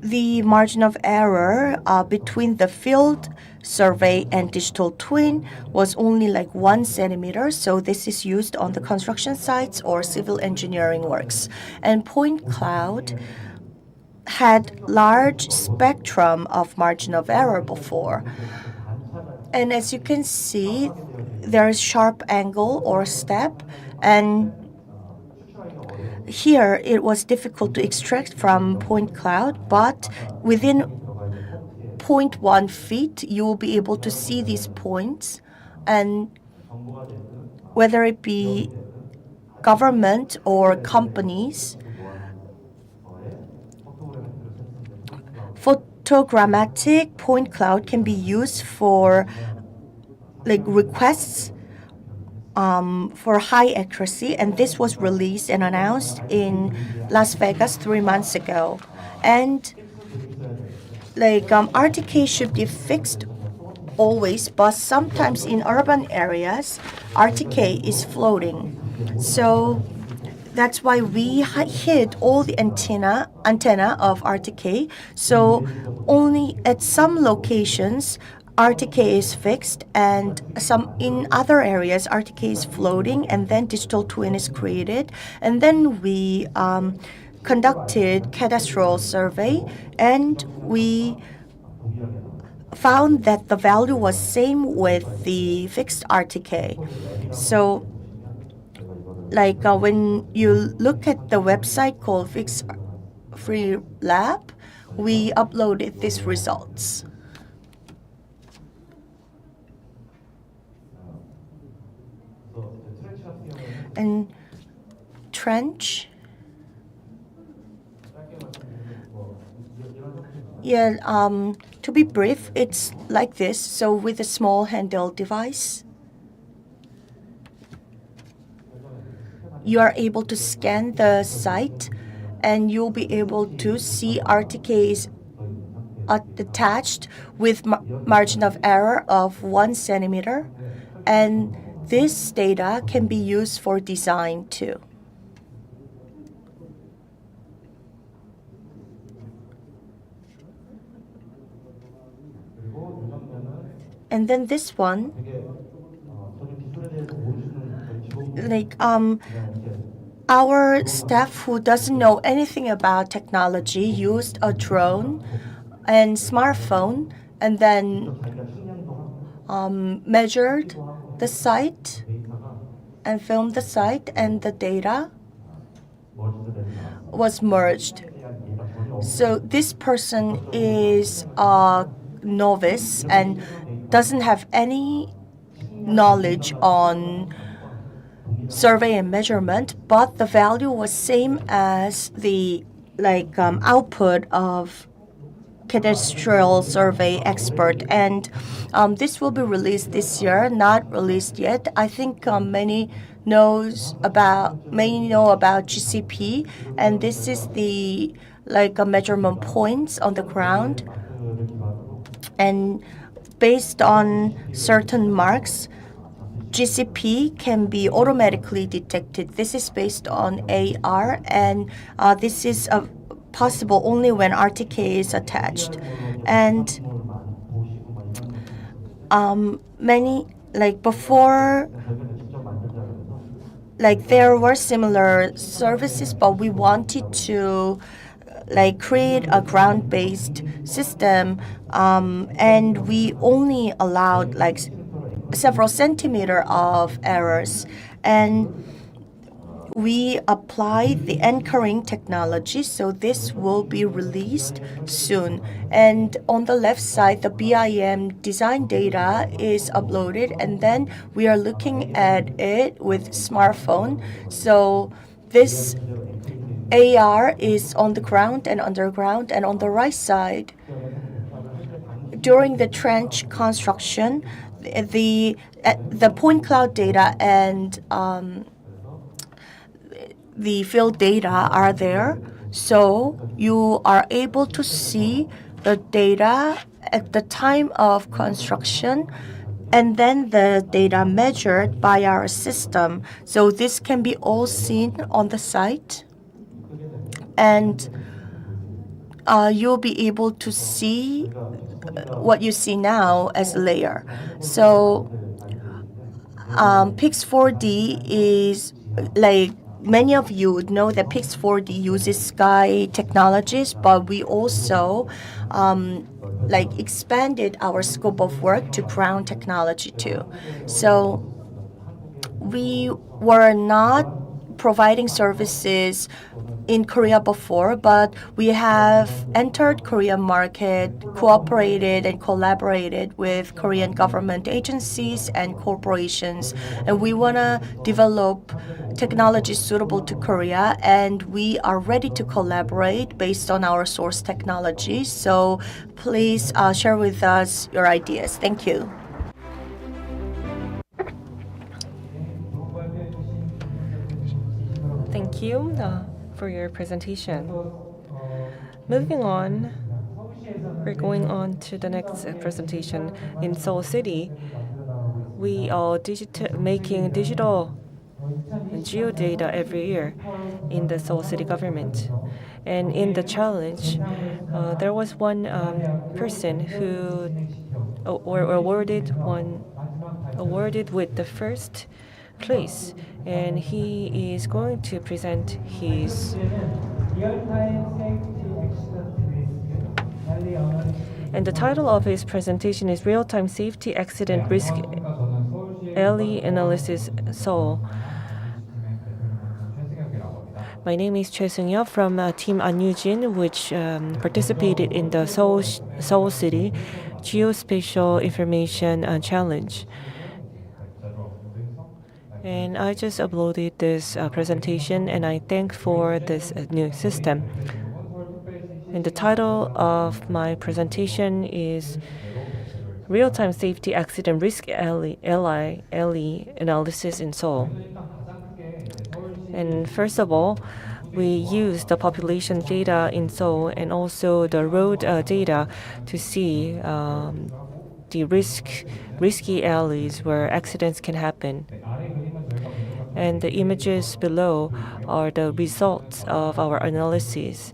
the margin of error between the field survey and digital twin was only like 1 centimeter, so this is used on the construction sites or civil engineering works. And point cloud had large spectrum of margin of error before. And as you can see, there is sharp angle or step, and here it was difficult to extract from point cloud, but within 0.1 feet, you will be able to see these points, and whether it be government or companies, photogrammetric point cloud can be used for like requests for high accuracy, and this was released and announced in Las Vegas 3 months ago. And like RTK should be fixed always, but sometimes in urban areas, RTK is floating. So that's why we hid all the antenna of RTK. So only at some locations, RTK is fixed, and some in other areas, RTK is floating, and then digital twin is created. And then we conducted cadastral survey, and we found that the value was same with the fixed RTK. So like when you look at the website called Fix Free Lab, we uploaded these results. And trench, yeah, to be brief, it's like this. So with a small handheld device, you are able to scan the site, and you'll be able to see RTKs attached with margin of error of 1 centimeter, and this data can be used for design too. And then this one, like our staff who doesn't know anything about technology used a drone and smartphone, and then measured the site and filmed the site, and the data was merged. So this person is a novice and doesn't have any knowledge on survey and measurement, but the value was same as the output of cadastral survey expert, and this will be released this year, not released yet. I think many know about GCP, and this is the measurement points on the ground, and based on certain marks, GCP can be automatically detected. This is based on AR, and this is possible only when RTK is attached. And many before, there were similar services, but we wanted to create a ground-based system, and we only allowed several centimeter of errors, and we applied the anchoring technology, so this will be released soon. And on the left side, the BIM design data is uploaded, and then we are looking at it with smartphone. So this AR is on the ground and underground, and on the right side, during the trench construction, the point cloud data and the field data are there, so you are able to see the data at the time of construction, and then the data measured by our system. So this can be all seen on the site. And you'll be able to see what you see now as a layer. So Pix4D is like many of you would know that Pix4D uses sky technologies, but we also like expanded our scope of work to ground technology too. So we were not providing services in Korea before, but we have entered Korean market, cooperated and collaborated with Korean government agencies and corporations, and we want to develop technology suitable to Korea, and we are ready to collaborate based on our source technology. So please share with us your ideas. Thank you. Thank you for your presentation. Moving on, we're going on to the next presentation. In Seoul City, we are making digital geodata every year in the Seoul City government. And in the challenge, there was one person who awarded with the first place, and he is going to present his. And the title of his presentation is Real-Time Safety Accident Risk LE Analysis Seoul. My name is Choi Seung-yeop from Team Anyujin, which participated in the Seoul City Geospatial Information Challenge. And I just uploaded this presentation, and I thank for this new system. And the title of my presentation is Real-Time Safety Accident Risk LE Analysis in Seoul. And first of all, we use the population data in Seoul and also the road data to see the risky alleys where accidents can happen. And the images below are the results of our analysis.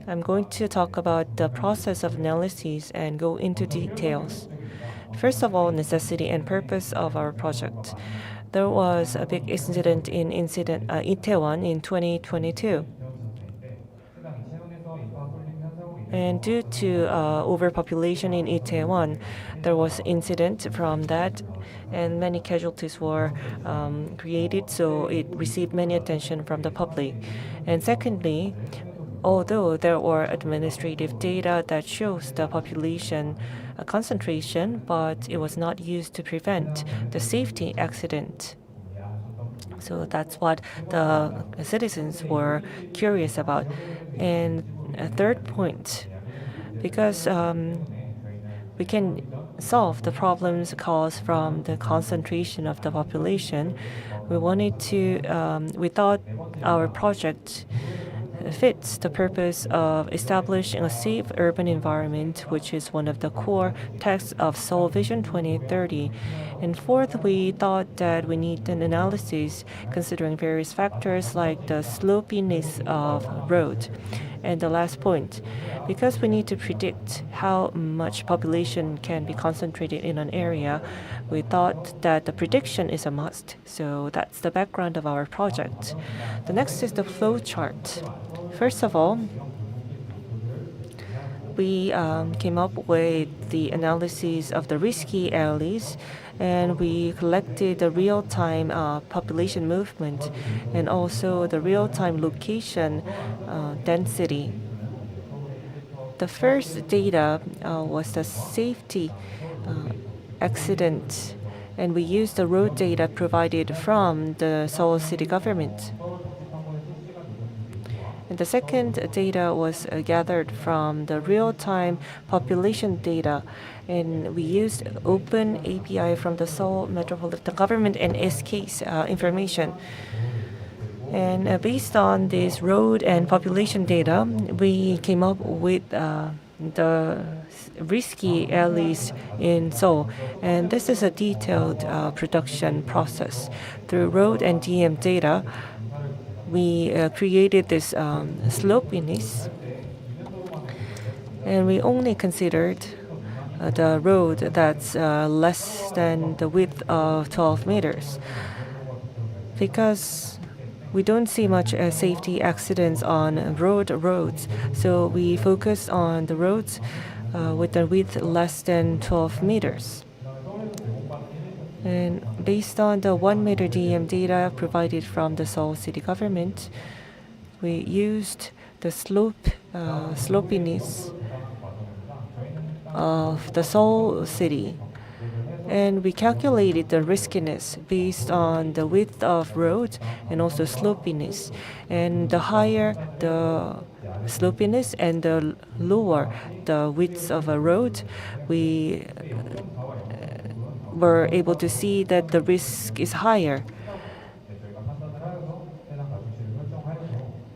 I'm going to talk about the process of analysis and go into details. First of all, necessity and purpose of our project. There was a big incident in Itaewon in 2022. And due to overpopulation in Itaewon, there was incident from that, and many casualties were created, so it received many attention from the public. And secondly, although there were administrative data that shows the population concentration, but it was not used to prevent the safety accident. So that's what the citizens were curious about. And a third point, because we can solve the problems caused from the concentration of the population, we thought our project fits the purpose of establishing a safe urban environment, which is one of the core texts of Seoul Vision 2030. And fourth, we thought that we need an analysis considering various factors like the slopiness of road. And the last point, because we need to predict how much population can be concentrated in an area, we thought that the prediction is a must. So that's the background of our project. The next is the flow chart. First of all, we came up with the analysis of the risky alleys, and we collected the real-time population movement and also the real-time location density. The first data was the safety accident, and we used the road data provided from the Seoul City government. And the second data was gathered from the real-time population data, and we used open API from the Seoul Metropolitan Government and SK's information. And based on this road and population data, we came up with the risky alleys in Seoul. And this is a detailed production process. Through road and DM data, we created this slopiness, and we only considered the road that's less than the width of 12 meters, because we don't see much safety accidents on roads. So we focus on the roads with a width less than 12 meters. And based on the 1 meter DM data provided from the Seoul city government, we used the slopiness of the Seoul city, and we calculated the riskiness based on the width of road and also slopiness. And the higher the slopiness and the lower the width of a road, we were able to see that the risk is higher.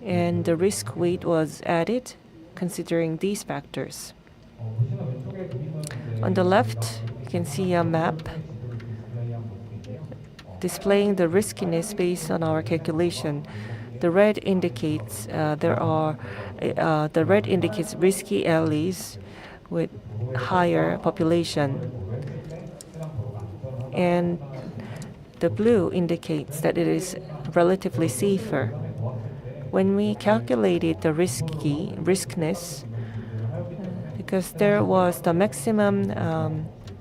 And the risk weight was added considering these factors. On the left, you can see a map displaying the riskiness based on our calculation. The red indicates risky alleys with higher population, and the blue indicates that it is relatively safer. When we calculated the riskness, because there was the maximum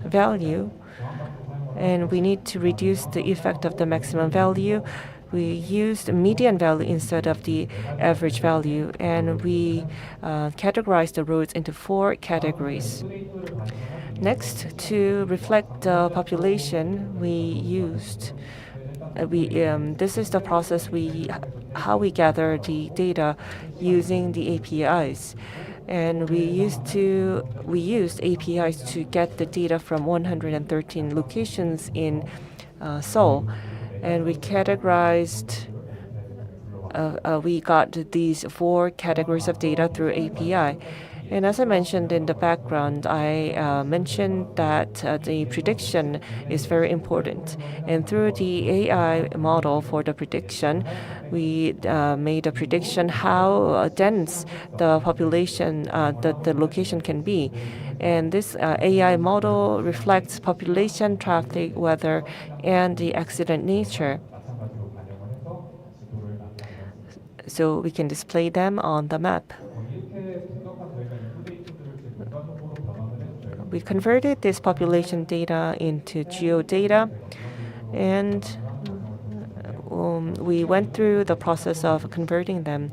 value, and we need to reduce the effect of the maximum value, we used median value instead of the average value, and we categorized the roads into 4 categories. Next, to reflect the population, we used this is the process how we gather the data using the APIs. And we used APIs to get the data from 113 locations in Seoul, and we categorized. We got these 4 categories of data through API. And as I mentioned in the background, I mentioned that the prediction is very important. And through the AI model for the prediction, we made a prediction how dense the population, the location can be. And this AI model reflects population, traffic, weather, and the accident nature. So we can display them on the map. We converted this population data into geodata, and we went through the process of converting them.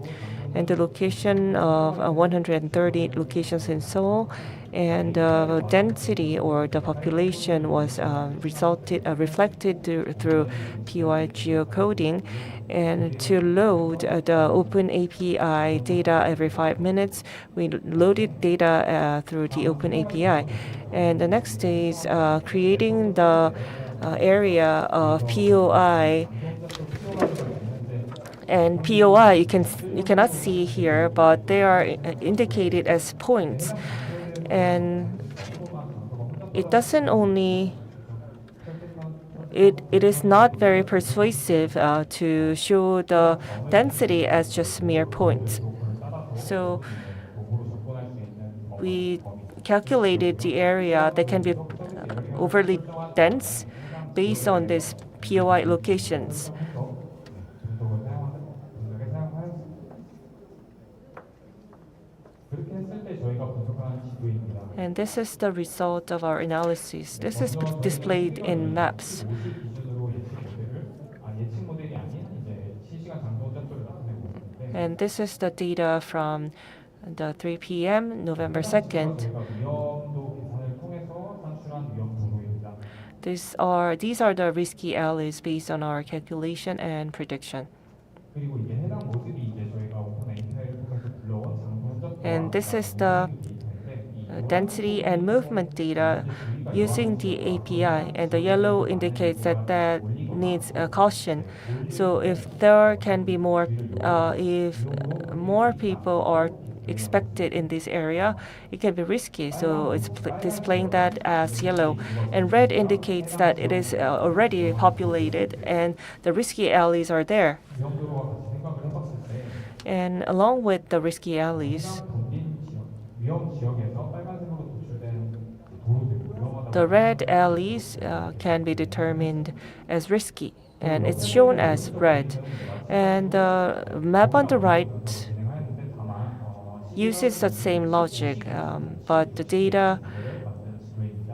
And the location of 130 locations in Seoul, and the density or the population was reflected through POI geocoding. And to load the Open API data every 5 minutes, we loaded data through the Open API. And the next is creating the area of POI. And POI, you cannot see here, but they are indicated as points. And it doesn't only it is not very persuasive to show the density as just mere points. So we calculated the area that can be overly dense based on these POI locations. And this is the result of our analysis. This is displayed in maps. And this is the data from the 3 p.m. November 2nd. These are the risky alleys based on our calculation and prediction. And this is the density and movement data using the API, and the yellow indicates that needs caution. So if there can be more, if expected in this area, it can be risky. So it's displaying that as yellow. And red indicates that it is already populated and the risky alleys are there. 위험도로와 같이 생각을 해봤을 때 And along with the risky alleys, 가장 붐빈 지역, 위험 지역에서 빨간색으로 도출된 도로들 위험하다고 the red alleys can be determined as risky, and it's shown as red. And the map on the right 진행하였는데 다만 uses the same logic, but the data 시간을 만든 지도입니다.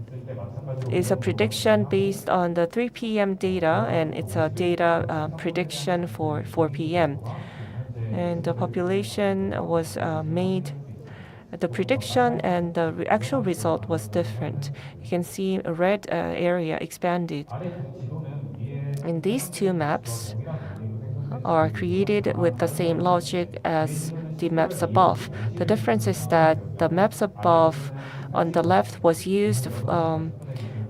했을 때 마찬가지로 is a prediction based on the 3 p.m. data, and it's a data prediction for 4 p.m. And the population was made, the prediction and the actual result was different. You can see a red area expanded. 아래 두 지도는 위에 And these two maps 동일한 원리로 생성된 are created with the same logic as the maps above. The difference is that the maps above on the left was used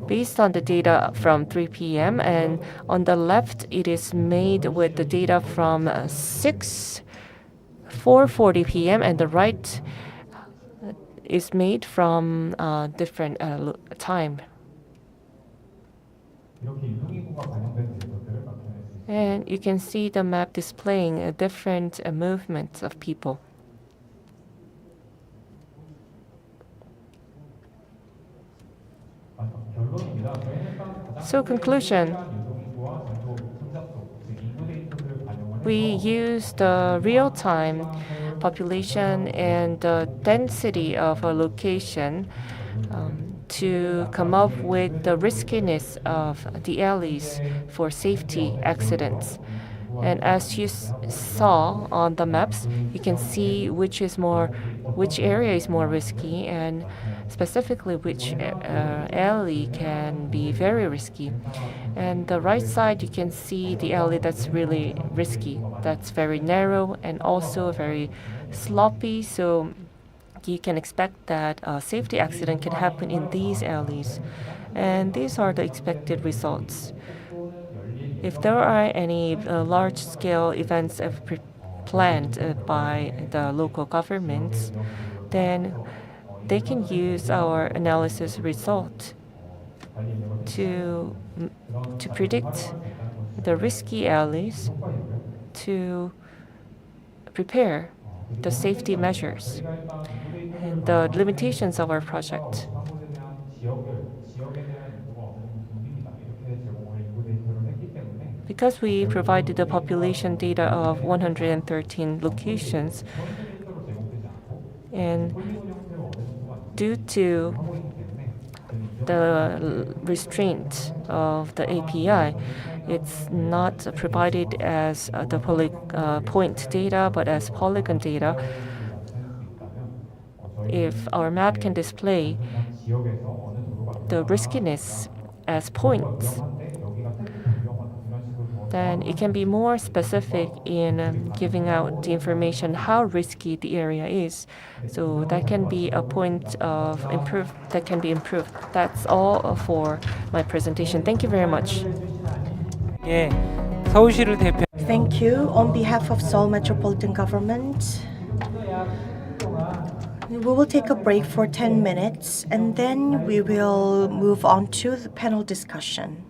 based on the data from 3 p.m. and on the left it is made with the data from 4:40 p.m. and the right is made from different time. 이렇게 유동인구가 반영된 데이터들을 나타낼 수 있습니다. And you can see the map displaying different movements of people. 결론입니다. 저희는 가장 So conclusion, 유동인구와 전도 혼잡도, 즉 인구 데이터들을 반영을 we use the real-time population and the density of a location to come up with the riskiness of the alleys for safety accidents. And as you saw on the maps, you can see which area is more risky, and specifically which alley can be very risky. And the right side, you can see the alley that's really risky, that's very narrow and also very sloppy. So you can expect that a safety accident can happen in these alleys. And these are the expected results. If there are any large-scale events planned by the local governments, then they can use our analysis result to predict the risky alleys, to prepare the safety measures and the limitations of our project. Because we provided the population data of 113 locations, and due to the restraint of the API, it's not provided as the point data, but as polygon data. If our map can display the riskiness as points, then it can be more specific in giving out the information how risky the area is. So that can be a point of that can be improved. That's all for my presentation. Thank you very much. 예, 서울시를 대표 Thank you. On behalf of Seoul Metropolitan Government, we will take a break for 10 minutes and then we will move on to the panel discussion.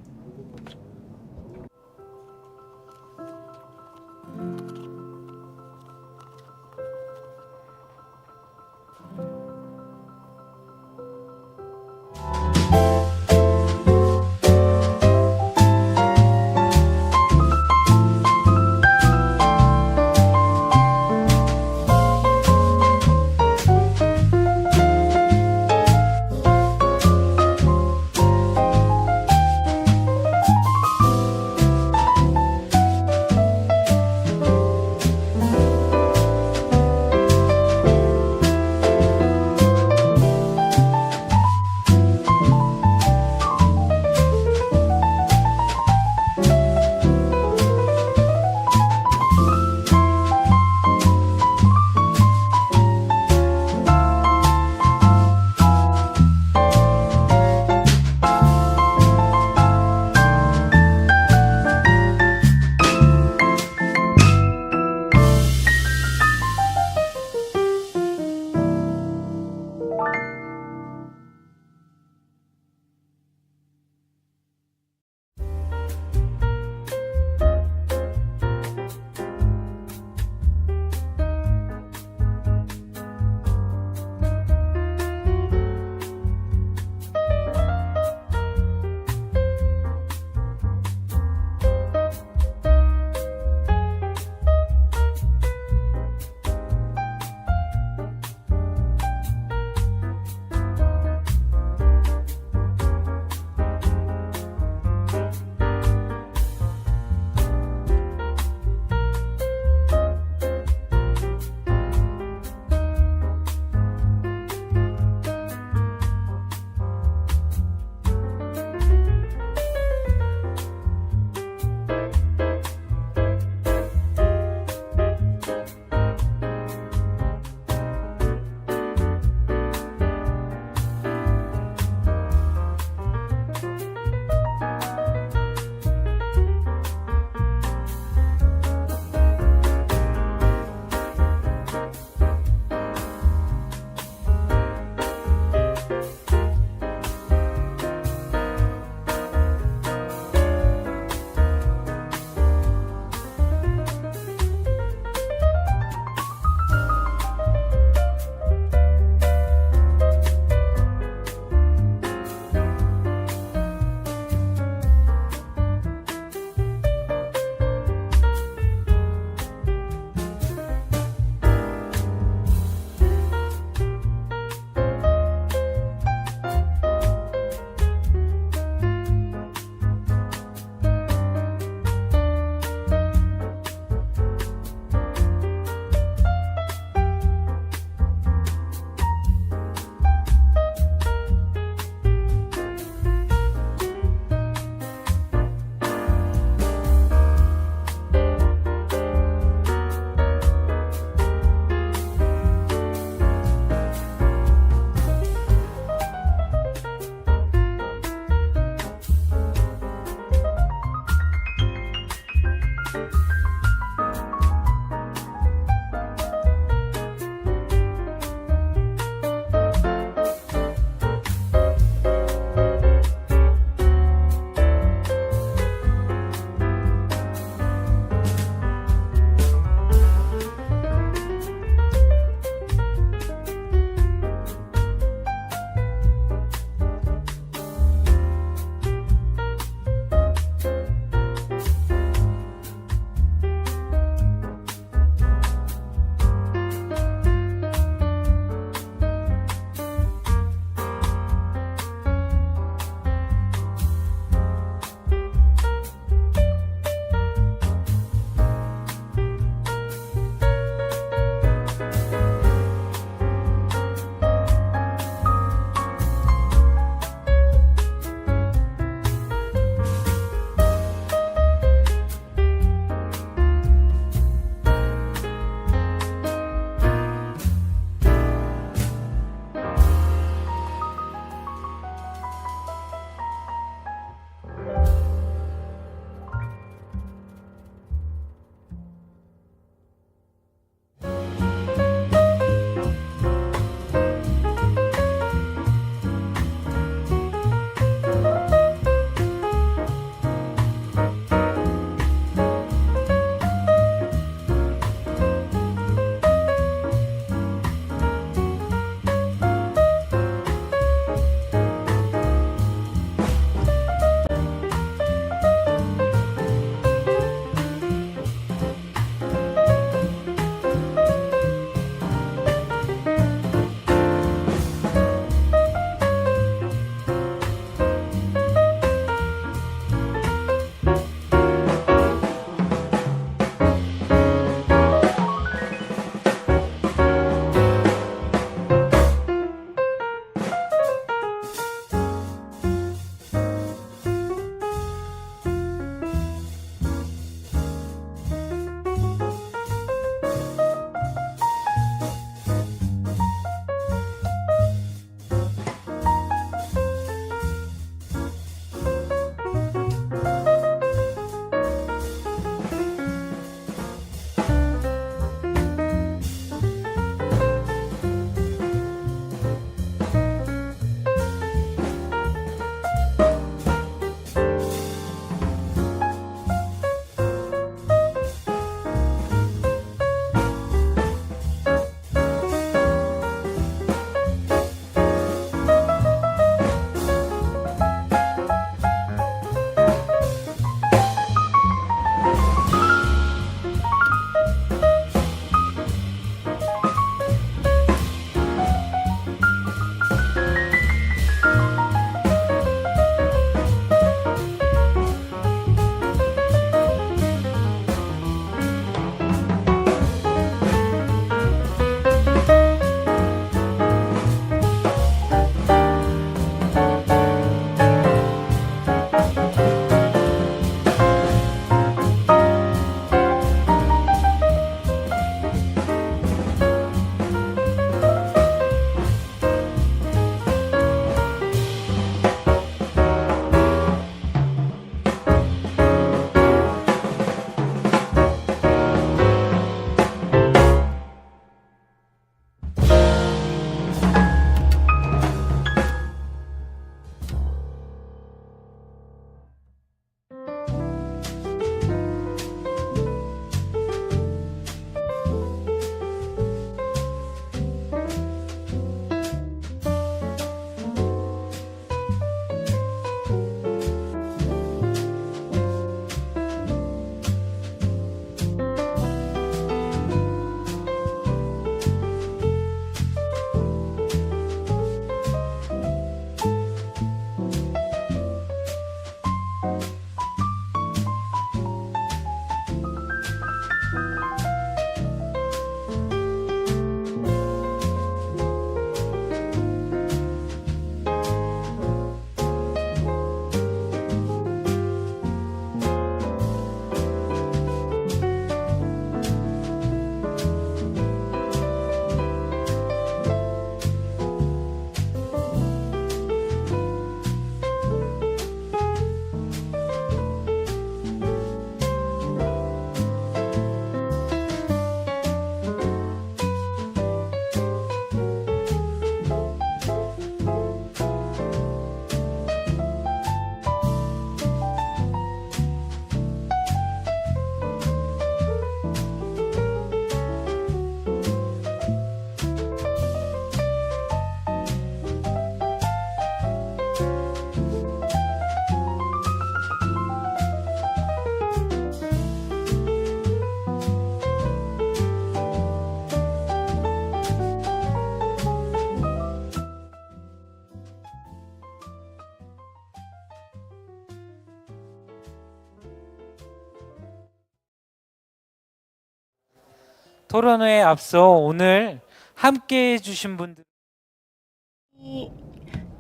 토론회에 앞서 오늘 함께 해주신 분들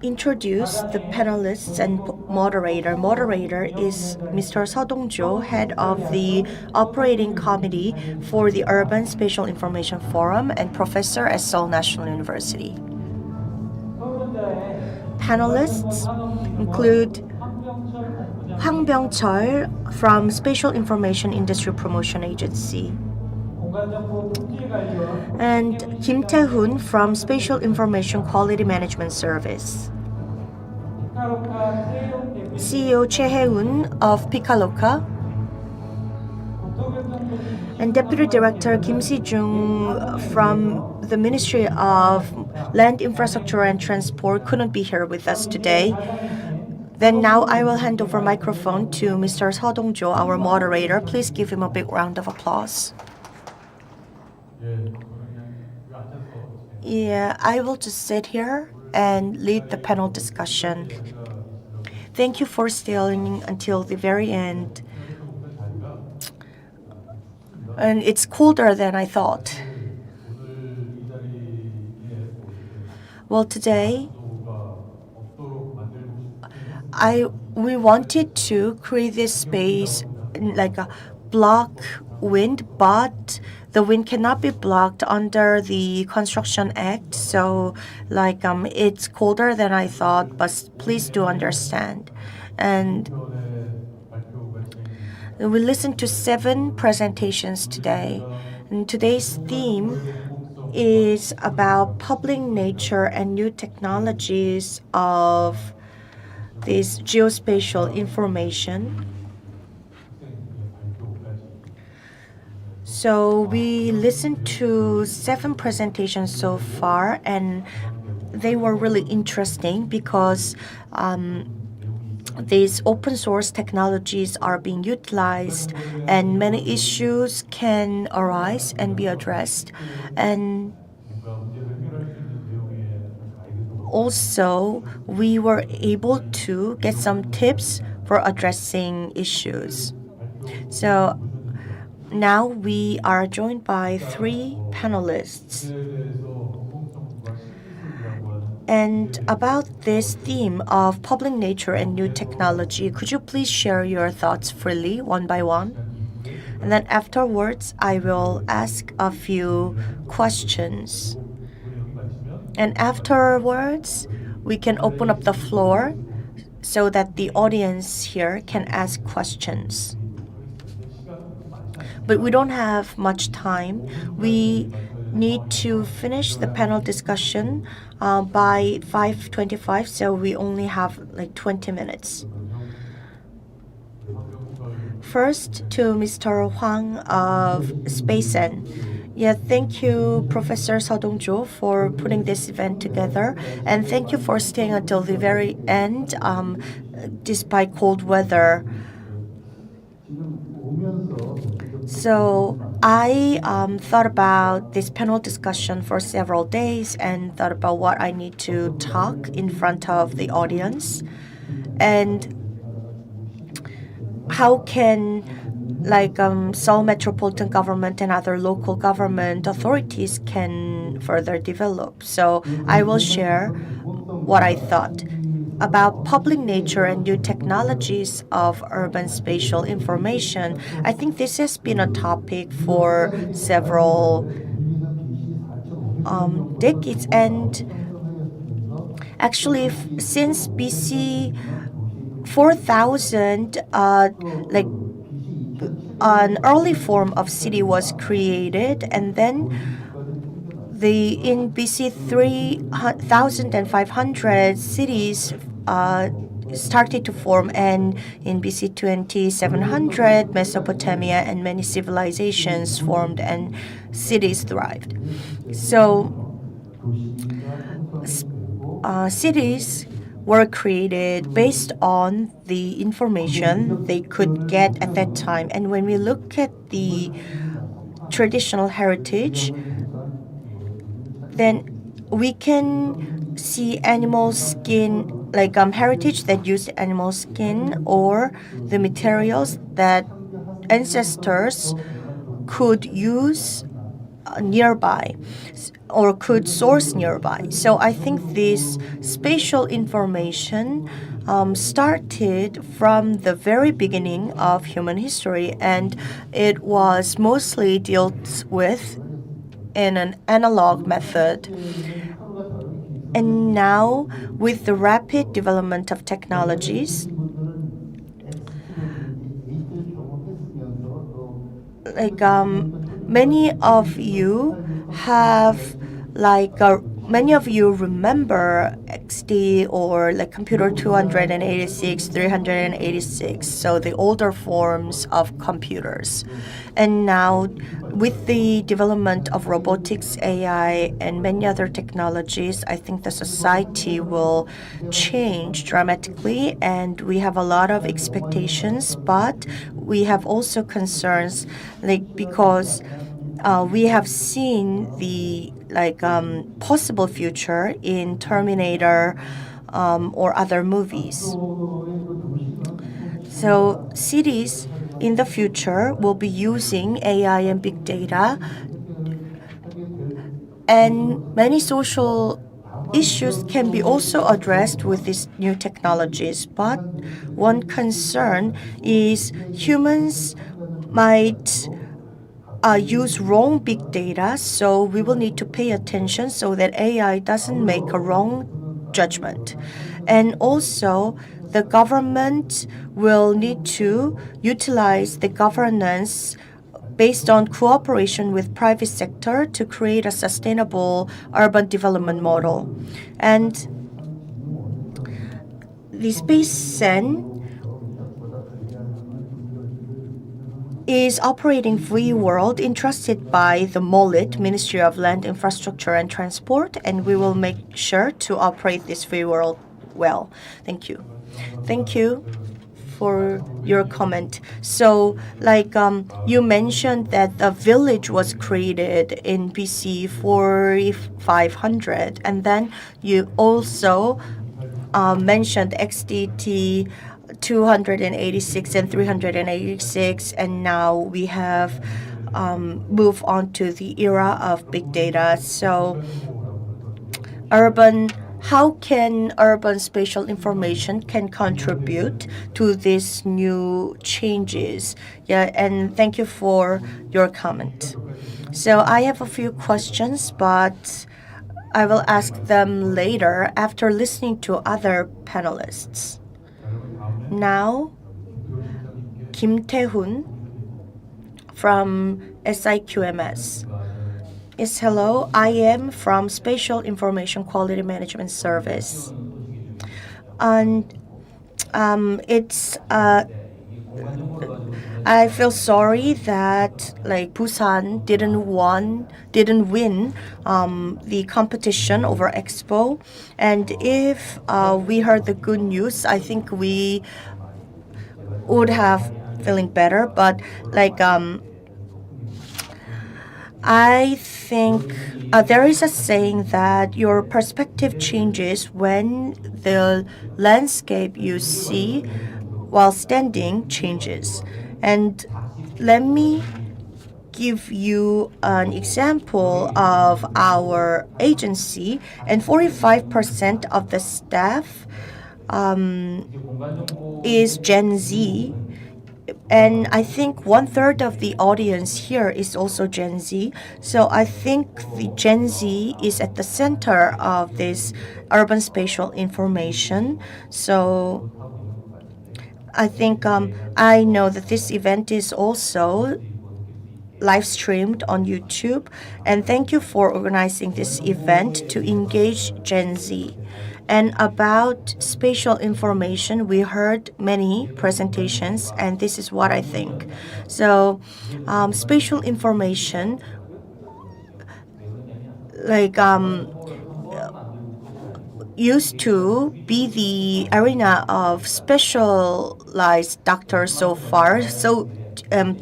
Introduce the panelists and moderator. Moderator is Mr. Seo Dong-jo, head of the operating committee for the Urban Spatial Information Forum and professor at Seoul National University. Panelists include Hwang Byung-chul from Spatial Information Industry Promotion Agency and Kim Tae-hoon from Spatial Information Quality Management Service. CEO Choi Hae-un of Picaloka and Deputy Director Kim Si-jung from the Ministry of Land Infrastructure and Transport couldn't be here with us today. Then now I will hand over microphone to Mr. Seo Dong-jo, our moderator. Please give him a big round of applause. Yeah, I will just sit here and lead the panel discussion. Thank you for staying until the very end. And it's colder than I thought. Well, today, we wanted to create this space like a block wind, but the wind cannot be blocked under the Construction Act. So it's colder than I thought, but please do understand. And we listened to 7 presentations today. And today's theme is about public nature and new technologies of this geospatial information. So we listened to 7 presentations so far, and they were really interesting because these open source technologies are being utilized and many issues can arise and be addressed. And also, we were able to get some tips for addressing issues. So now we are joined by 3 panelists. And about this theme of public nature and new technology, could you please share your thoughts freely, one by one? And then afterwards, I will ask a few questions. And afterwards, we can open up the floor so that the audience here can ask questions. But we don't have much time. We need to finish the panel discussion by 5:25, so we only have like 20 minutes. First, to Mr. Hwang of SpaceN. Yeah, thank you, Professor Seo Dong-jo, for putting this event together, and thank you for staying until the very end, despite cold weather. So I thought about this panel discussion for several days and thought about what I need to talk in front of the audience, and how can Seoul Metropolitan Government and other local government authorities can further develop. So I will share what I thought about public nature and new technologies of urban spatial information. I think this has been a topic for several decades, and actually since BC 4000, an early form of city was created, and then in BC 3500 cities started to form, and in BC 2700 Mesopotamia and many civilizations formed and cities thrived. So cities were created based on the information they could get at that time. And when we look at the traditional heritage, then we can see animal skin, heritage that used animal skin or the materials that ancestors could use nearby or could source nearby. So I think this spatial information started from the very beginning of human history, and it was mostly dealt with in an analog method. And now, with the rapid development of technologies, many of you have many of you remember XD or like computer 286, 386, so the older forms of computers. And now with the development of robotics, AI, and many other technologies, I think the society will change dramatically, and we have a lot of expectations, but we have also concerns, because we have seen the possible future in Terminator or other movies. So cities in the future will be using AI and big data, and many social issues can be also addressed with these new technologies. But one concern is humans might use wrong big data, so we will need to pay attention so that AI doesn't make a wrong judgment. And also, the government will need to utilize the governance based on cooperation with private sector to create a sustainable urban development model. And the Space Sen is operating free world entrusted by the MOLIT, Ministry of Land, Infrastructure and Transport, and we will make sure to operate this free world well. Thank you. Thank you for your comment. So, you mentioned that the village was created in BC 4500, and then you also mentioned XDT 286 and 386, and now we have moved on to the era of big data. So how can urban spatial information can contribute to these new changes? Yeah, and thank you for your comment. So I have a few questions, but I will ask them later after listening to other panelists. Now, Kim Tae-hoon from SIQMS. Yes, hello. I am from Spatial Information Quality Management Service. And I feel sorry that Busan didn't win the competition over Expo, and if we heard the good news, I think we would have feeling better. But I think there is a saying that your perspective changes when the landscape you see while standing changes. And let me give you an example of our agency, and 45% of the staff is Gen Z. And I think 1/3 of the audience here is also Gen Z. So I think the Gen Z is at the center of this urban spatial information. So I think I know that this event is also live streamed on YouTube. And thank you for organizing this event to engage Gen Z. And about spatial information, we heard many presentations, and this is what I think. So, spatial information, used to be the arena of specialized doctors so far. So,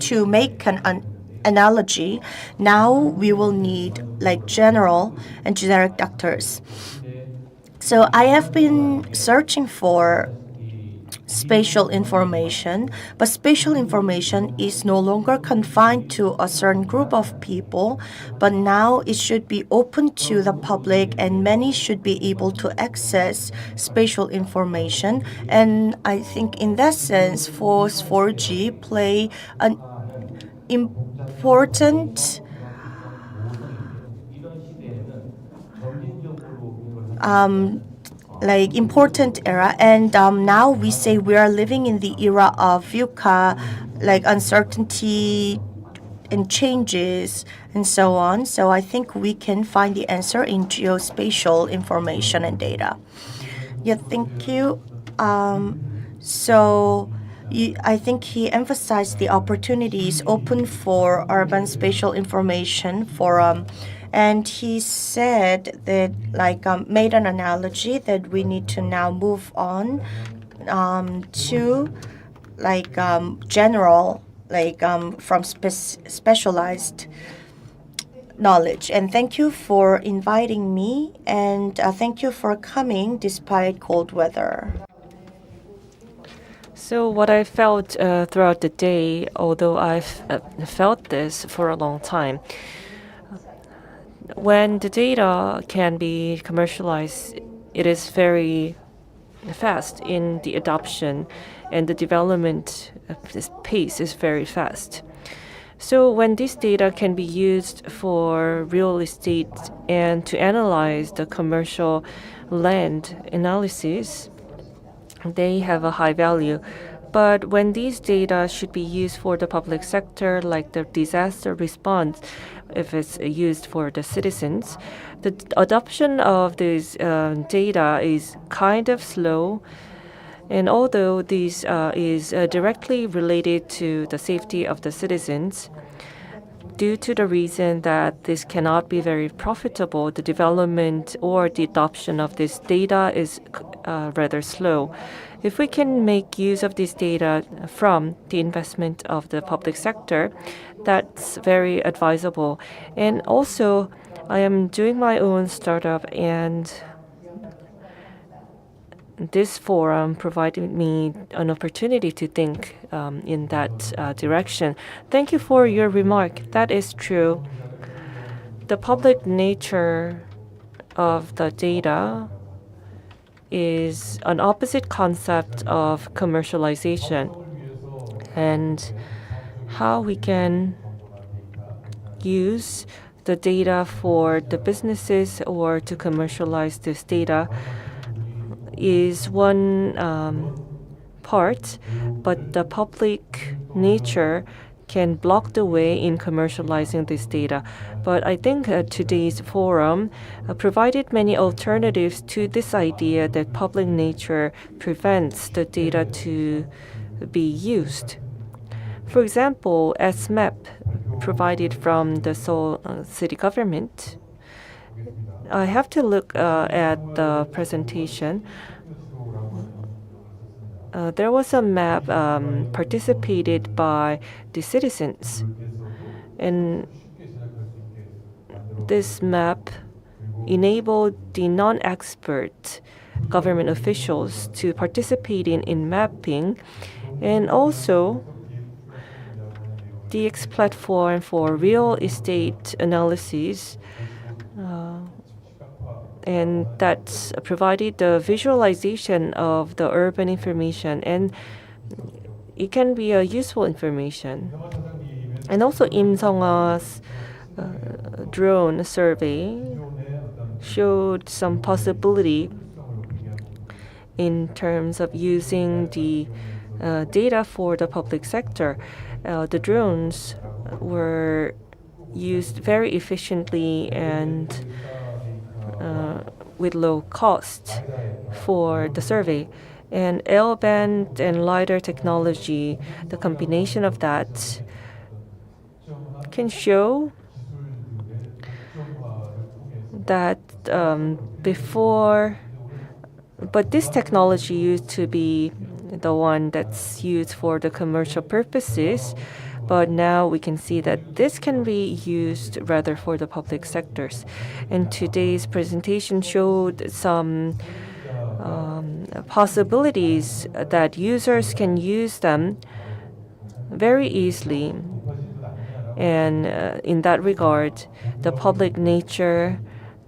to make an analogy, now we will need general and generic doctors. So I have been searching for spatial information, but spatial information is no longer confined to a certain group of people, but now it should be open to the public and many should be able to access spatial information. And I think in that sense, FOSS4G play an important important era, and now we say we are living in the era of VUCA, like uncertainty and changes and so on. So I think we can find the answer in geospatial information and data. Yeah, thank you. I think he emphasized the opportunities open for urban spatial information forum, and he said that made an analogy that we need to now move on to general from specialized knowledge. And thank you for inviting me, and thank you for coming despite cold weather. So what I felt throughout the day, although I've felt this for a long time, when the data can be commercialized, it is very fast in the adoption, and the development pace is very fast. So when this data can be used for real estate and to analyze the commercial land analysis, they have a high value. But when these data should be used for the public sector, like the disaster response, if it's used for the citizens, the adoption of this data is kind of slow. And although this is directly related to the safety of the citizens, due to the reason that this cannot be very profitable, the development or the adoption of this data is rather slow. If we can make use of this data from the investment of the public sector, that's very advisable. And also, I am doing my own startup, and this forum provided me an opportunity to think in that direction. Thank you for your remark. That is true. The public nature of the data is an opposite concept of commercialization, and how we can use the data for the businesses or to commercialize this data is one part, but the public nature can block the way in commercializing this data. But I think today's forum provided many alternatives to this idea that public nature prevents the data to be used. For example, SMAP provided from the Seoul city government. I have to look at the presentation. There was a map participated by the citizens, and this map enabled the non-expert government officials to participate in mapping, and also DX platform for real estate analysis, and that provided the visualization of the urban information, and it can be a useful information. And also Im Sung-a's drone survey showed some possibility in terms of using the data for the public sector. The drones were used very efficiently and with low cost for the survey. And L-band and LiDAR technology, the combination of that can show that but this technology used to be the one that's used for the commercial purposes, but now we can see that this can be used rather for the public sectors. And today's presentation showed some possibilities that users can use them very easily. And in that regard, the public nature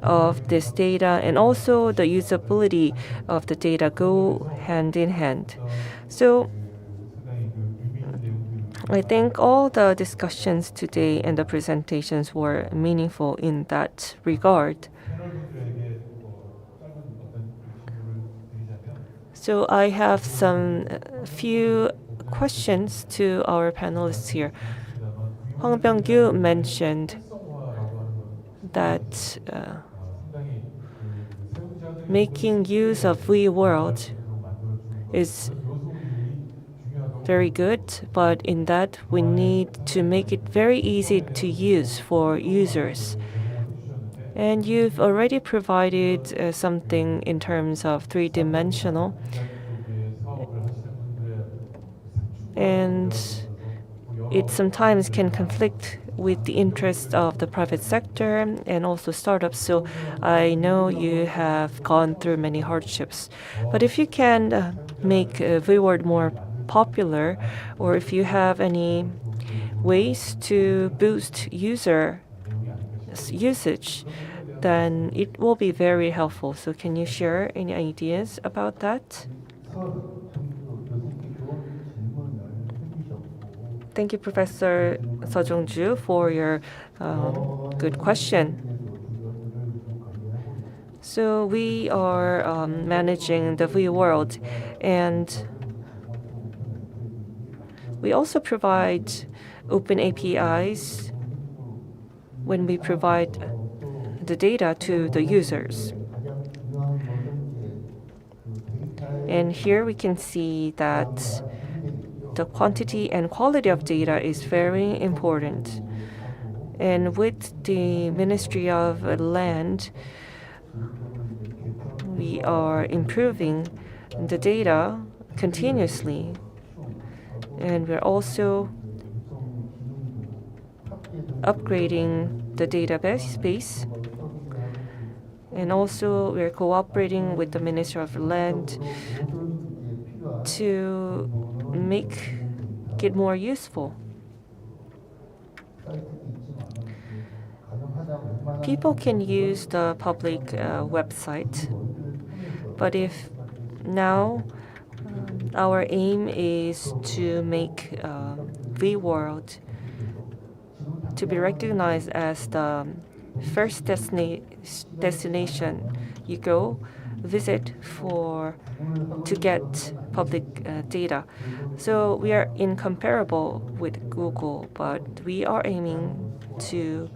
of this data and also the usability of the data go hand in hand. So I think all the discussions today and the presentations were meaningful in that regard. So I have some few questions to our panelists here. Hwang Byung-gyu mentioned that making use of WeWorld is very good, but in that we need to make it very easy to use for users. And you've already provided something in terms of three-dimensional. And it sometimes can conflict with the interest of the private sector and also startups. So I know you have gone through many hardships. But if you can make WeWorld more popular, or if you have any ways to boost user usage, then it will be very helpful. So can you share any ideas about that? Thank you, Professor Seo-Jung-ju, for your good question. So we are managing the WeWorld, and we also provide open APIs when we provide the data to the users. And here we can see that the quantity and quality of data is very important. And with the Ministry of Land, we are improving the data continuously. And we're also upgrading the database. And also we're cooperating with the Ministry of Land to make it more useful. People can use the public website, but if now our aim is to make WeWorld to be recognized as the first destination you go visit to get public data. So we are incomparable with Google, but we are aiming to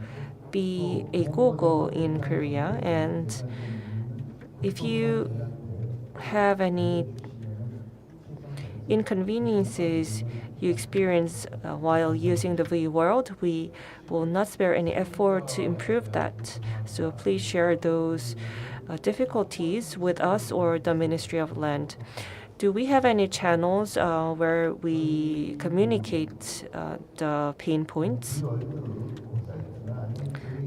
be a Google in Korea. And if you have any inconveniences you experience while using the WeWorld, we will not spare any effort to improve that. So please share those difficulties with us or the Ministry of Land. Do we have any channels where we communicate the pain points?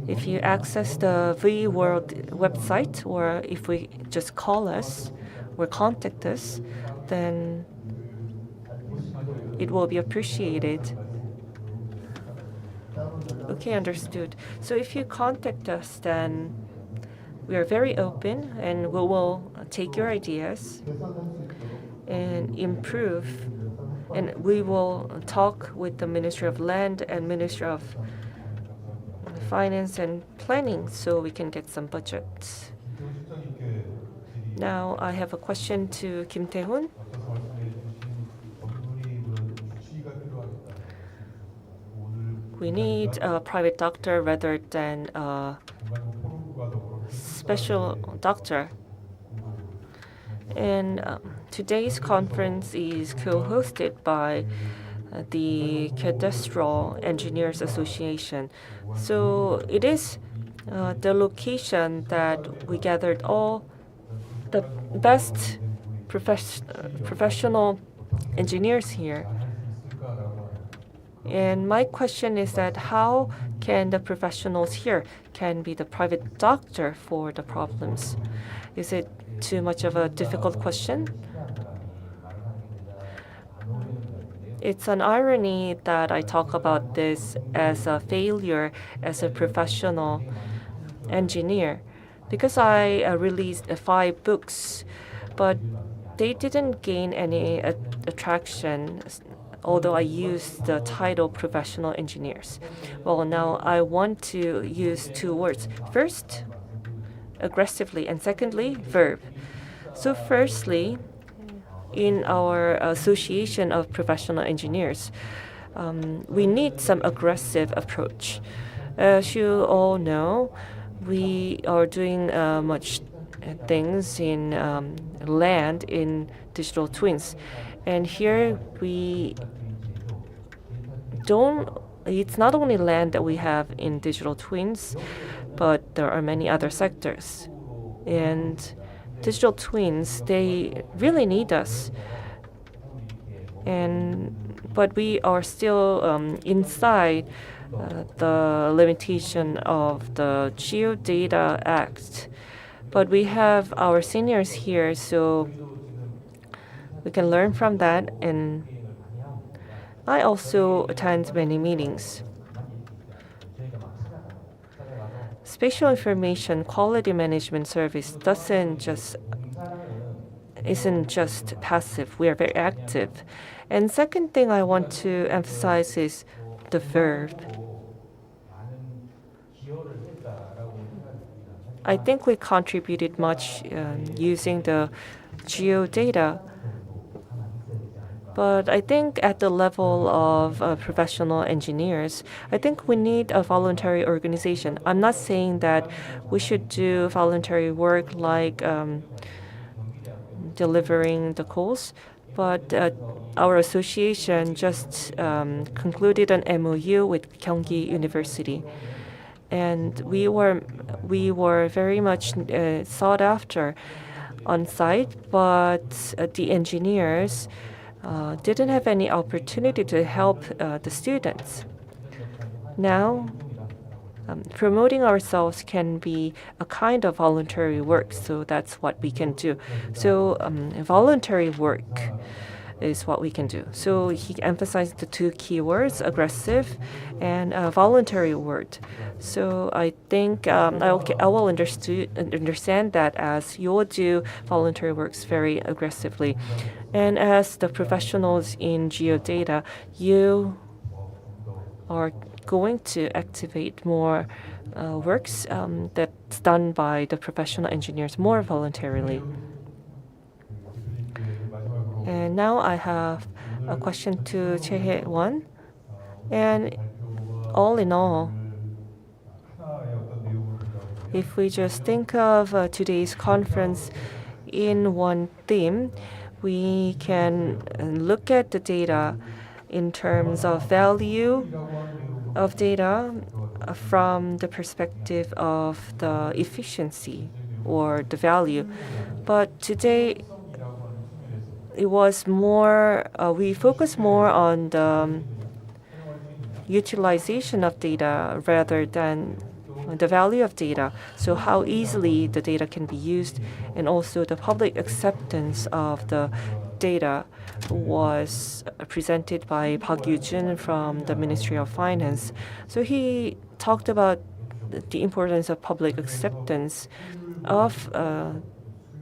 If you access the WeWorld website, or if we just call us or contact us, then it will be appreciated. Okay, understood. So if you contact us, then we are very open and we will take your ideas and improve. And we will talk with the Ministry of Land and Ministry of Finance and Planning so we can get some budgets. Now I have a question to Kim Tae-hoon. We need a private doctor rather than a special doctor. And today's conference is co-hosted by the Cadastral Engineers Association. So it is the location that we gathered all the best professional engineers here. And my question is that how can the professionals here can be the private doctor for the problems? Is it too much of a difficult question. It's an irony that I talk about this as a failure as a professional engineer because I released 5 books, but they didn't gain any attraction, although I used the title professional engineers. Well, now I want to use 2 words. First, aggressively, and secondly, verb. So, firstly, in our association of professional engineers, we need some aggressive approach. As you all know, we are doing much things in land in digital twins, and here we don't. It's not only land that we have in digital twins, but there are many other sectors, and digital twins, they really need us. But we are still inside the limitation of the Geodata Act. But we have our seniors here, so we can learn from that. And I also attend many meetings. Spatial information quality management service isn't just passive. We are very active. And second thing I want to emphasize is the verb. I think we contributed much using the geodata. But I think at the level of professional engineers, I think we need a voluntary organization. I'm not saying that we should do voluntary work like delivering the calls, but our association just concluded an MOU with Gyeonggi University, and we were very much sought after on site, but the engineers didn't have any opportunity to help the students. Now, promoting ourselves can be a kind of voluntary work, so that's what we can do. So voluntary work is what we can do. So he emphasized the 2 keywords, aggressive and voluntary work. So I think I will understand that as you will do voluntary works very aggressively. And as the professionals in geodata, you are going to activate more works that's done by the professional engineers more voluntarily. And now I have a question to Chae-Won. And all in all, if we just think of today's conference in one theme, we can look at the data in terms of value of data from the perspective of the efficiency or the value. But today, it was more, we focus more on the utilization of data rather than the value of data. So how easily the data can be used, and also the public acceptance of the data was presented by Park Yoo-jun from the Ministry of Finance. So he talked about the importance of public acceptance of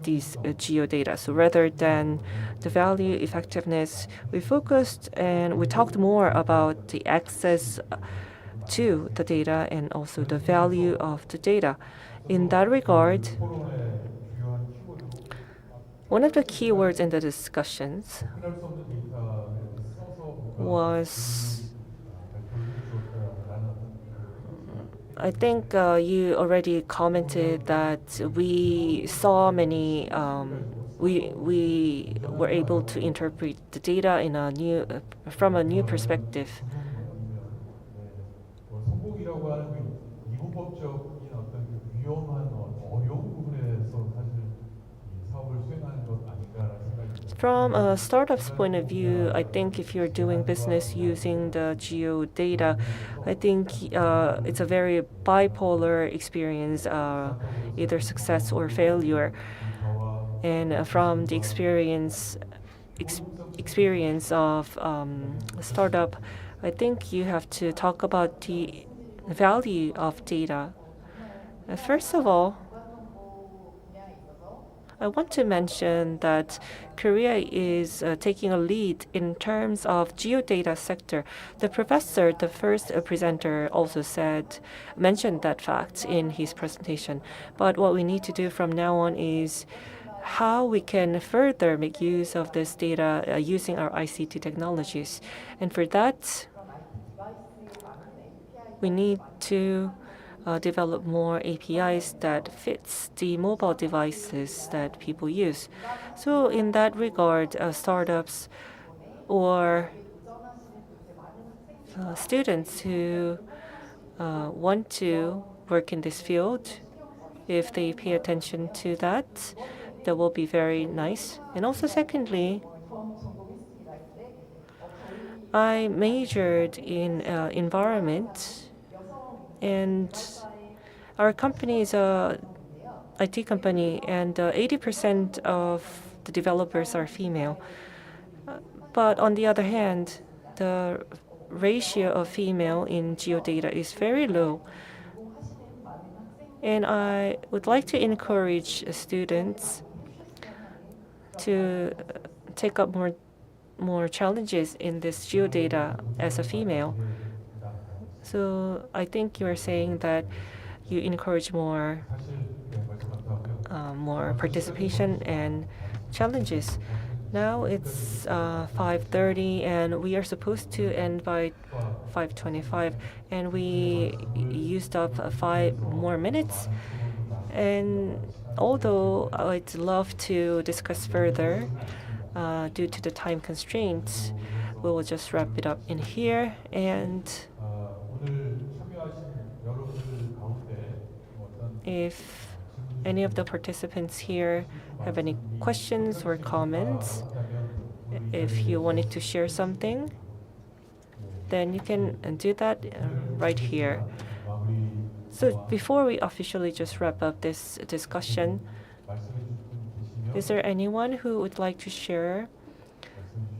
these geodata. So rather than the value effectiveness, we focused and we talked more about the access to the data and also the value of the data. In that regard, one of the keywords in the discussions was, I think you already commented that we saw many, we were able to interpret the data in a new, from a new perspective. 성공이라고 하는 그 이분법적인 어떤 그 위험한 어려운 부분에서 사실 이 사업을 수행하는 것 아닌가라는 생각이 듭니다. From a startup's point of view, I think if you're doing business using the geodata, I think it's a very bipolar experience, either success or failure. And from the experience of startup, I think you have to talk about the value of data. First of all, I want to mention that Korea is taking a lead in terms of geodata sector. The professor, the first presenter, also mentioned that fact in his presentation. But what we need to do from now on is how we can further make use of this data using our ICT technologies. And for that, we need to develop more APIs that fits the mobile devices that people use. So in that regard, startups or students who want to work in this field, if they pay attention to that, that will be very nice. And also secondly, I majored in environment, and our company is a IT company, and 80% of the developers are female. But on the other hand, the ratio of female in geodata is very low. And I would like to encourage students to take up more challenges in this geodata as a female. So I think you are saying that you encourage more participation and challenges. Now it's 5:30, and we are supposed to end by 5:25, and we used up 5 more minutes. And although I'd love to discuss further, due to the time constraints, we will just wrap it up in here. And 오늘 참여하신 여러분들 가운데 어떤 if any of the participants here have any questions or comments, if you wanted to share something, then you can do that right here. 마무리 So before we officially just wrap up this discussion, 말씀해 주신 분 계시면 is there anyone who would like to share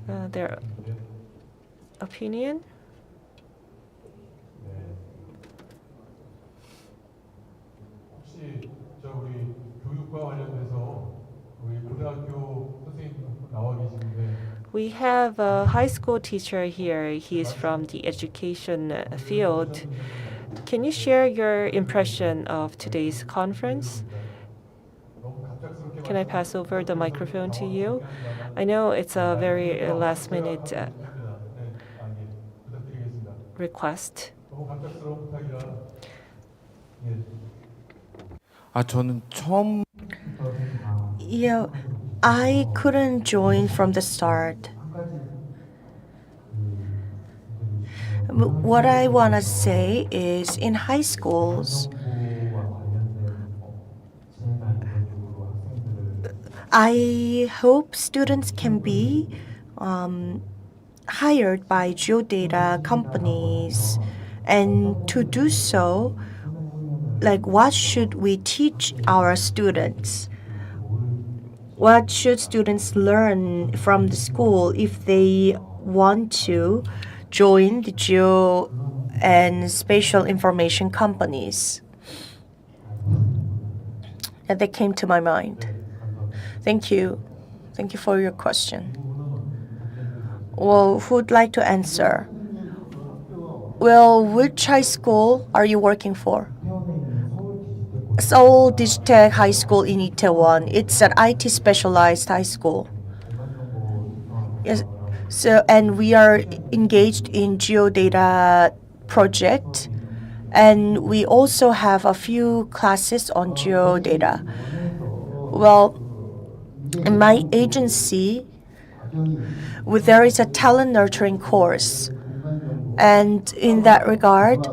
their opinion? 네. 혹시 우리 교육과 관련돼서 우리 고등학교 선생님 나와 계시는데 We have a high school teacher here. He is from the education field. Can you share your impression of today's conference? 너무 갑작스럽게 Can I pass over the microphone to you? I know it's a very last minute 네, 예, 부탁드리겠습니다. request. 너무 갑작스러운 부탁이라 예. 저는 처음 Yeah, I couldn't join from the start. What I want to say is in high schools, I hope students can be hired by geodata companies. And to do so, like what should we teach our students? What should students learn from the school if they want to join the geo and spatial information companies? That came to my mind. Thank you. Thank you for your question. Well, who'd like to answer? Well, which high school are you working for? Seoul Digitech High School in Itaewon. It's an IT specialized high school. Yes. So, and we are engaged in geodata project, and we also have a few classes on geodata. Well, in my agency, there is a talent nurturing course, and in that regard,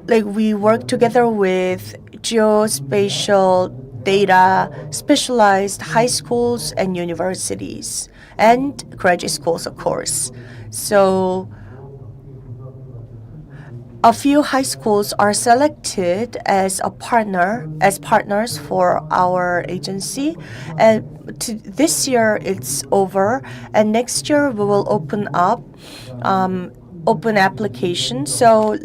like we work together with geospatial data specialized high schools and universities and graduate schools, of course. So a few high schools are selected as partners for our agency, and this year it's over, and next year we will open up open application. So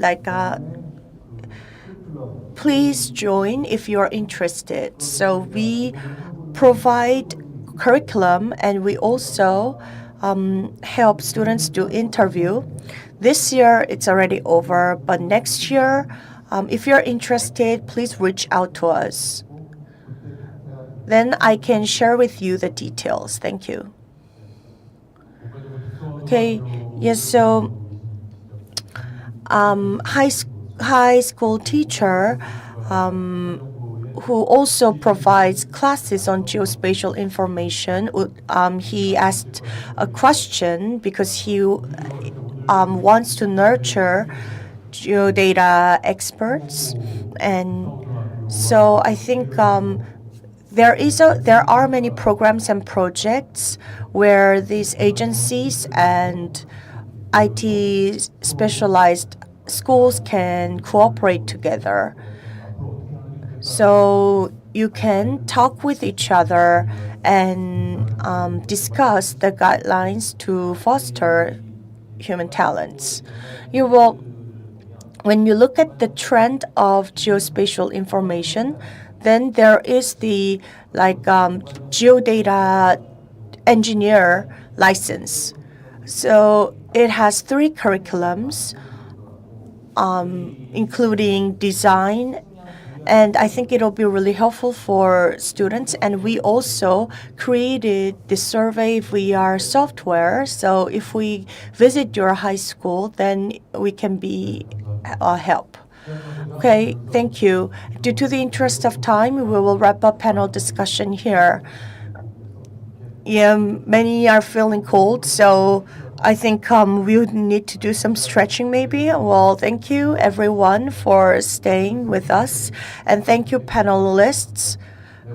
please join if you are interested. So we provide curriculum, and we also help students do interview. This year it's already over, but next year, if you're interested, please reach out to us. Then I can share with you the details. Thank you. Okay. Yes. So high school teacher who also provides classes on geospatial information. He asked a question because he wants to nurture geodata experts, and so I think there are many programs and projects where these agencies and IT specialized schools can cooperate together. So you can talk with each other and discuss the guidelines to foster human talents. When you look at the trend of geospatial information, then there is the geodata engineer license. So it has 3 curriculums, including design, and I think it'll be really helpful for students. And we also created the survey via software. So if we visit your high school, then we can be help. Okay, thank you. Due to the interest of time, we will wrap up panel discussion here. Yeah, many are feeling cold, so I think we would need to do some stretching maybe. Well, thank you everyone for staying with us, and thank you panelists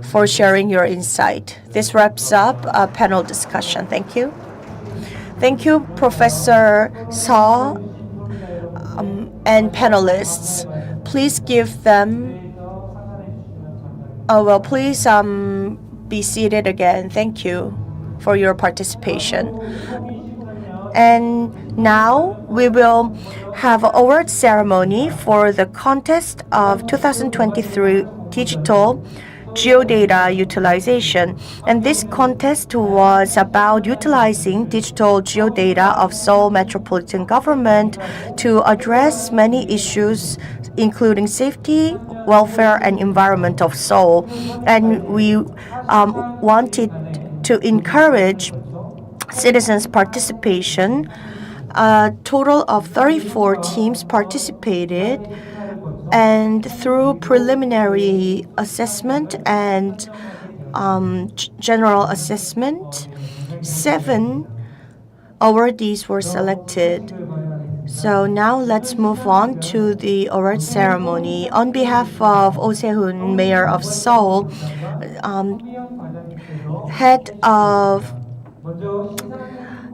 for sharing your insight. This wraps up a panel discussion. Thank you. Thank you, Professor Saw and panelists. Please give them. Please be seated again. Thank you for your participation. And now we will have an award ceremony for the contest of 2023 Digital Geodata Utilization. And this contest was about utilizing digital geodata of Seoul Metropolitan Government to address many issues, including safety, welfare, and environment of Seoul. And we wanted to encourage citizens' participation. A total of 34 teams participated, and through preliminary assessment and general assessment, 7 awardees were selected. So now let's move on to the award ceremony. On behalf of Oh Se-hoon, Mayor of Seoul, Head of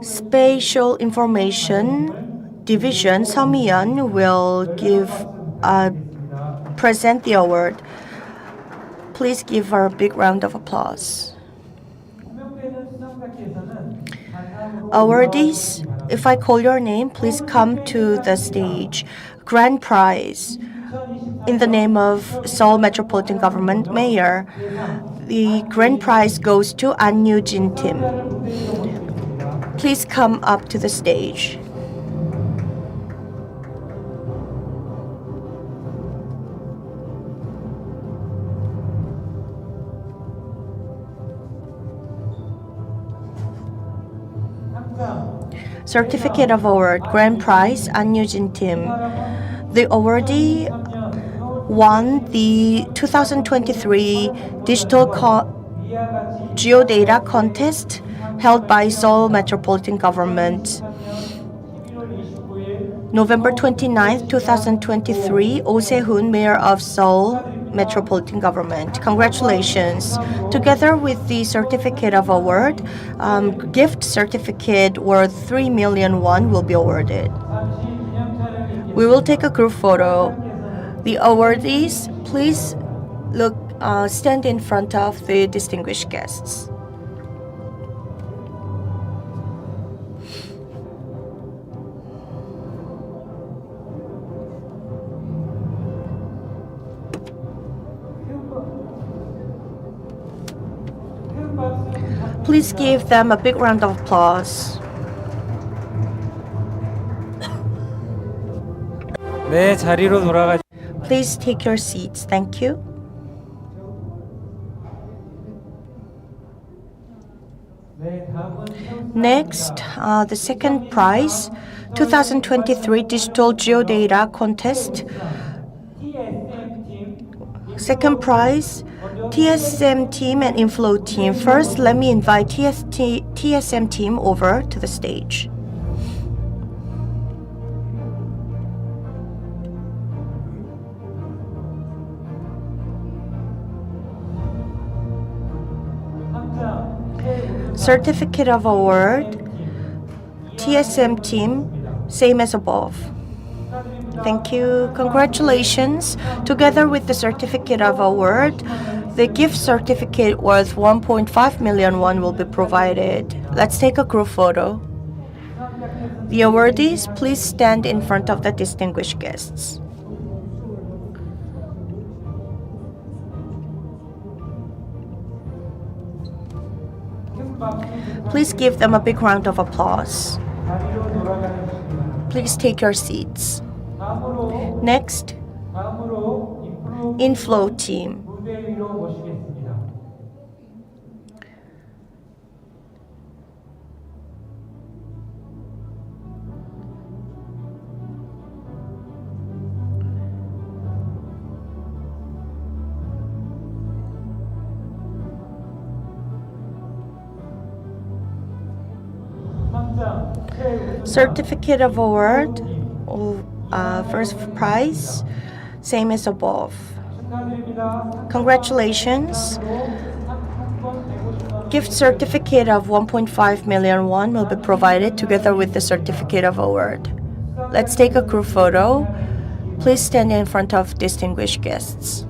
Spatial Information Division, Seo Mi-yeon, will present the award. Please give her a big round of applause. Awardees, if I call your name, please come to the stage. Grand prize in the name of Seoul Metropolitan Government Mayor. The grand prize goes to An Yoo-jin Tim. Please come up to the stage. Certificate of Award, Grand Prize, An Yoo-jin Tim. The awardee won the 2023 Digital Geodata Contest held by Seoul Metropolitan Government. November 29, 2023, Oh Se-hoon, Mayor of Seoul Metropolitan Government. Congratulations. Together with the certificate of award, gift certificate worth 3 million won will be awarded. We will take a group photo. The awardees, please stand in front of the distinguished guests. Please give them a big round of applause. 네, 자리로 돌아가. Please take your seats. Thank you. Next, the second prize, 2023 Digital Geodata Contest. Second prize, TSM team and Inflow team. First, let me invite TSM team over to the stage. Certificate of award, TSM team, same as above. Thank you. Congratulations. Together with the certificate of award, the gift certificate worth 1.5 million won will be provided. Let's take a group photo. The awardees, please stand in front of the distinguished guests. Please give them a big round of applause. Please take your seats. Next, Inflow team. Certificate of award, first prize, same as above. Congratulations. Gift certificate of 1.5 million won will be provided together with the certificate of award. Let's take a group photo. Please stand in front of distinguished guests.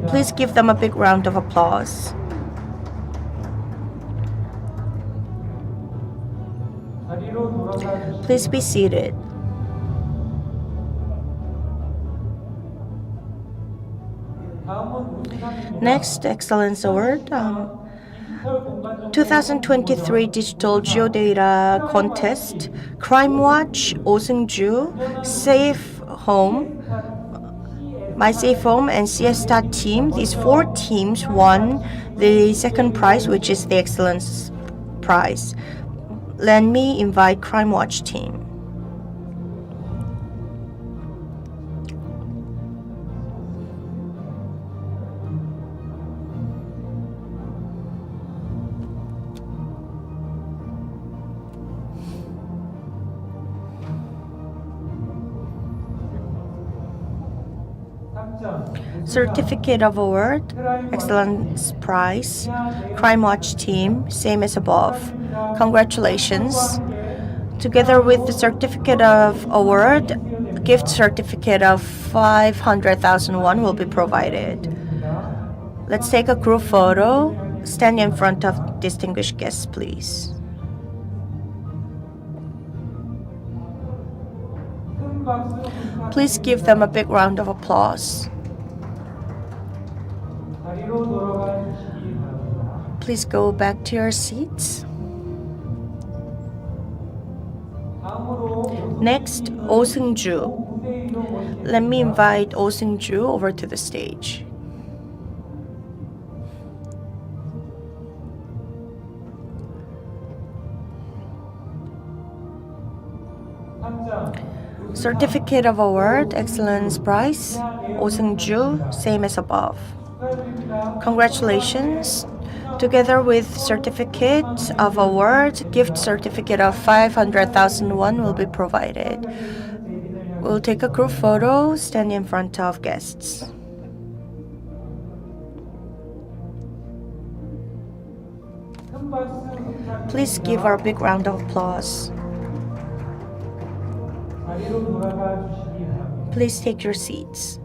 Please give them a big round of applause. Please be seated. Next, Excellence Award. 2023 Digital Geodata Contest, Crime Watch, Oseungju, Safe Home, My Safe Home, and Siesta team. These four teams won the second prize, which is the Excellence Prize. Let me invite Crime Watch team. Certificate of award, Excellence Prize, Crime Watch team, same as above. Congratulations. Together with the certificate of award, gift certificate of 500,000 won will be provided. Let's take a group photo. Stand in front of distinguished guests, please. Please give them a big round of applause. Please go back to your seats. Next, Oseungju. Let me invite Oseungju over to the stage. Certificate of award, Excellence Prize, Oseungju, same as above. Congratulations. Together with certificate of award, gift certificate of 500,000 won will be provided. We'll take a group photo, stand in front of guests. Please give our big round of applause. Please take your seats.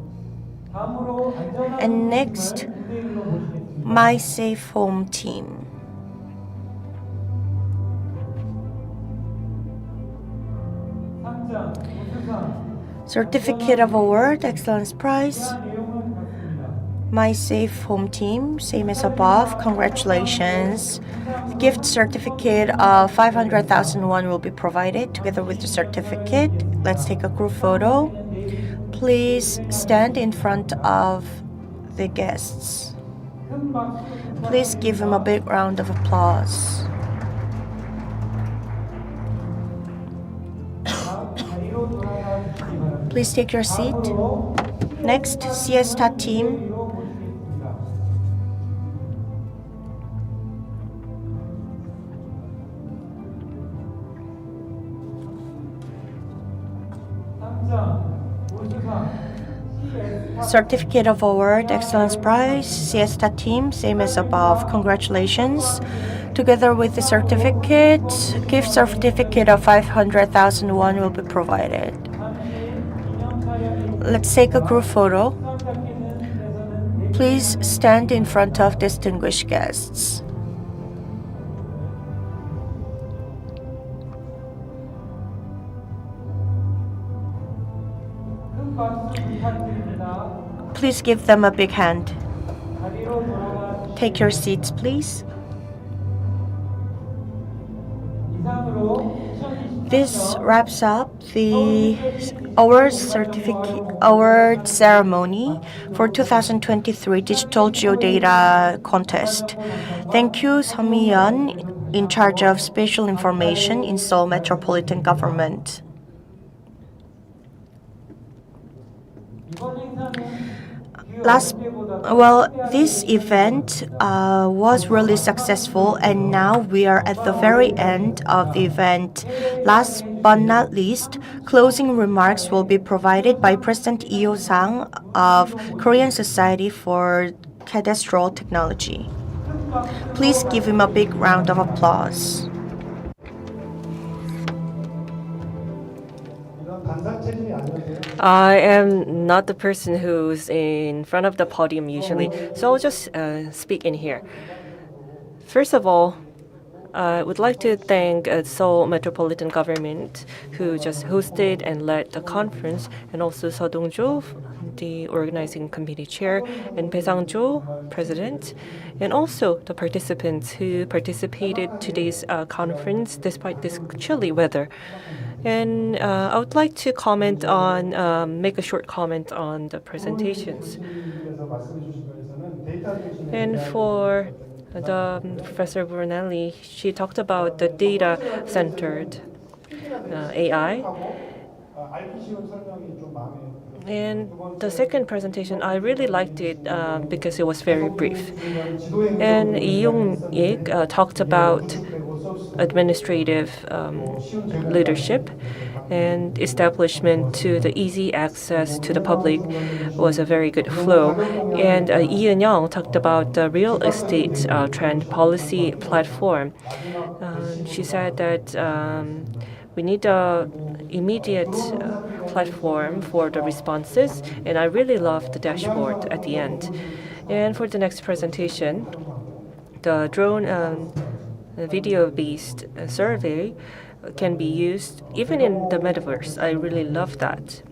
And next, My Safe Home team. Certificate of award, Excellence Prize, My Safe Home team, same as above, congratulations. The gift certificate of 500,000 won will be provided together with the certificate. Let's take a group photo. Please stand in front of the guests. Please give them a big round of applause. Please take your seat. Next, Siesta team. Certificate of Award, Excellence Prize, Siesta team, same as above. Congratulations. Together with the certificate, gift certificate of 500,000 won will be provided. Let's take a group photo. Please stand in front of distinguished guests. Please give them a big hand. Take your seats, please. This wraps up the award ceremony for 2023 Digital Geodata Contest. Thank you, Sami-yeon, in charge of Spatial Information in Seoul Metropolitan Government. This event was really successful, and now we are at the very end of the event. Last but not least, closing remarks will be provided by President Lee Ho-sang of Korean Society for Cadastral Technology. Please give him a big round of applause. I am not the person who's in front of the podium usually, so I'll just speak in here. First of all, I would like to thank Seoul Metropolitan Government, who just hosted and led the conference, and also Seo Dong-jo, the organizing committee chair, and Bae Sang-jo, president, and also the participants who participated today's conference despite this chilly weather. And I would like to make a short comment on the presentations. And for Professor Brunelli, she talked about the data-centered AI. And the second presentation, I really liked it because it was very brief. And Lee Yong-ik talked about administrative leadership and establishment to the easy access to the public was a very good flow. And Lee Eun-young talked about the real estate trend policy platform. She said that we need an immediate platform for the responses, and I really loved the dashboard at the end. And for the next presentation, the drone video-based survey can be used even in the metaverse. I really love that.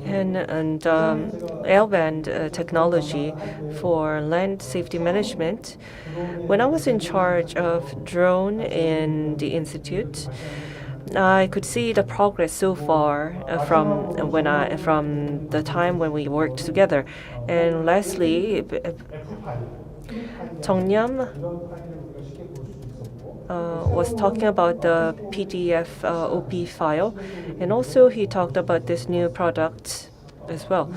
And L-band technology for land safety management. When I was in charge of drone in the institute, I could see the progress so far from the time when we worked together. And lastly, Jeong-nyam was talking about the PDF OP file, and also he talked about this new product as well.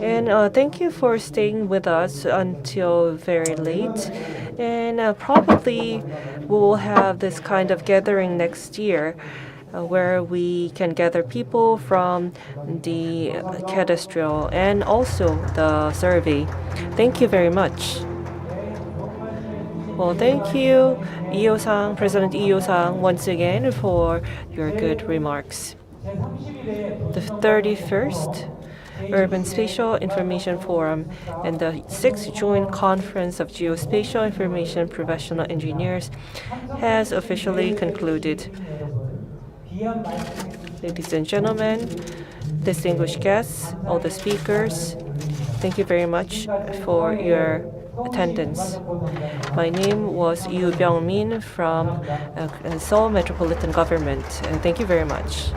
And thank you for staying with us until very late. And probably we will have this kind of gathering next year where we can gather people from the cadastral and also the survey. Thank you very much. Well, thank you, Lee Ho-sang, President Lee Ho-sang, once again for your good remarks. The 31st Urban Spatial Information Forum and the 6th Joint Conference of Geospatial Information Professional Engineers has officially concluded. Ladies and gentlemen, distinguished guests, all the speakers, Thank you very much for your attendance. My name was Yu Byung-min from Seoul Metropolitan Government. Thank you very much.